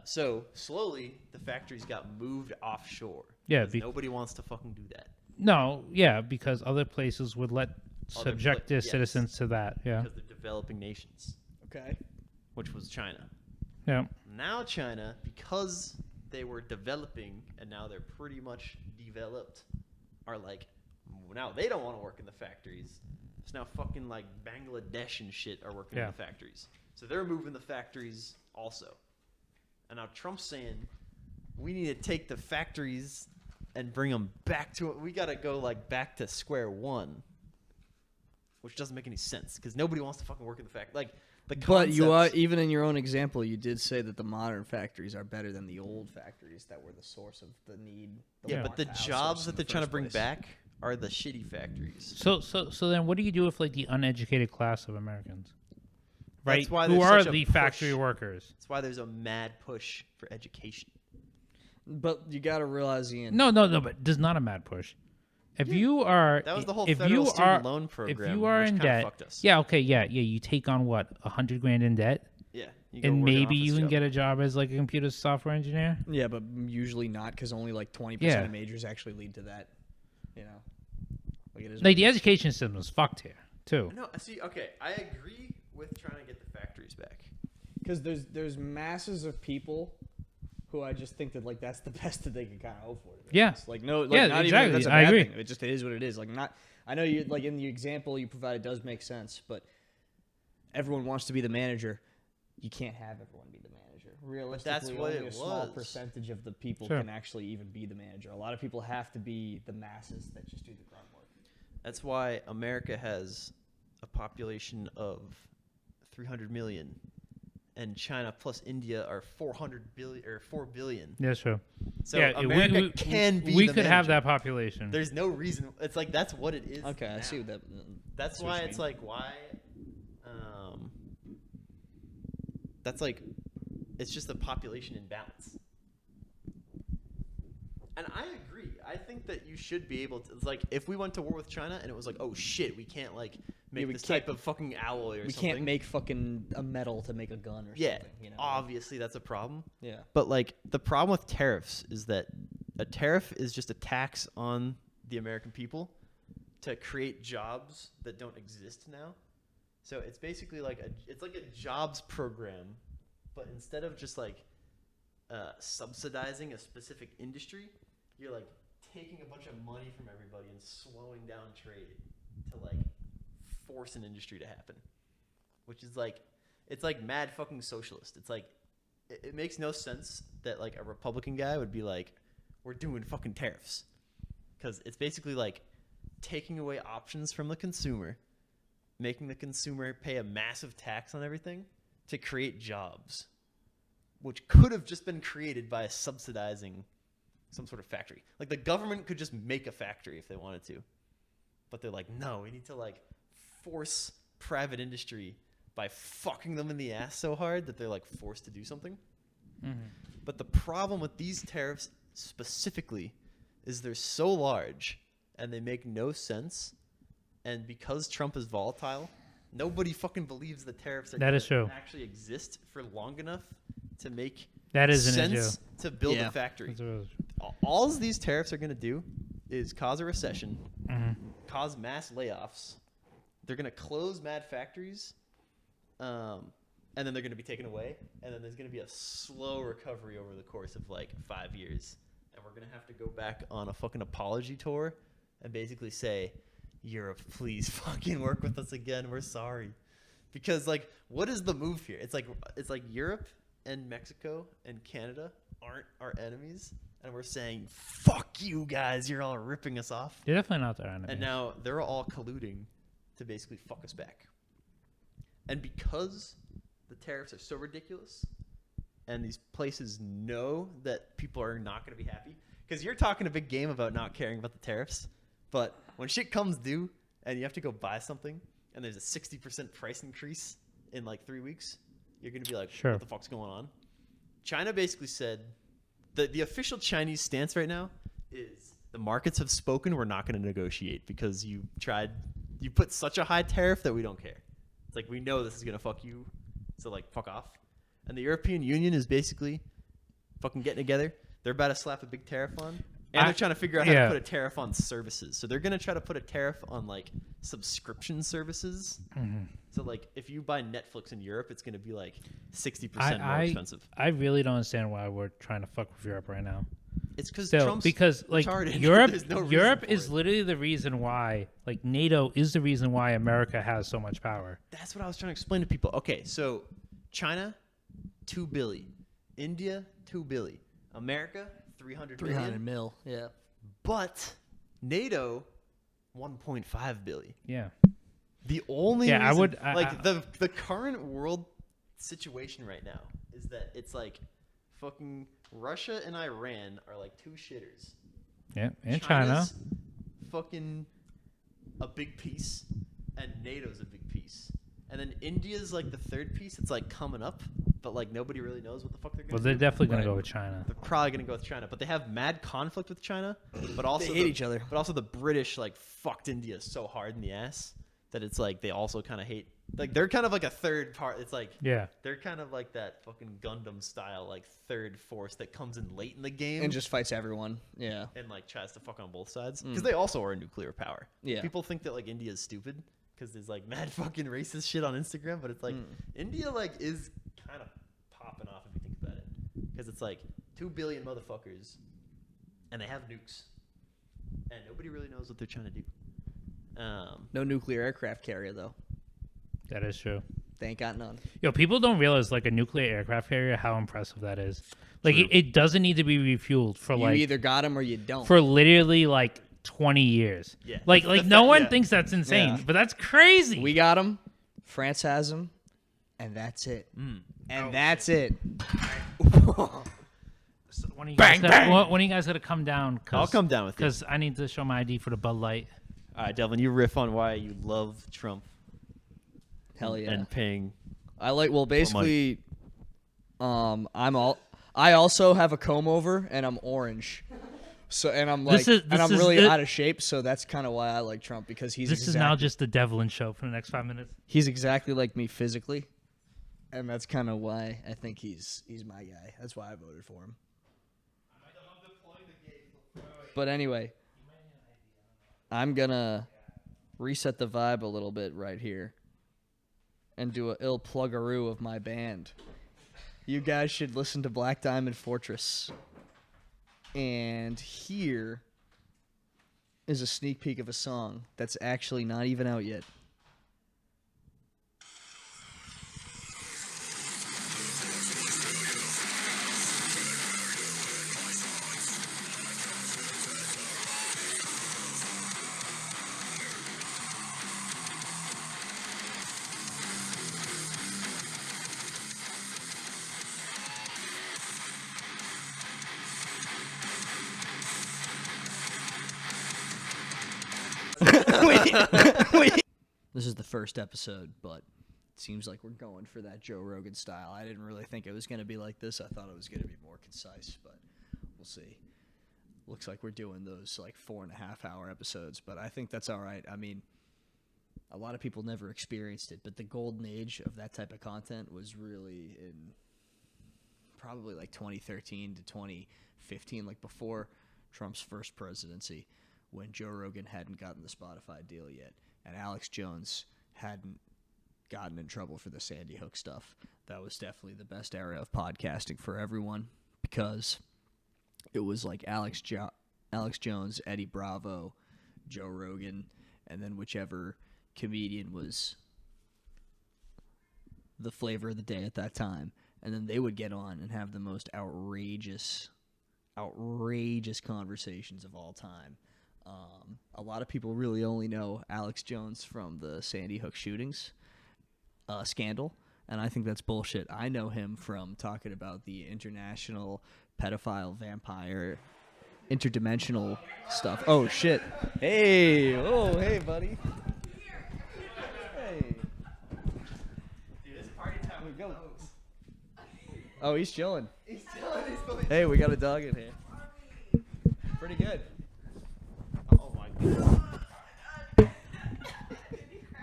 So slowly, the factories got moved offshore. Yeah, because nobody wants to fucking do that. No, yeah, because other places would let Other subject their yes. citizens to that. Yeah, Because they're developing nations, Okay. which was China. yeah, Now China, because they were developing and now they're pretty much developed, are like, now they don't want to work in the factories. So now fucking like Bangladesh and shit are working in Yeah. the factories. So they're moving the factories also. And now Trump's saying, we need to take the factories and bring them back to it. We got to go like back to square one, which doesn't make any sense because nobody wants to fucking work in the factory. Like the But you are, concepts- even in your own example, you did say that the modern factories are better than the old factories that were the source of the need. Yeah, want but the to outsource jobs in that the they're trying to first bring place. back are the shitty factories. So then, what do you do with like the uneducated class of Americans, right? That's why Who there's are such a the push. factory workers? That's why there's a mad push for education. But you got to realize, Ian. No, but there's not a mad push. If you are, That was the whole if federal you student are, loan program. if you are which in kinda debt, fucked us. yeah, okay, yeah, you take on what $100,000 in debt, Yeah. You go and work an maybe you office can job. get a job as like a computer software engineer. Yeah, but usually not, because only like 20% Yeah. of majors actually lead to that. You know, like it is. Like the education system is fucked here too. No, see, okay, I agree with trying to get the factories back. Because there's masses of people who I just think that like that's the best that they can kind of hope for. to be Yeah. honest. Like no, like Yeah, not exactly. even that's a I bad agree. thing. It just is what it is. Like not. I know you like in the example you provided does make sense, but everyone wants to be the manager. You can't have everyone be the manager. Realistically, what only it a small was. percentage of the people Sure. can actually even be the manager. A lot of people have to be the masses that just do the grunt work. That's why America has a population of 300 million, and China plus India are 400 billion or 4 billion. That's true. So yeah, America can be. We the could have manager. that population. There's no reason. It's like that's what it is. Okay, I now. see what that. That's see what why you it's mean. like why. That's like, it's just a population imbalance. And I agree. I think that you should be able to. It's like if we went to war with China and it was like, oh shit, we can't like make we this can't- type of fucking alloy or We something. can't make fucking a metal to make a gun or Yeah, something. You know? obviously that's a problem. Yeah. But like the problem with tariffs is that a tariff is just a tax on the American people to create jobs that don't exist now. So it's basically like it's like a jobs program, but instead of just like subsidizing a specific industry, you're like taking a bunch of money from everybody and slowing down trade to like force an industry to happen, which is like it's like mad fucking socialist. It's like it makes no sense that like a Republican guy would be like, we're doing fucking tariffs, because it's basically like taking away options from the consumer, making the consumer pay a massive tax on everything to create jobs, which could have just been created by subsidizing some sort of factory. Like the government could just make a factory if they wanted to, but they're like, no, we need to like force private industry by fucking them in the ass so hard that they're like forced to do something. Mm-hmm. But the problem with these tariffs specifically is they're so large and they make no sense. And because Trump is volatile, nobody fucking believes the tariffs are That is true. actually exist for long enough to make That is an issue. sense to build Yeah. a factory. That's what- All these tariffs are going to do is cause a recession, Mhm. cause mass layoffs. They're going to close mad factories, and then they're going to be taken away. And then there's going to be a slow recovery over the course of like 5 years. And we're going to have to go back on a fucking apology tour and basically say, Europe, please fucking work with us again. We're sorry. Because like, what is the move here? It's like Europe and Mexico and Canada aren't our enemies. And we're saying, fuck you guys. You're all ripping us off. They're definitely not their enemy. And now they're all colluding to basically fuck us back. And because the tariffs are so ridiculous and these places know that people are not going to be happy, because you're talking a big game about not caring about the tariffs, but when shit comes due and you have to go buy something and there's a 60% price increase in like 3 weeks, you're going to be like, Sure. what the fuck's going on? China basically said, the official Chinese stance right now is the markets have spoken, we're not going to negotiate because you put such a high tariff that we don't care. It's like, we know this is going to fuck you, so like fuck off. and the European Union is basically fucking getting together. They're about to slap a big tariff on, and they're trying to figure out how to put a tariff on services. So they're gonna try to put a tariff on like subscription services. Mm-hmm. So like if you buy Netflix in Europe, it's gonna be like 60% more expensive. I really don't understand why we're trying to fuck with Europe right now. It's Still, because like retarded. Europe, There's no reason Europe for is it. literally the reason why, like NATO is the reason why America has so much power. That's what I was trying to explain to people. Okay, so China, $2 billion. India, $2 billion. America, 300 million. mil. Yeah. But NATO, 1.5 billion. Yeah. The only Yeah, reason, the current world situation right now is that it's like fucking Russia and Iran are like two shitters. Yeah, and China. China's fucking a big piece, and NATO's a big piece. And then India's like the third piece. It's like coming up, but like nobody really knows what the fuck they're going to Well, do. they're definitely gonna Right. go with China. They're probably going to go with China, but they have mad conflict with China. But also They hate each other. But also the British like fucked India so hard in the ass that it's like they also kind of hate. Like they're kind of like a third part. It's like Yeah. they're kind of like that fucking Gundam style like third force that comes in late in the game And just fights everyone. Yeah. and like tries to fuck on both sides because they also are a nuclear power. Yeah. People think that like India is stupid because there's like mad fucking racist shit on Instagram, but it's like India like is kind of popping off if you think about it because it's like 2 billion motherfuckers and they have nukes and nobody really knows what they're trying to do. No nuclear aircraft carrier though. That is true. They ain't got none. Yo, people don't realize like a nuclear aircraft carrier how impressive that is. Like it doesn't need to be refueled for You like either got them or you don't. for literally like 20 years. Yeah. Like no one Yeah. thinks that's insane, Yeah. but that's crazy. We got them. France has them, and that's it. And that's it. So when are you guys when are you guys gonna come down? I'll come down with you. Because I need to show my ID for the Bud Light. All right, Delvin, you riff on why you love Trump Hell yeah. and paying. I like. Well, basically, I also have a comb over, and I'm orange. So and I'm like, This and I'm is really it. out of shape. So that's kind of why I like Trump because he's This is now just the Devlin show for the next 5 minutes. he's exactly like me physically, and that's kind of why I think he's my guy. That's why I voted for him. But anyway, I'm gonna reset the vibe a little bit right here and do a ill pluggaroo of my band. You guys should listen to Black Diamond Fortress. And here is a sneak peek of a song that's actually not even out yet. This is the first episode, but it seems like we're going for that Joe Rogan style. I didn't really think it was going to be like this. I thought it was going to be more concise, but we'll see. Looks like we're doing those like 4.5-hour episodes, but I think that's all right. I mean, a lot of people never experienced it, but the golden age of that type of content was really in probably like 2013 to 2015, like before Trump's first presidency, when Joe Rogan hadn't gotten the Spotify deal yet, and Alex Jones hadn't gotten in trouble for the Sandy Hook stuff. That was definitely the best era of podcasting for everyone because it was like Alex Jones, Eddie Bravo, Joe Rogan, and then whichever comedian was the flavor of the day at that time. And then they would get on and have the most outrageous conversations of all time. A lot of people really only know Alex Jones from the Sandy Hook shootings scandal, and I think that's bullshit. I know him from talking about the international pedophile vampire interdimensional stuff. Oh, shit. Hey. Oh, hey, buddy. Hey. Dude, it's party time with go. dogs. Oh, he's chilling. He's still Hey, we got a dog in here. Pretty good. Oh my god.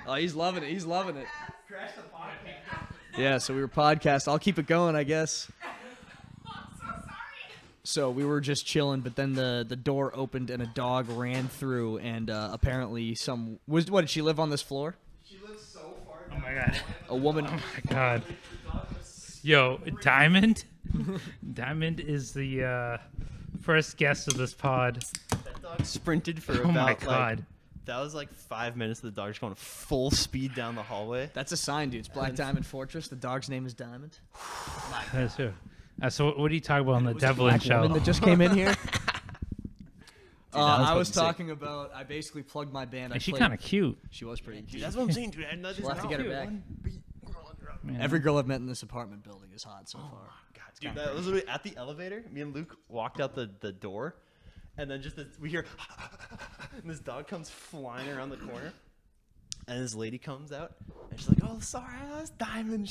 Oh, he's loving it. He's loving it. Crash the podcast. Yeah, so we were podcast. I'll keep it going, I guess. So we were just chilling, but then the door opened and a dog ran through, and apparently what did she live on this floor? She lives so far. Oh my god. A woman. Oh my god. Yo, Diamond. Diamond is the first guest of this pod. That dog sprinted for Oh my about god. that was like 5 minutes. The dog just going full speed down the hallway. That's a sign, dude. It's Black Diamond Fortress. The dog's name is Diamond. That's true. So what do you talk about on the It was a Devlin black show? woman that just came in here. I was fucking sick. talking about. I basically plugged my band. And she's kind of cute. She was pretty Dude, cute. that's what I'm saying, dude. We'll have to get her back. Man. Every girl I've met in this apartment building is hot so far. God, dude, that was literally at the elevator. Me and Luke walked out the door, and then we hear, and this dog comes flying around the corner, and this lady comes out, and she's like, "Oh, sorry, that's Diamond."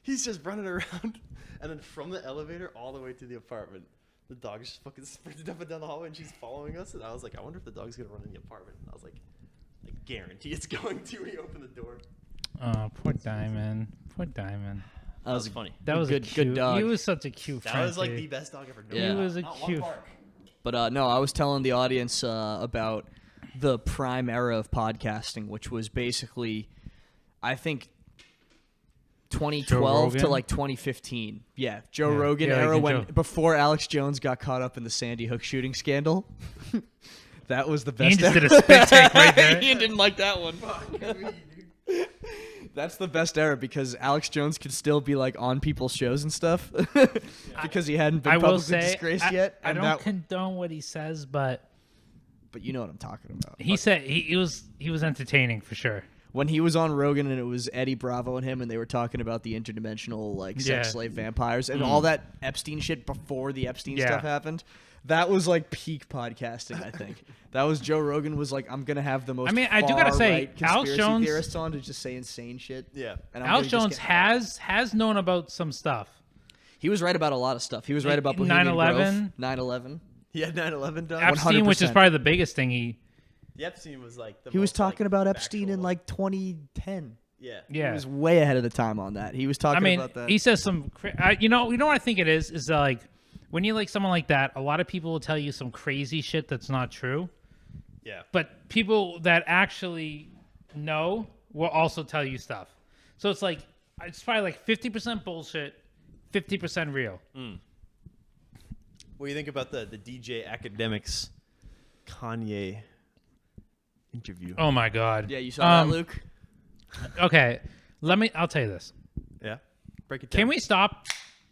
He's just running around, and then from the elevator all the way to the apartment, the dog just fucking sprinted up and down the hallway, and she's following us. And I was like, "I wonder if the dog's gonna run in the apartment." And I was like, "I guarantee it's going to." He opened the door. Oh, poor Diamond. Poor Diamond. That was funny. That was good- a cute good dog. He was such a cute That was like Frenchie. the best dog ever. Yeah. He was a Not one cute. bark. But no, I was telling the audience about the prime era of podcasting, which was basically, I think, 2012 to Rogan? like 2015. Yeah, Joe Yeah. Rogan Yeah, like era the when Joe. before Alex Jones got caught up in the Sandy Hook shooting scandal. That was the Ian best. just did a spit take right there. Ian didn't like that one. That's the best era because Alex Jones could still be like on people's shows and stuff because he hadn't been I will publicly say, disgraced yet. I and don't that- condone what he says, but but you know what I'm talking about. he said he was entertaining for sure. When he was on Rogan and it was Eddie Bravo and him and they were talking about the interdimensional like sex Yeah. slave vampires and all that Epstein shit before the Epstein Yeah. stuff happened. That was like peak podcasting, I think. That was Joe Rogan was like, I'm gonna have the most. I mean, I do gotta say, far-right Alex conspiracy Jones- theorists on to just say insane shit. Yeah. And I'm Alex gonna Jones just get- has known about some stuff. He was right about a lot of stuff. He was right about 9/11. 9/11. He had 9/11 done. Epstein, which is 100%. probably the biggest thing he. The Epstein was like the He was most, talking like, about Epstein in factual. like 2010. Yeah. Yeah. He was way ahead of the time on that. He was talking I mean, about that. he says some. You know what I think it is like when you like someone like that, a lot of people will tell you some crazy shit that's not true. Yeah. But people that actually know will also tell you stuff. So it's like it's probably like 50% bullshit, 50% real. What do you think about the DJ Academics Kanye interview? Oh my god. Yeah, you saw that, Luke? Okay, I'll tell you this. Yeah. Break it down. Can we stop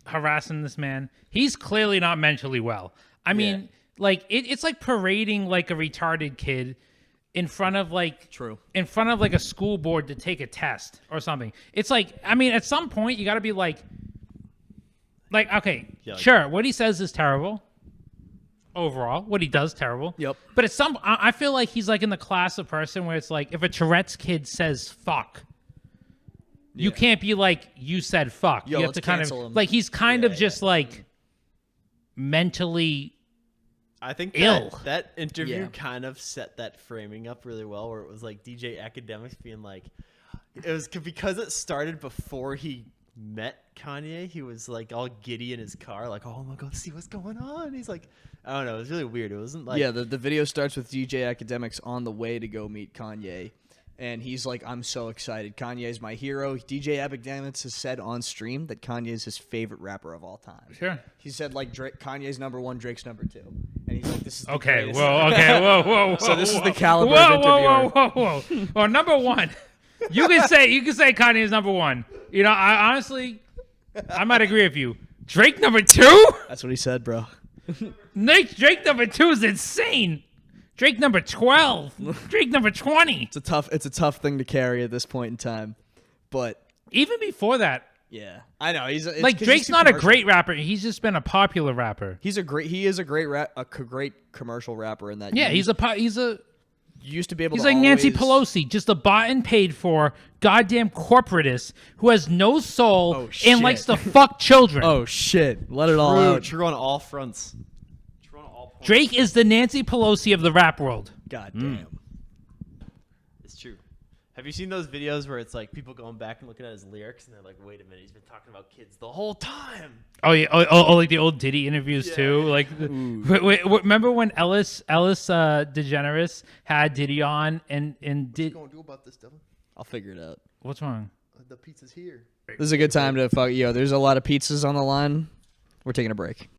harassing this man? He's clearly not mentally well. I mean, like it's like parading like a retarded kid in front of like in front of like a school board to take a test or something. It's like, I mean, at some point you got to be like okay, Yeah, like- sure, what he says is terrible. Overall, what he does terrible. Yep. But at I feel like he's like in the class of person where it's like if a Tourette's kid says fuck, you can't be like you said fuck. Yo, You have let's to kind of cancel him. like he's kind of just like mentally. I think Ill. that interview Yeah. kind of set that framing up really well, where it was like DJ Academics being like, it was because it started before he met Kanye. He was like all giddy in his car, like, "Oh my god, see what's going on." He's like, I don't know, it was really weird. It wasn't like, Yeah, the video starts with DJ Academics on the way to go meet Kanye. And he's like, I'm so excited. Kanye's my hero. DJ Academics has said on stream that Kanye is his favorite rapper of all time. Sure. He said, like, Kanye's number 1, Drake's number 2. And he's like, this is the Okay. greatest. Whoa. Okay. Whoa. So this is whoa. the caliber Whoa. of Whoa. Well, number one, you can say Kanye is number one. You know, I honestly, I might agree with you. Drake number 2? That's what he said, bro. Drake number 2 is insane. Drake number 12. Drake number 20. It's a tough thing to carry at this point in time. But, Even before that, yeah. I know. It's like 'cause he's Drake's too not a commercial. great rapper. He's just been a popular rapper. He is a great commercial rapper in that. Yeah, you he's you used to be able He's to like Nancy always- Pelosi, just a bought and paid for goddamn corporatist who has no soul Oh, and shit. likes to fuck children. Oh shit! Let it all true, out. true on all fronts. True on all points. Drake is the Nancy Pelosi of the rap world. God damn. It's true. Have you seen those videos where it's like people going back and looking at his lyrics and they're like, wait a minute, he's been talking about kids the whole time. Oh yeah, like the old Diddy interviews too. Like, remember when Ellis DeGeneres had Diddy on and What you did gonna do about this, Dylan? I'll figure it out. what's wrong? The pizza's here. This is a good time to fuck. Yo, there's a lot of pizzas on the line. We're taking a break.